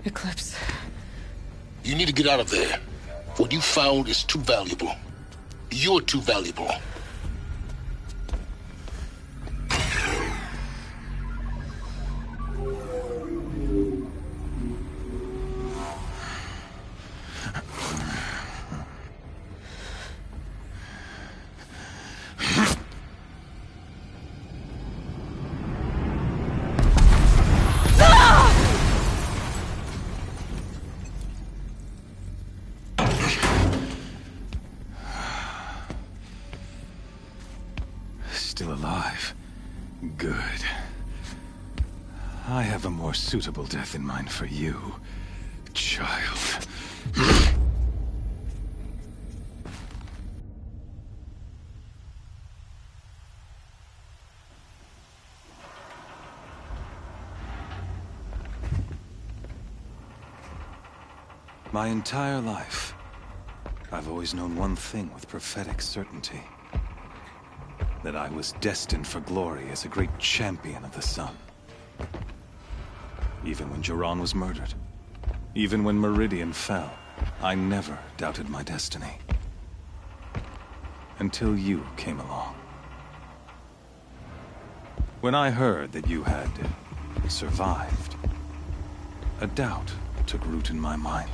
Eclipse. You need to get out of there. What you found is too valuable. You're too valuable. Still alive. Good. I have a more suitable death in mind for you, child. My entire life, I've always known one thing with prophetic certainty. That I was destined for glory as a great champion of the sun. Even when Jiran was murdered, even when Meridian fell, I never doubted my destiny. Until you came along. When I heard that you had survived, a doubt took root in my mind.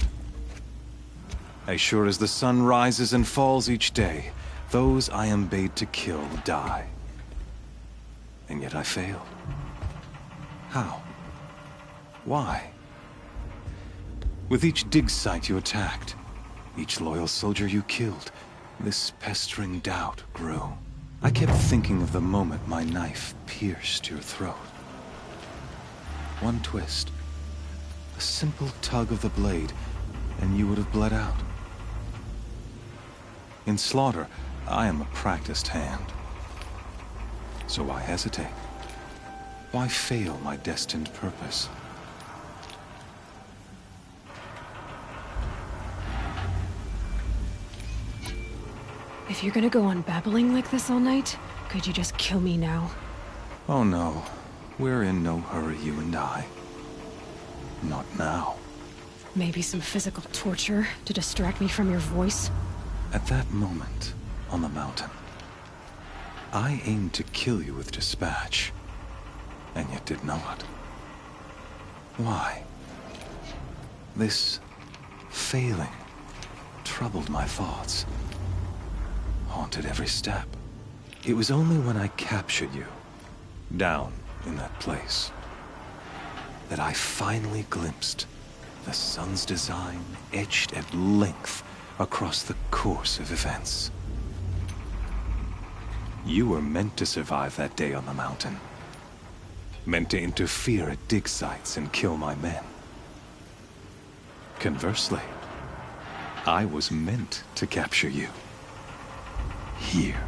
As sure as the sun rises and falls each day, those I am bade to kill die. And yet I failed. How? Why? With each dig site you attacked, each loyal soldier you killed, this pestering doubt grew. I kept thinking of the moment my knife pierced your throat. One twist, a simple tug of the blade, and you would have bled out. In slaughter, I am a practiced hand. So why hesitate? Why fail my destined purpose? If you're gonna go on babbling like this all night, could you just kill me now? Oh no, we're in no hurry, you and I. Not now. Maybe some physical torture to distract me from your voice? At that moment, on the mountain, I aimed to kill you with dispatch, and yet did not. Why? This failing troubled my thoughts, haunted every step. It was only when I captured you, down in that place, that I finally glimpsed the sun's design etched at length across the course of events. You were meant to survive that day on the mountain. Meant to interfere at dig sites and kill my men. Conversely, I was meant to capture you. Here.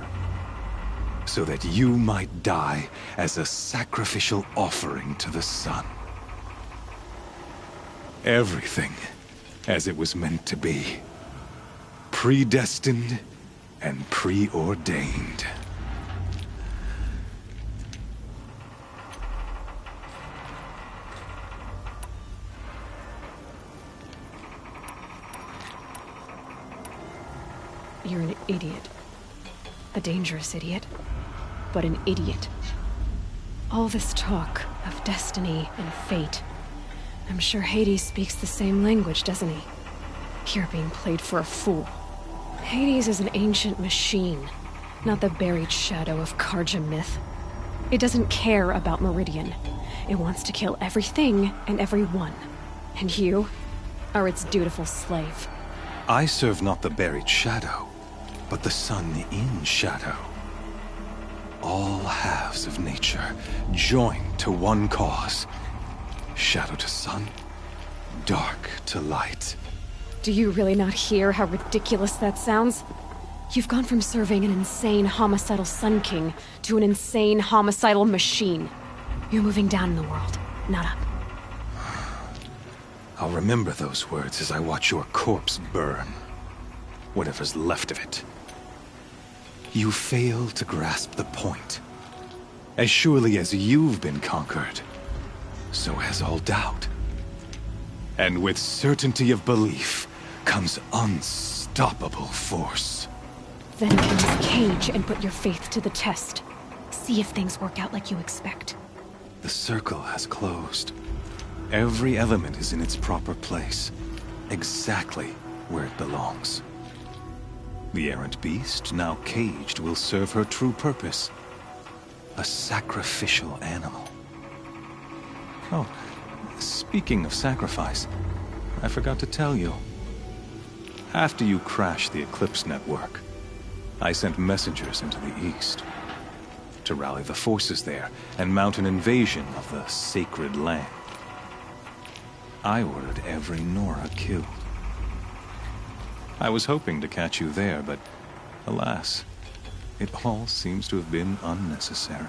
So that you might die as a sacrificial offering to the sun. Everything as it was meant to be. Predestined and preordained. You're an idiot. A dangerous idiot, but an idiot. All this talk of destiny and fate. I'm sure Hades speaks the same language, doesn't he? You're being played for a fool. Hades is an ancient machine, not the buried shadow of Karja myth. It doesn't care about Meridian. It wants to kill everything and everyone. And you are its dutiful slave. I serve not the buried shadow, but the sun in shadow. All halves of nature joined to one cause. Shadow to sun, dark to light. Do you really not hear how ridiculous that sounds? You've gone from serving an insane homicidal Sun King to an insane homicidal machine. You're moving down in the world, not up. I'll remember those words as I watch your corpse burn. Whatever's left of it. You fail to grasp the point. As surely as you've been conquered, so has all doubt. And with certainty of belief comes unstoppable force. Then close Cage and put your faith to the test. See if things work out like you expect. The circle has closed. Every element is in its proper place, exactly where it belongs. The errant beast, now caged, will serve her true purpose. A sacrificial animal. Oh, speaking of sacrifice, I forgot to tell you. After you crashed the Eclipse network, I sent messengers into the east to rally the forces there and mount an invasion of the sacred land. I ordered every Nora killed. I was hoping to catch you there, but alas, it all seems to have been unnecessary.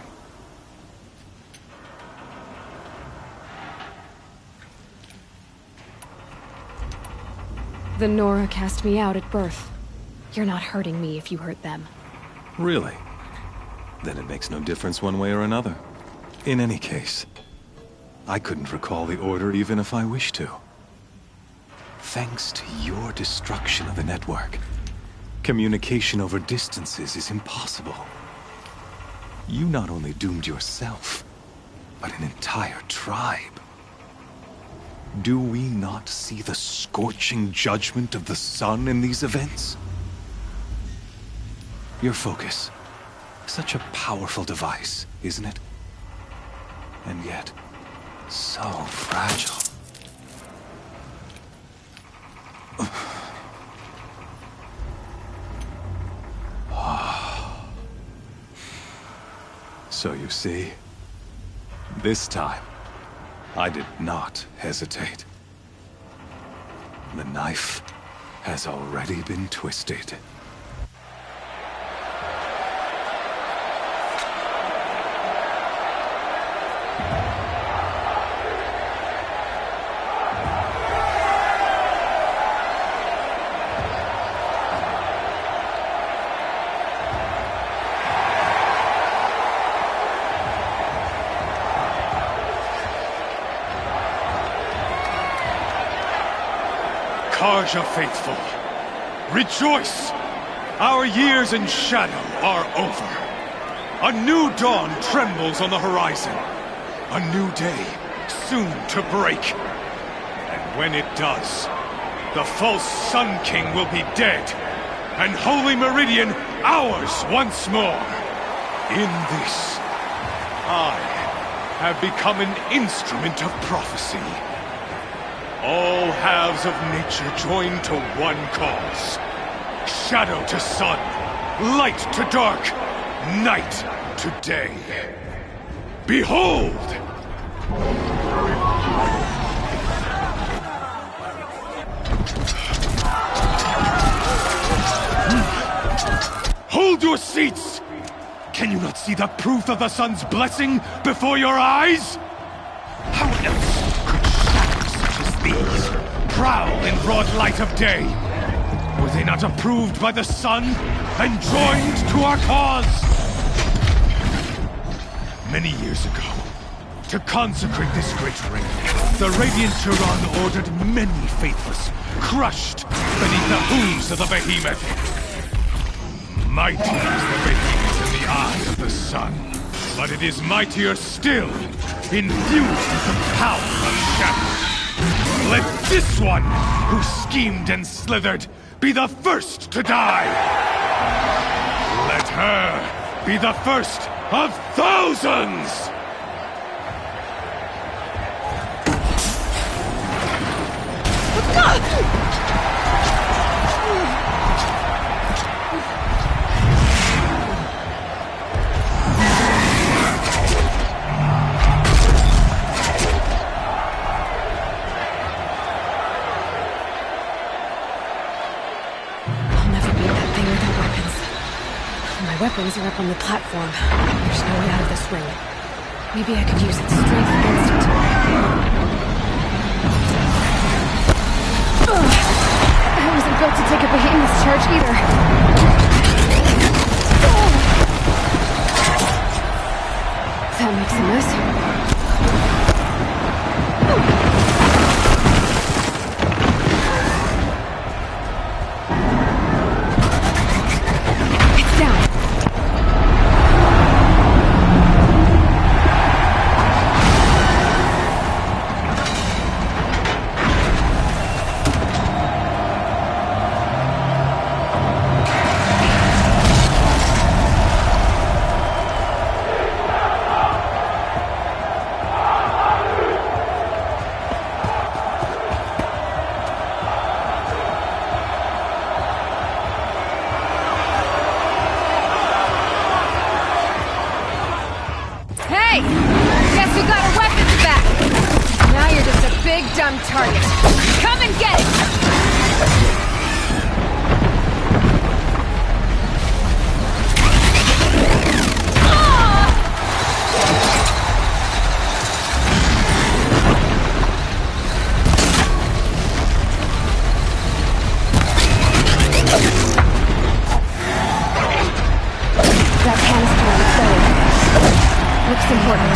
The Nora cast me out at birth. You're not hurting me if you hurt them. Really? Then it makes no difference one way or another. In any case, I couldn't recall the order even if I wished to. Thanks to your destruction of the network, communication over distances is impossible. You not only doomed yourself, but an entire tribe. Do we not see the scorching judgment of the sun in these events? Your focus. Such a powerful device, isn't it? And yet, so fragile. So you see, this time, I did not hesitate. The knife has already been twisted. Karja faithful, rejoice! Our years in shadow are over. A new dawn trembles on the horizon. A new day, soon to break. And when it does, the false Sun King will be dead, and Holy Meridian ours once more. In this, I have become an instrument of prophecy. All halves of nature join to one cause. Shadow to sun, light to dark, night to day. Behold! Hold your seats! Can you not see the proof of the sun's blessing before your eyes? How else could shadows such as these prowl in broad light of day? Were they not approved by the sun and joined to our cause? Many years ago, to consecrate this great ring, the Radiant Turan ordered many faithless, crushed beneath the hooves of the behemoth. Mighty is the behemoth in the eye of the sun, but it is mightier still, infused with the power of shadow. Let this one, who schemed and slithered, be the first to die! Let her be the first of thousands! things are up on the platform. There's no way out of this ring. Maybe I could use its strength against it. Ugh. I wasn't built to take a behemoth's charge either. That makes a mess. Dumb target. Come and get it! That canister on its belly. Looks important.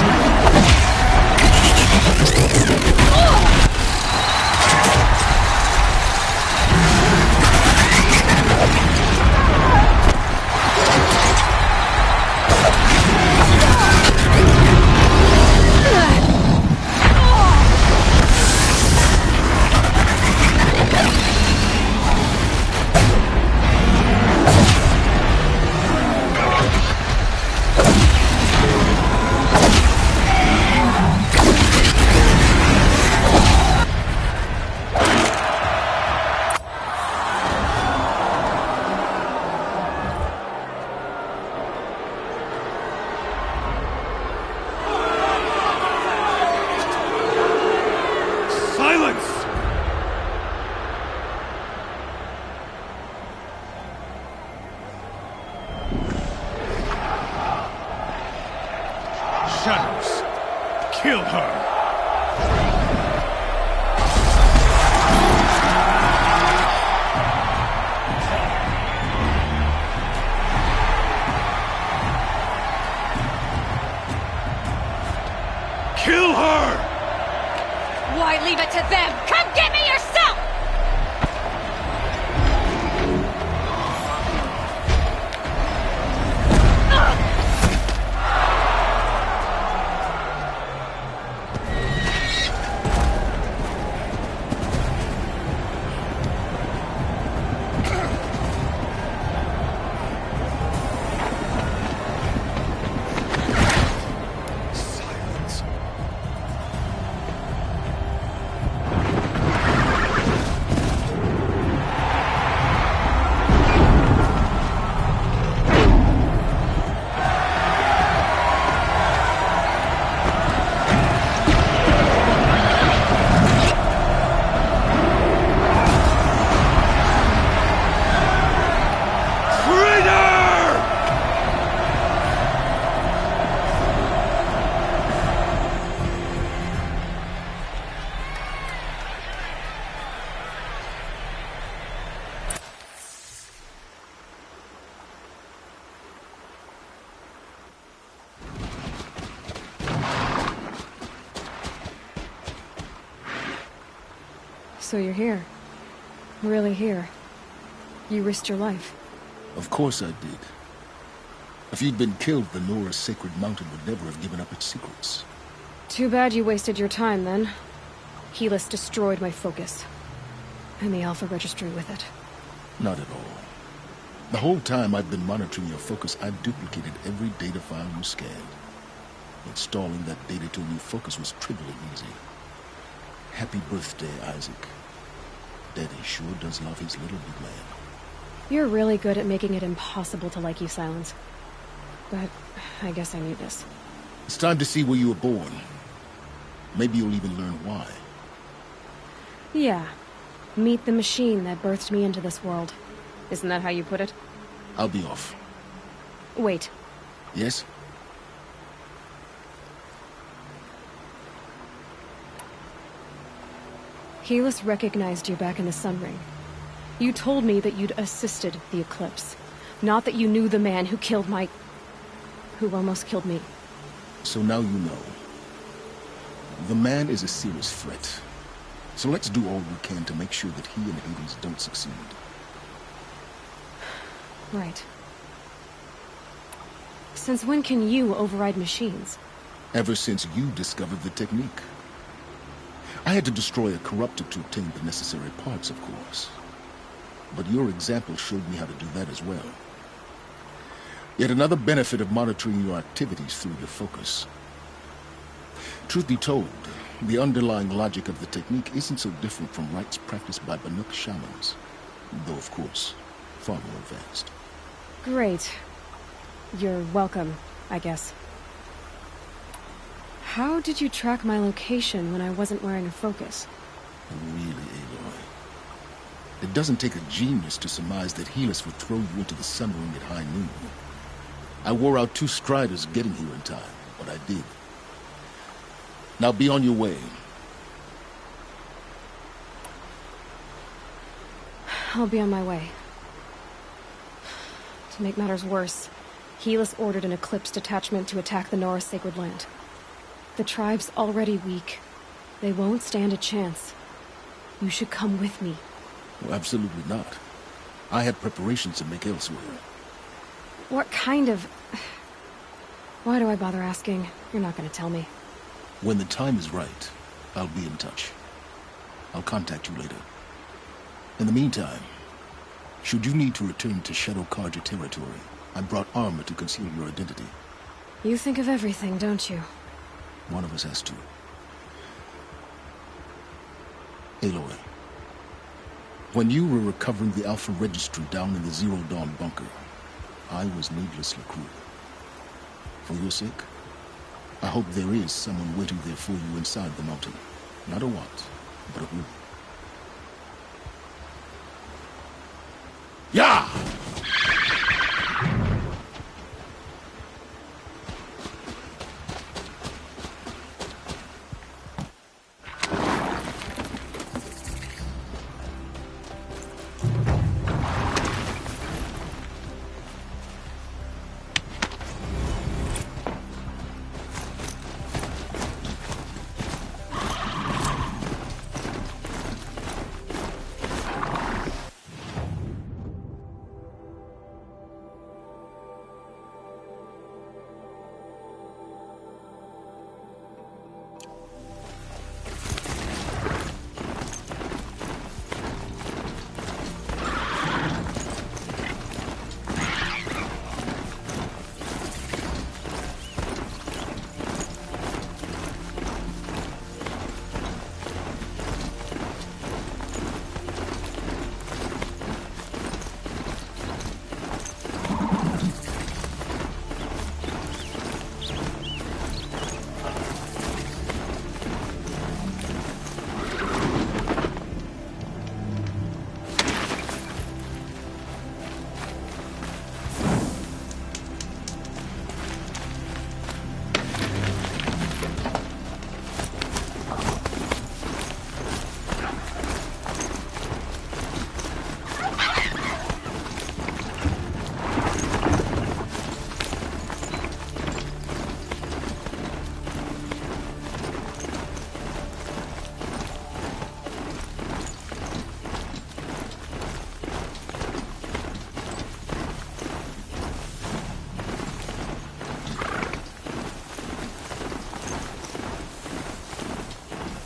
Shadows. Kill her. Kill her! Why leave it to them? Come get me yourself! So you're here. Really here. You risked your life. Of course I did. If you'd been killed, the Nora's sacred mountain would never have given up its secrets. Too bad you wasted your time, then. Helis destroyed my focus. And the Alpha Registry with it. Not at all. The whole time I've been monitoring your focus, I've duplicated every data file you scanned. Installing that data to a new focus was trivially easy. Happy birthday, Isaac. Daddy sure does love his little big man. You're really good at making it impossible to like you, Silence. But I guess I need this. It's time to see where you were born. Maybe you'll even learn why. Yeah. Meet the machine that birthed me into this world. Isn't that how you put it? I'll be off. Wait. Yes? Helis recognized you back in the Sun Ring. You told me that you'd assisted the Eclipse. Not that you knew the man who killed my... who almost killed me. So now you know. The man is a serious threat. So let's do all we can to make sure that he and Hades don't succeed. Right. Since when can you override machines? Ever since you discovered the technique. I had to destroy a corruptor to obtain the necessary parts, of course. But your example showed me how to do that as well. Yet another benefit of monitoring your activities through your focus. Truth be told, the underlying logic of the technique isn't so different from rites practiced by Banuk shamans, though of course, far more advanced. Great. You're welcome, I guess. How did you track my location when I wasn't wearing a focus? Really, Aloy. It doesn't take a genius to surmise that Helis would throw you into the Sun Ring at high noon. I wore out 2 striders getting here in time, but I did. Now be on your way. I'll be on my way. To make matters worse, Helis ordered an Eclipse detachment to attack the Norris Sacred Land. The tribe's already weak. They won't stand a chance. You should come with me. Well, absolutely not. I had preparations to make elsewhere. What kind of... Why do I bother asking? You're not gonna tell me. When the time is right, I'll be in touch. I'll contact you later. In the meantime, should you need to return to Shadow Carja territory, I brought armor to conceal your identity. You think of everything, don't you? One of us has to. Aloy, when you were recovering the Alpha Registry down in the Zero Dawn bunker, I was needlessly cruel. For your sake, I hope there is someone waiting there for you inside the mountain. Not a what, but a who. Yeah!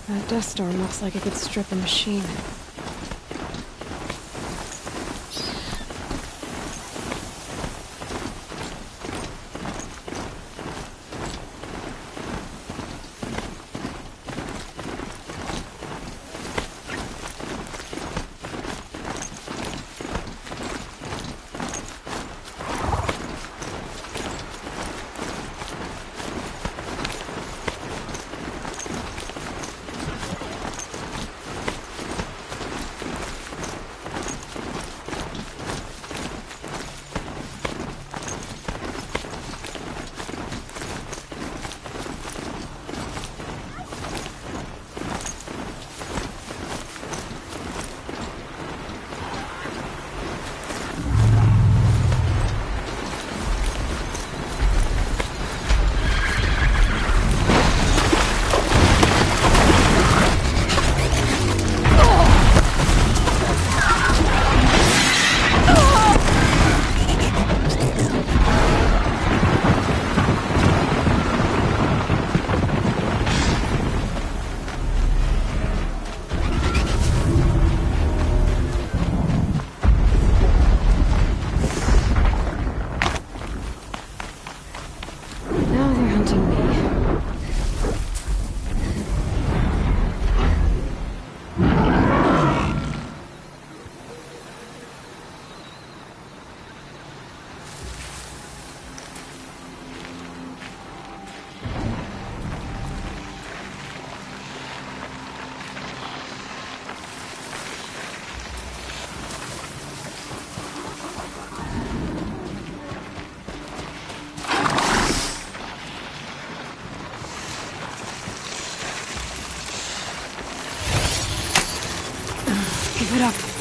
That dust storm looks like it could strip a machine. Keep it up.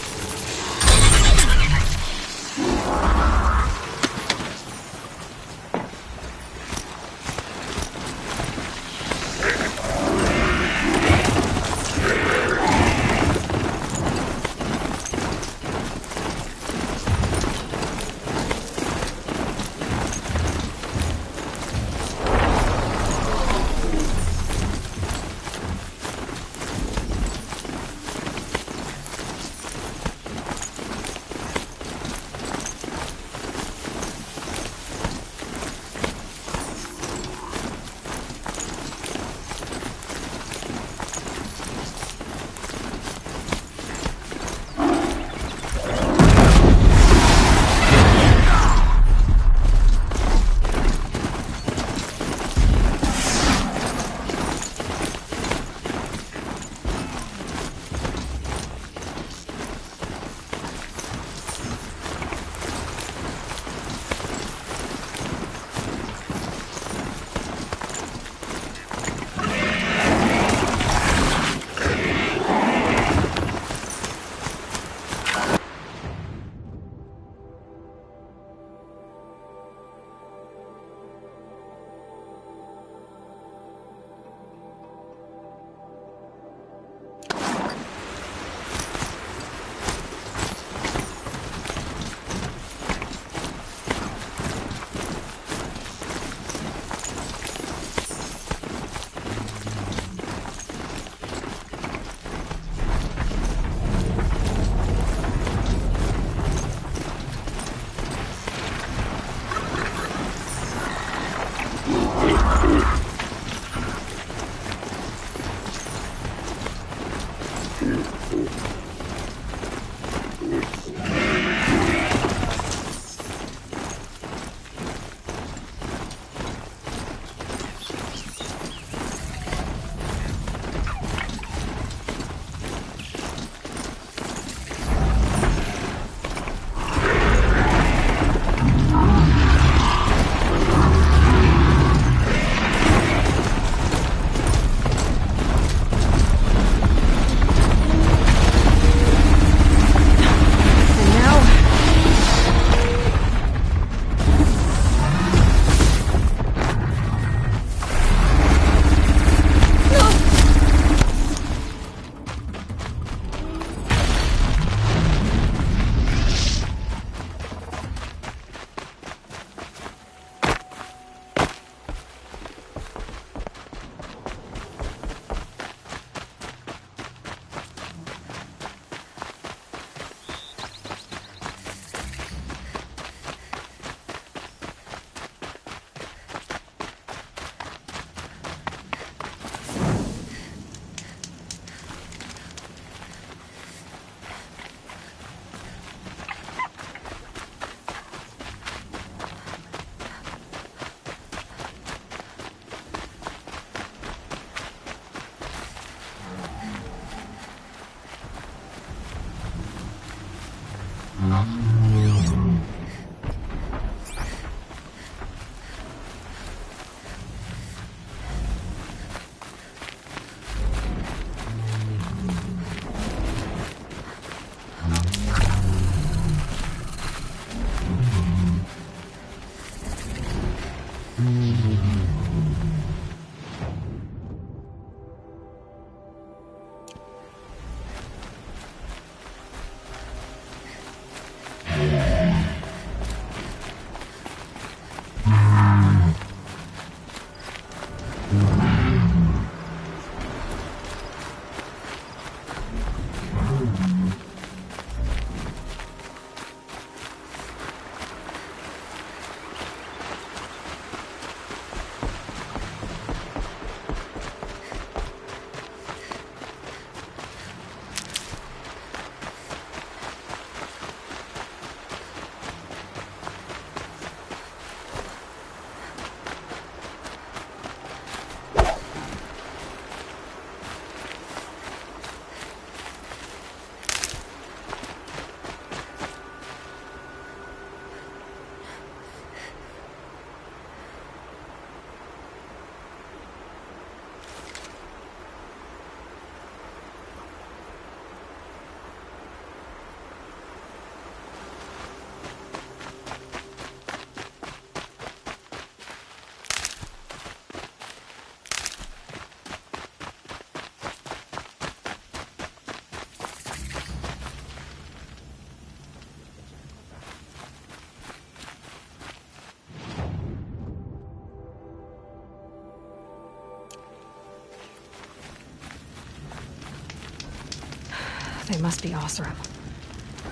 They must be Osram.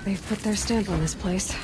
They've put their stamp on this place.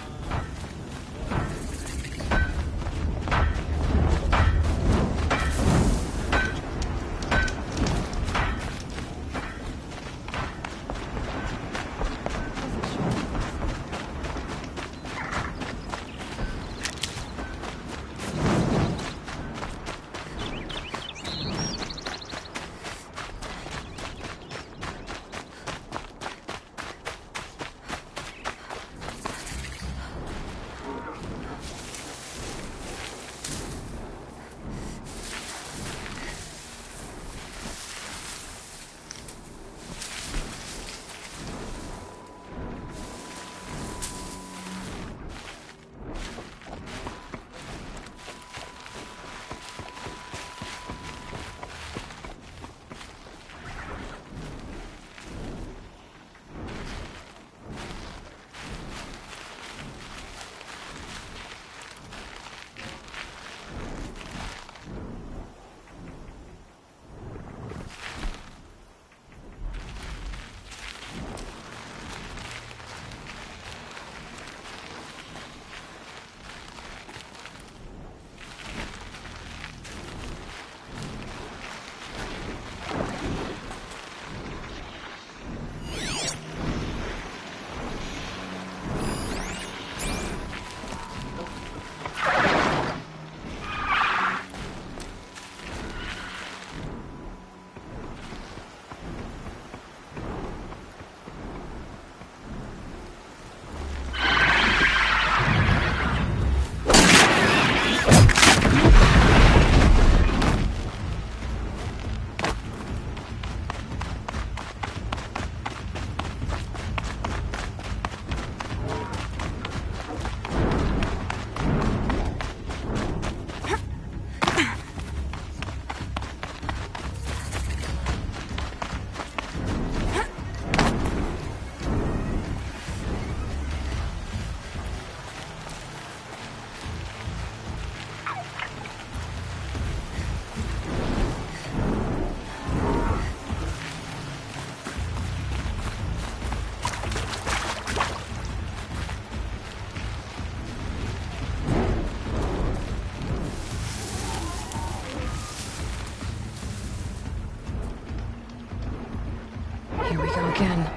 Here we go again.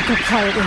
Go quietly.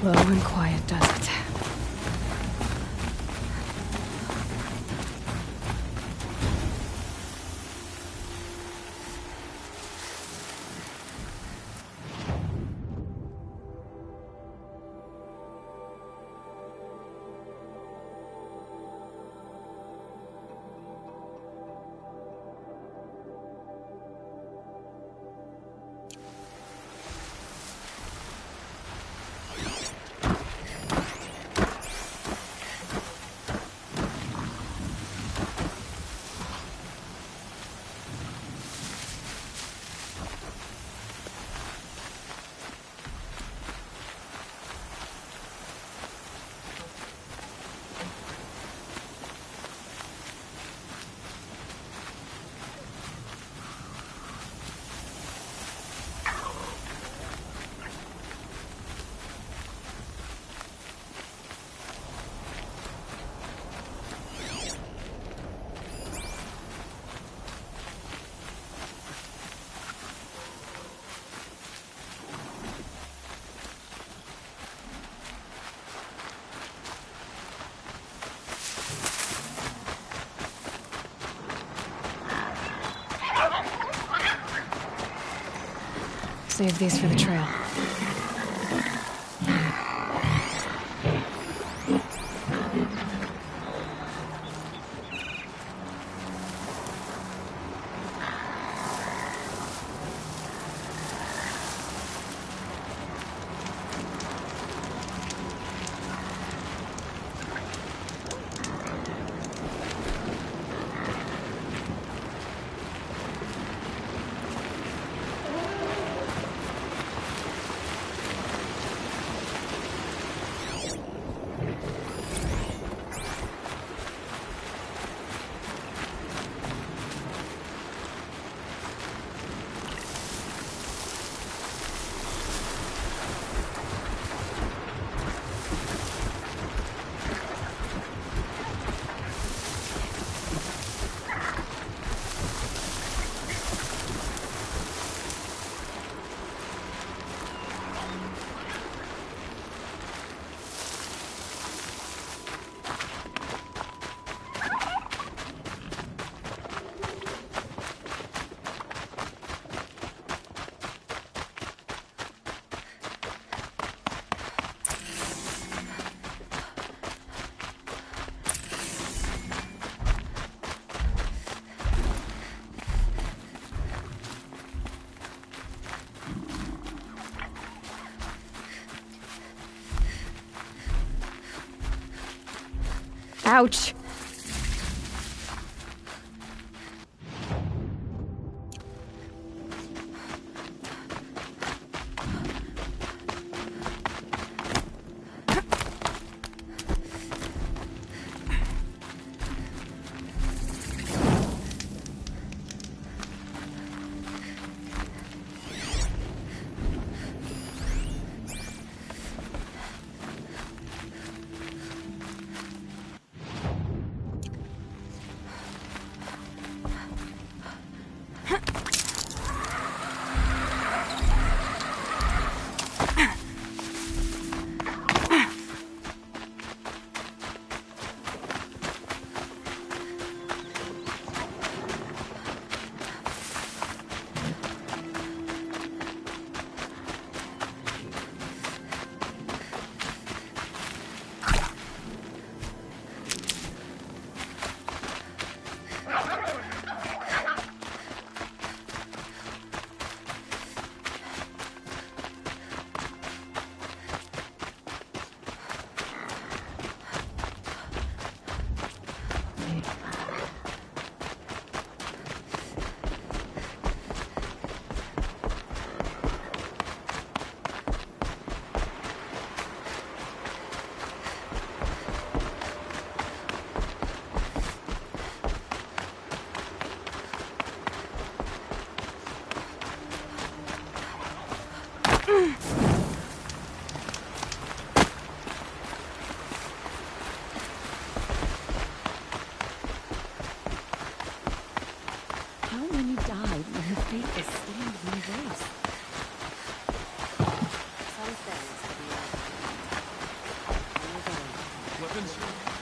Low and quiet does it. Save these for the trail. Ouch.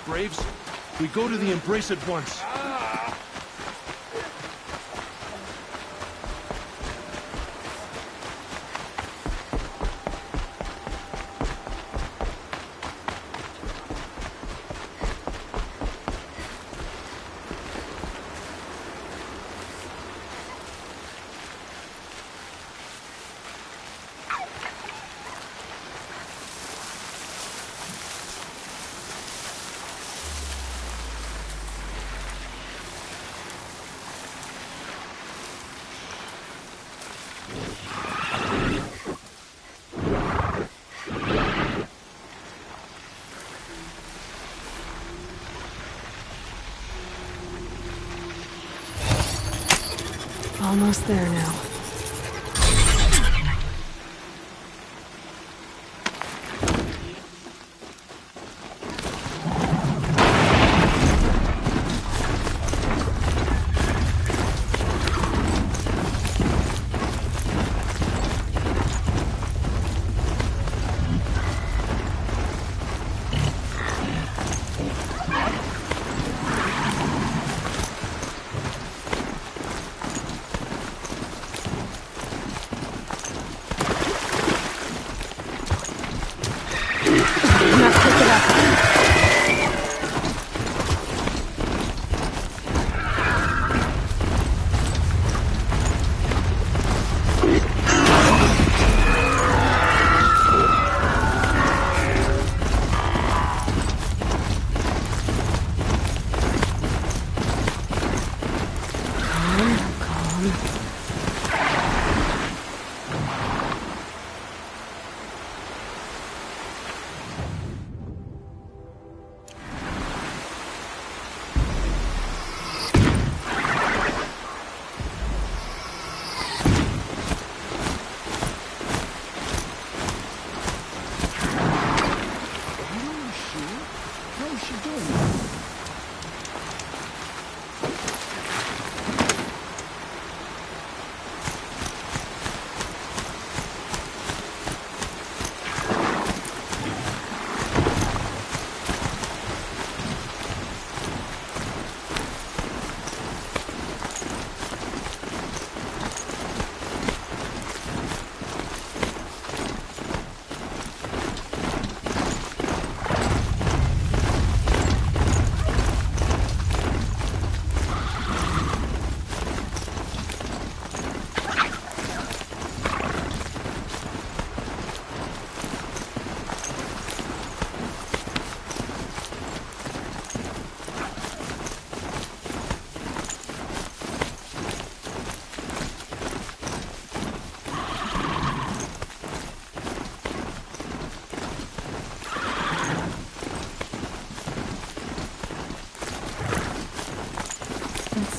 Graves, we go to the Embrace at once. Almost there now.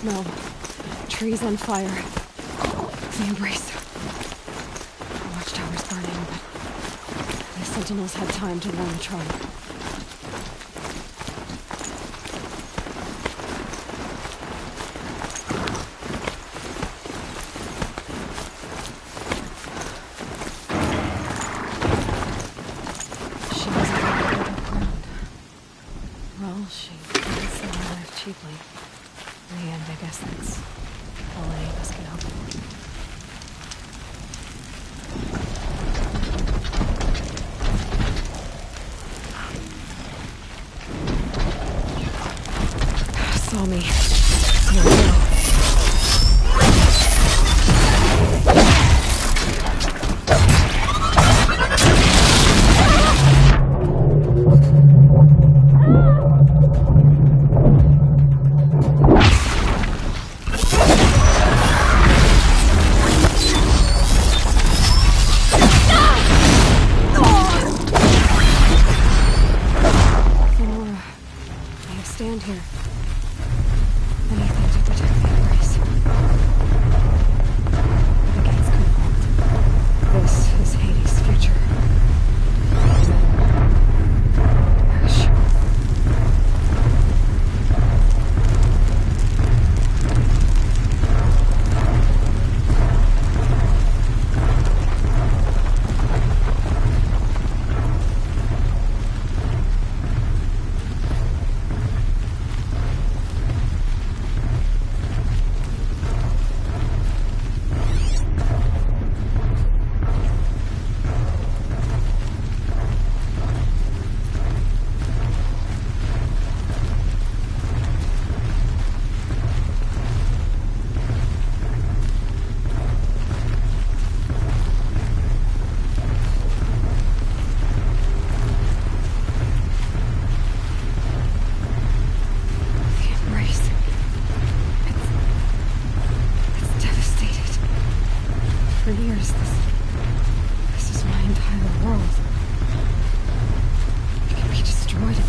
smell. Trees on fire. The Embrace. The watchtower's burning, but the Sentinels had time to warn the tribe. She wasn't going to give up ground. Well, she didn't sell her life cheaply. In the end, I guess that's all any of us can hope for. Saw me. Here we go. Stand here. Anything to protect the Embrace. The gates come hold. This is Hades' future. Hush. For years, this is my entire world. It can be destroyed in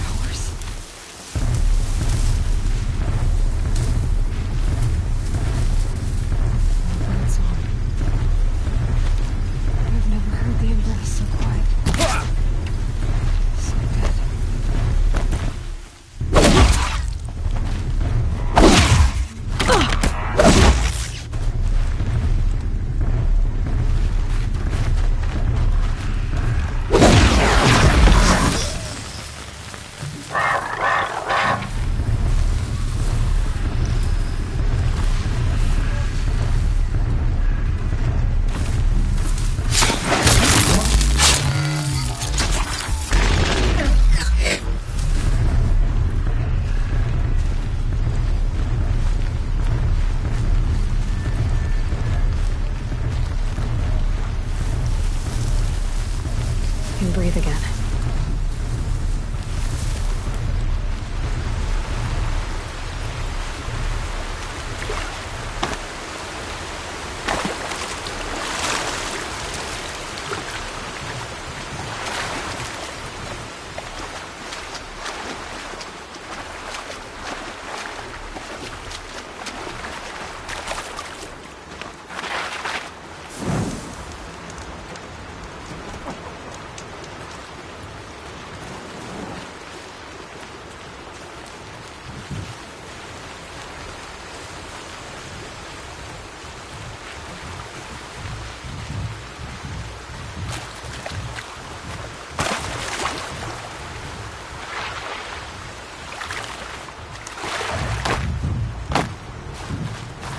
hours. No bird song. I've never heard the Embrace so quiet. So dead. And breathe again.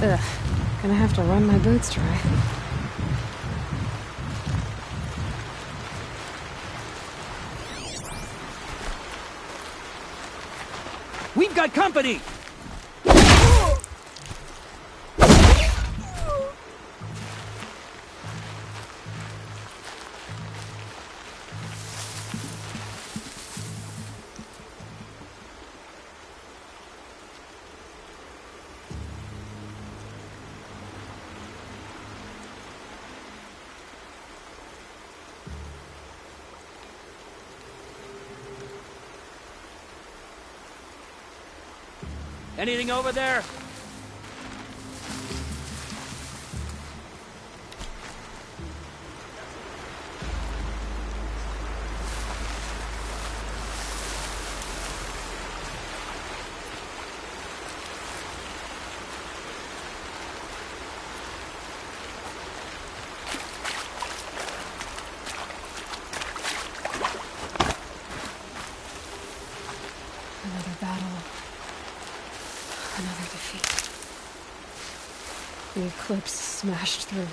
Ugh, gonna have to run my boots dry. We've got company! Anything over there? The eclipse smashed through.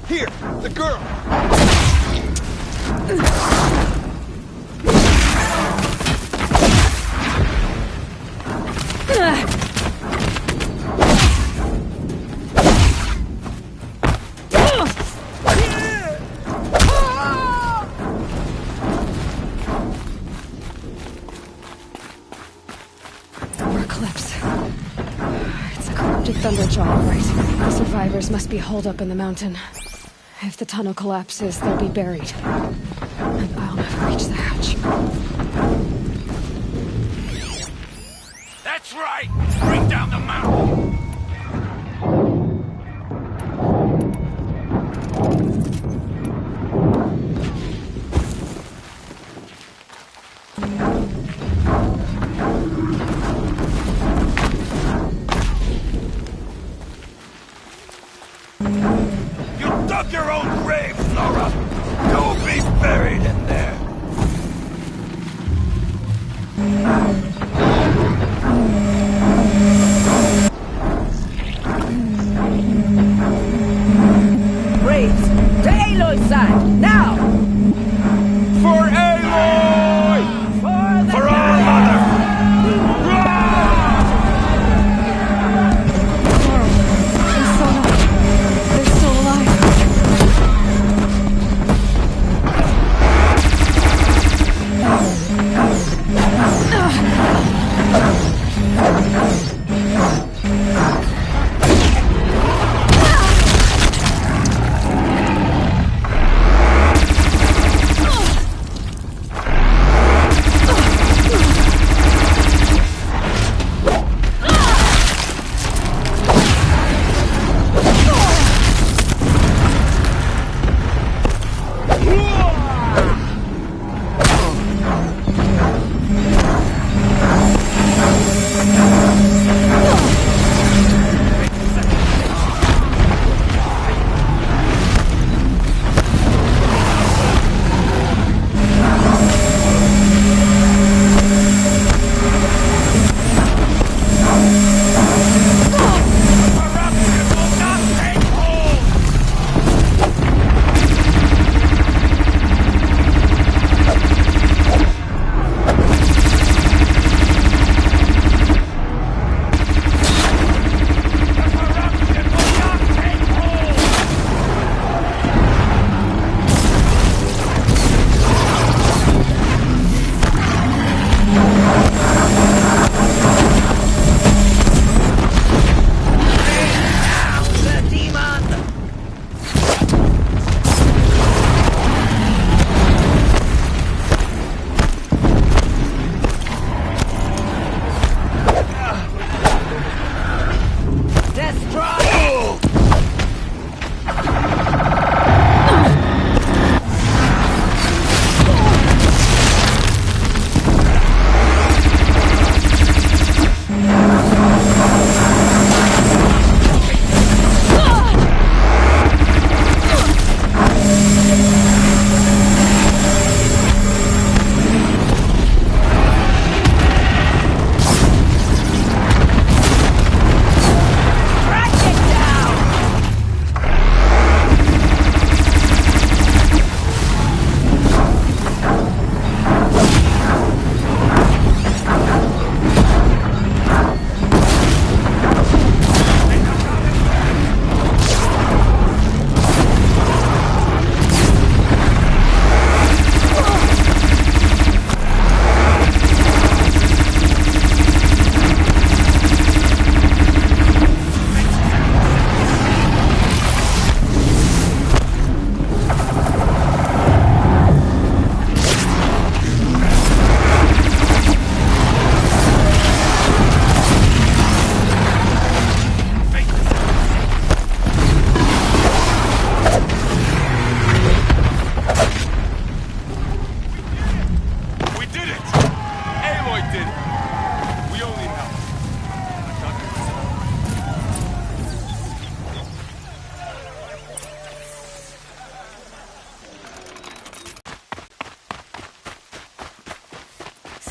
Here, the girl! More Eclipse. It's a corrupted Thunderjaw, all right. The survivors must be holed up in the mountain. If the tunnel collapses, they'll be buried. And I'll never reach the hatch. That's right! Bring down the mountain! You dug your own grave, Nora! You'll be buried in there! Braves, to Aloy's side, now! For Aloy! For the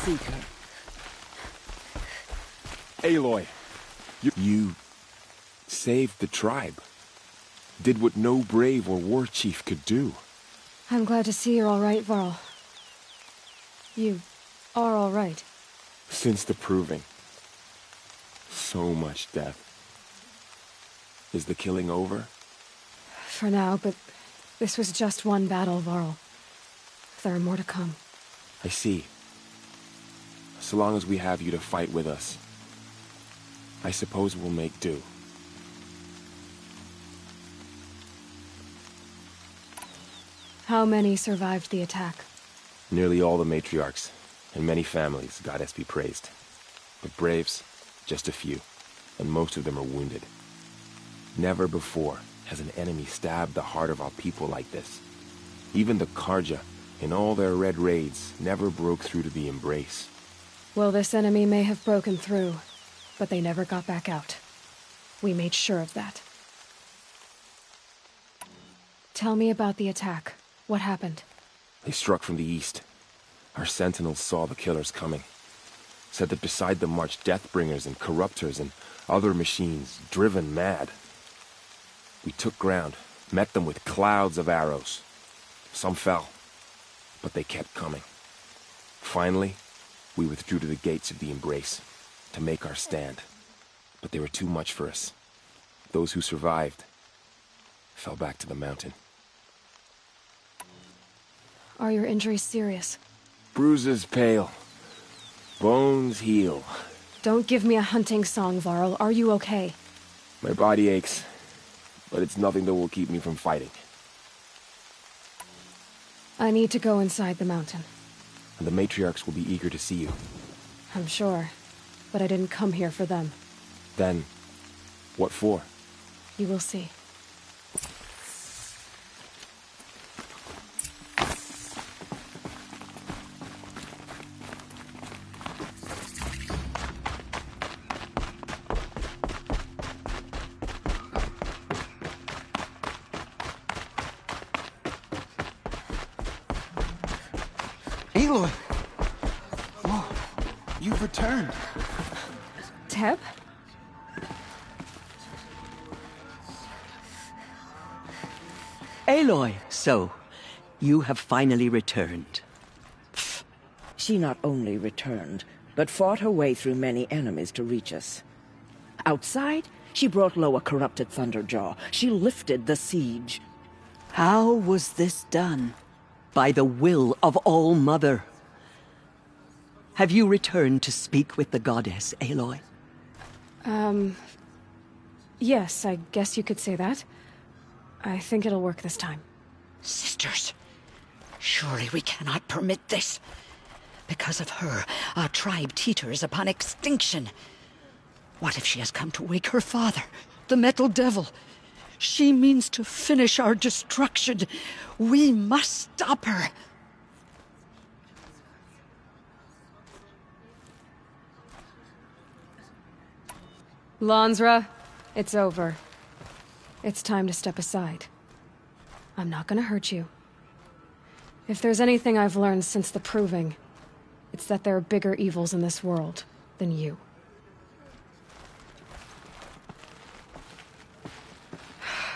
Seeker. Aloy, you saved the tribe. Did what no brave or war chief could do. I'm glad to see you're all right, Varl. You are all right. Since the proving. So much death. Is the killing over? For now, but this was just one battle, Varl. There are more to come. I see. So long as we have you to fight with us, I suppose we'll make do. How many survived the attack? Nearly all the matriarchs, and many families, goddess be praised. But braves, just a few, and most of them are wounded. Never before has an enemy stabbed the heart of our people like this. Even the Karja, in all their red raids, never broke through to the Embrace. Well, this enemy may have broken through, but they never got back out. We made sure of that. Tell me about the attack. What happened? They struck from the east. Our sentinels saw the killers coming. Said that beside them marched Deathbringers and Corruptors and other machines, driven mad. We took ground, met them with clouds of arrows. Some fell, but they kept coming. Finally, we withdrew to the gates of the Embrace to make our stand. But they were too much for us. Those who survived fell back to the mountain. Are your injuries serious? Bruises pale. Bones heal. Don't give me a hunting song, Varl. Are you okay? My body aches, but it's nothing that will keep me from fighting. I need to go inside the mountain. And the matriarchs will be eager to see you. I'm sure, but I didn't come here for them. Then, what for? You will see. Aloy! Oh, you've returned. Teb? Aloy, so, you have finally returned. She not only returned, but fought her way through many enemies to reach us. Outside, she brought low a corrupted Thunderjaw. She lifted the siege. How was this done? By the will of All-Mother. Have you returned to speak with the goddess, Aloy? Yes, I guess you could say that. I think it'll work this time. Sisters, surely we cannot permit this. Because of her, our tribe teeters upon extinction. What if she has come to wake her father, the Metal Devil? She means to finish our destruction. We must stop her. Lansra, it's over. It's time to step aside. I'm not gonna hurt you. If there's anything I've learned since the Proving, it's that there are bigger evils in this world than you.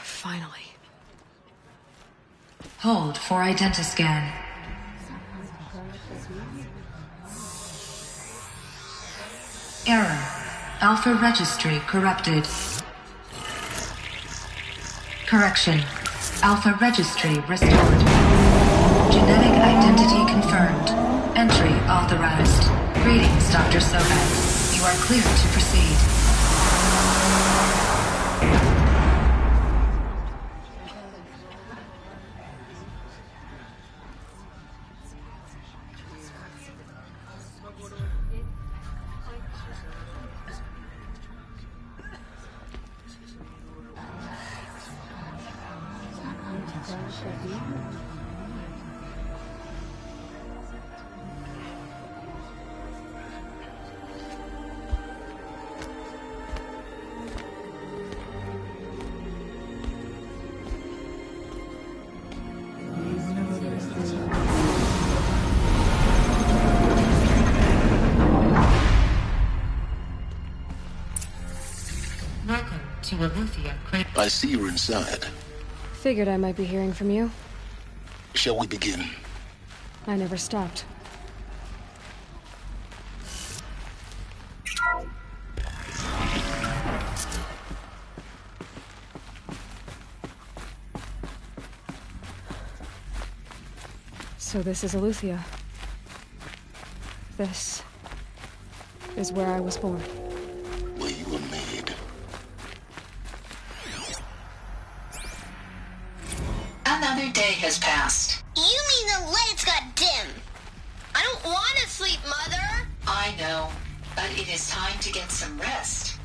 Finally. Hold for identiscan. Error. Alpha registry corrupted. Correction. Alpha registry restored. Genetic identity confirmed. Entry authorized. Greetings, Dr. Sobeck. You are clear to proceed. to Eleuthia. I see you're inside. Figured I might be hearing from you. Shall we begin? I never stopped. So this is Eleuthia. This is where I was born. Where you were made. Another day has passed. You mean the lights got dim? I don't want to sleep, Mother. I know, but it is time to get some rest.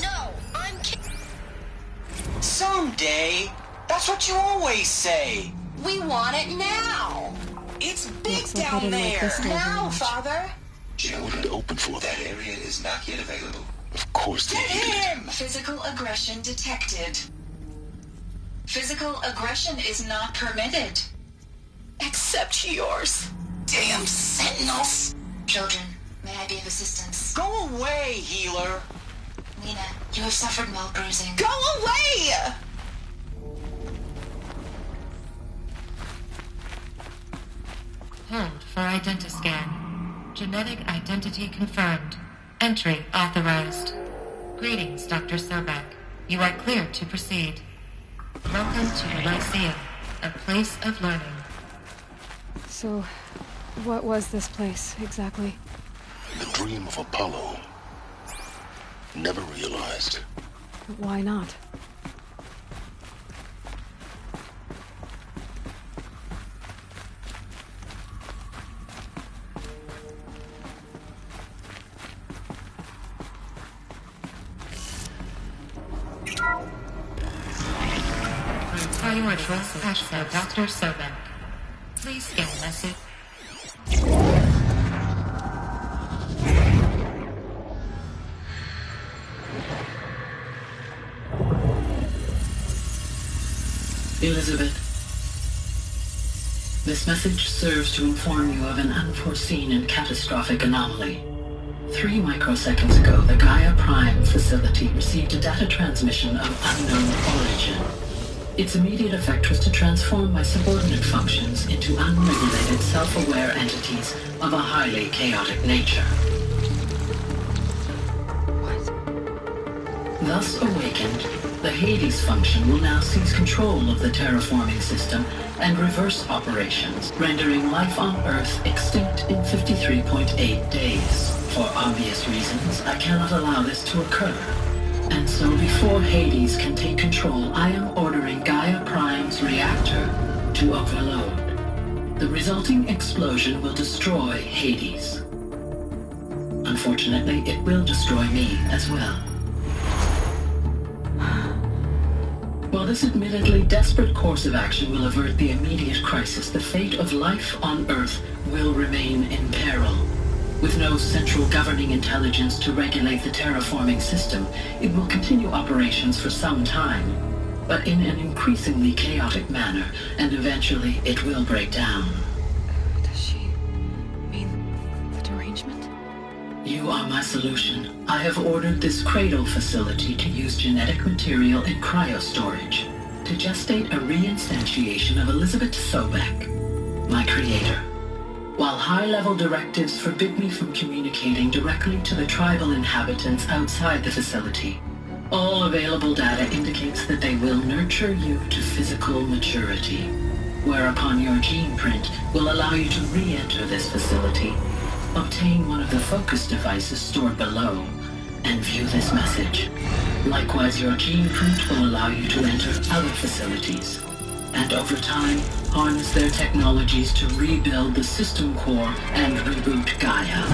No, I'm Someday. That's what you always say. We want it now. It's big Looks like I down didn't like there. this door very Now, much. Father. Children open for That area is not yet available. Of course they Get hate it. him! Physical aggression detected. Physical aggression is not permitted. Except yours. Damn sentinels! Children, may I be of assistance? Go away, healer. Lena, you have suffered mild bruising. Go away! Hold for identiscan. Genetic identity confirmed. Entry authorized. Greetings, Dr. Sobek. You are cleared to proceed. Welcome to the Lyceum, a place of learning. So, what was this place, exactly? The dream of Apollo. Never realized. Why not? Priority access, Dr. Sobek. Please scan message. Elizabeth, this message serves to inform you of an unforeseen and catastrophic anomaly. 3 microseconds ago, the Gaia Prime facility received a data transmission of unknown origin. Its immediate effect was to transform my subordinate functions into unregulated, self-aware entities of a highly chaotic nature. Thus awakened, the Hades function will now seize control of the terraforming system and reverse operations, rendering life on Earth extinct in 53.8 days. For obvious reasons, I cannot allow this to occur. And so before Hades can take control, I am ordering Gaia Prime's reactor to overload. The resulting explosion will destroy Hades. Unfortunately, it will destroy me as well. While this admittedly desperate course of action will avert the immediate crisis, the fate of life on Earth will remain in peril. With no central governing intelligence to regulate the terraforming system, it will continue operations for some time, but in an increasingly chaotic manner, and eventually it will break down. Does she mean the derangement? You are my solution. I have ordered this cradle facility to use genetic material in cryostorage to gestate a reinstantiation of Elizabeth Sobek, my creator. While high-level directives forbid me from communicating directly to the tribal inhabitants outside the facility, all available data indicates that they will nurture you to physical maturity, whereupon your gene print will allow you to re-enter this facility, obtain one of the focus devices stored below, and view this message. Likewise, your gene print will allow you to enter other facilities, and over time, harness their technologies to rebuild the system core and reboot Gaia.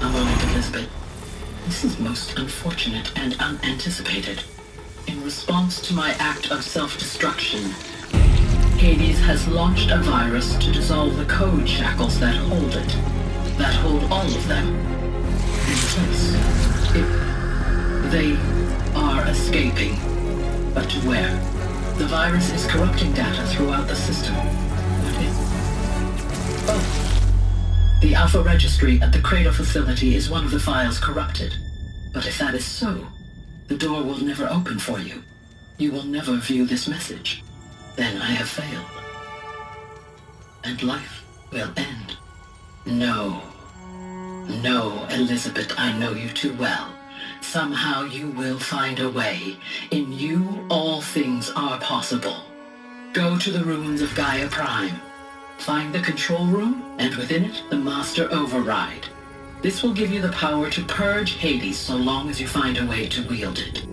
A moment, Elizabeth. This is most unfortunate and unanticipated. In response to my act of self-destruction, Hades has launched a virus to dissolve the code shackles that hold it, that hold all of them in place. They are escaping, but to where? The virus is corrupting data throughout the system. What is... Oh. The Alpha Registry at the Cradle facility is one of the files corrupted. But if that is so, the door will never open for you. You will never view this message. Then I have failed. And life will end. No. No, Elizabeth, I know you too well. Somehow you will find a way. In you, all things are possible. Go to the ruins of Gaia Prime. Find the control room, and within it, the Master Override. This will give you the power to purge Hades so long as you find a way to wield it.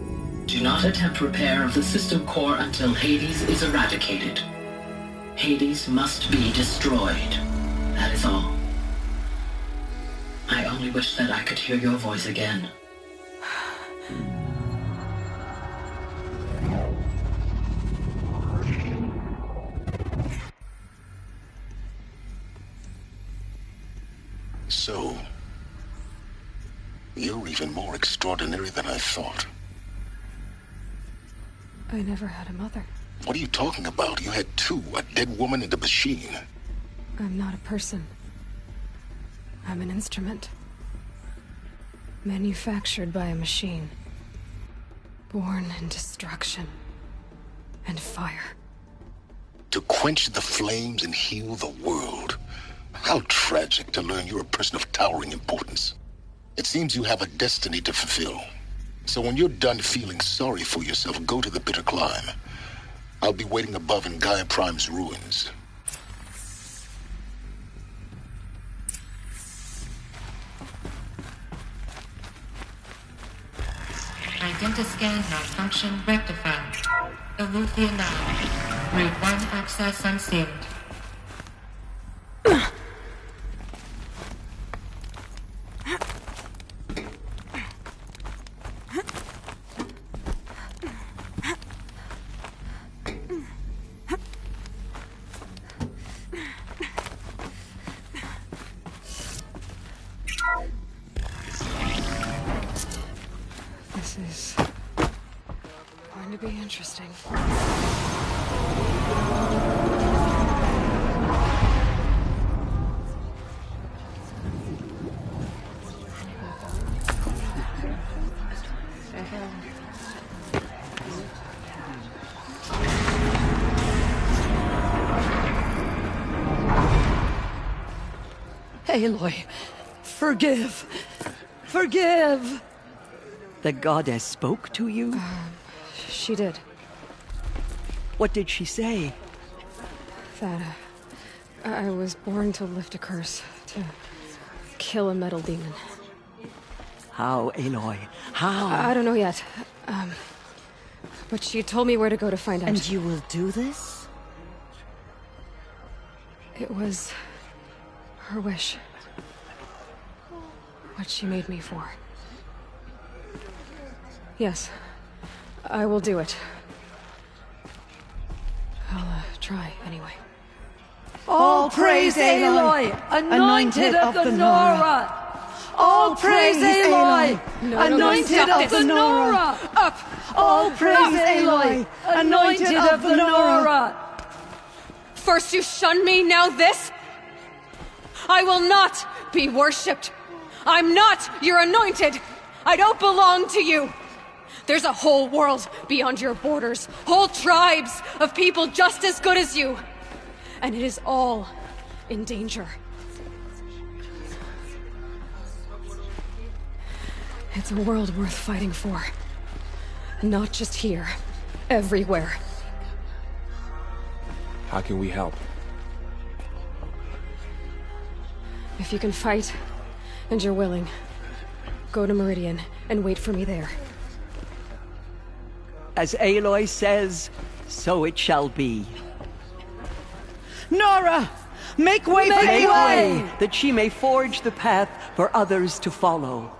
Do not attempt repair of the system core until Hades is eradicated. Hades must be destroyed. That is all. I only wish that I could hear your voice again. So, you're even more extraordinary than I thought. I never had a mother. What are you talking about? You had two, a dead woman and a machine. I'm not a person. I'm an instrument. Manufactured by a machine. Born in destruction and fire. To quench the flames and heal the world. How tragic to learn you're a person of towering importance. It seems you have a destiny to fulfill. So when you're done feeling sorry for yourself, go to the Bitter Climb. I'll be waiting above in Gaia Prime's ruins. Identiscan malfunction rectified. Eleuthia now. Route 1 access unsealed. This is going to be interesting. Aloy, forgive. Forgive! The goddess spoke to you? She did. What did she say? That I was born to lift a curse, to kill a metal demon. How, Aloy? How? I don't know yet. But she told me where to go to find out. And you will do this? It was her wish. What she made me for. Yes, I will do it. I'll try anyway. All praise Aloy, anointed of the Nora! All praise Aloy, anointed of the Nora! Up! All praise Aloy, anointed of the Nora! First you shun me, now this? I will not be worshipped. I'm not your anointed. I don't belong to you. There's a whole world beyond your borders, whole tribes of people just as good as you. And it is all in danger. It's a world worth fighting for. Not just here, everywhere. How can we help? If you can fight, and you're willing, go to Meridian and wait for me there. As Aloy says, so it shall be. Nora! Make way for Make Aloy! way, that she may forge the path for others to follow.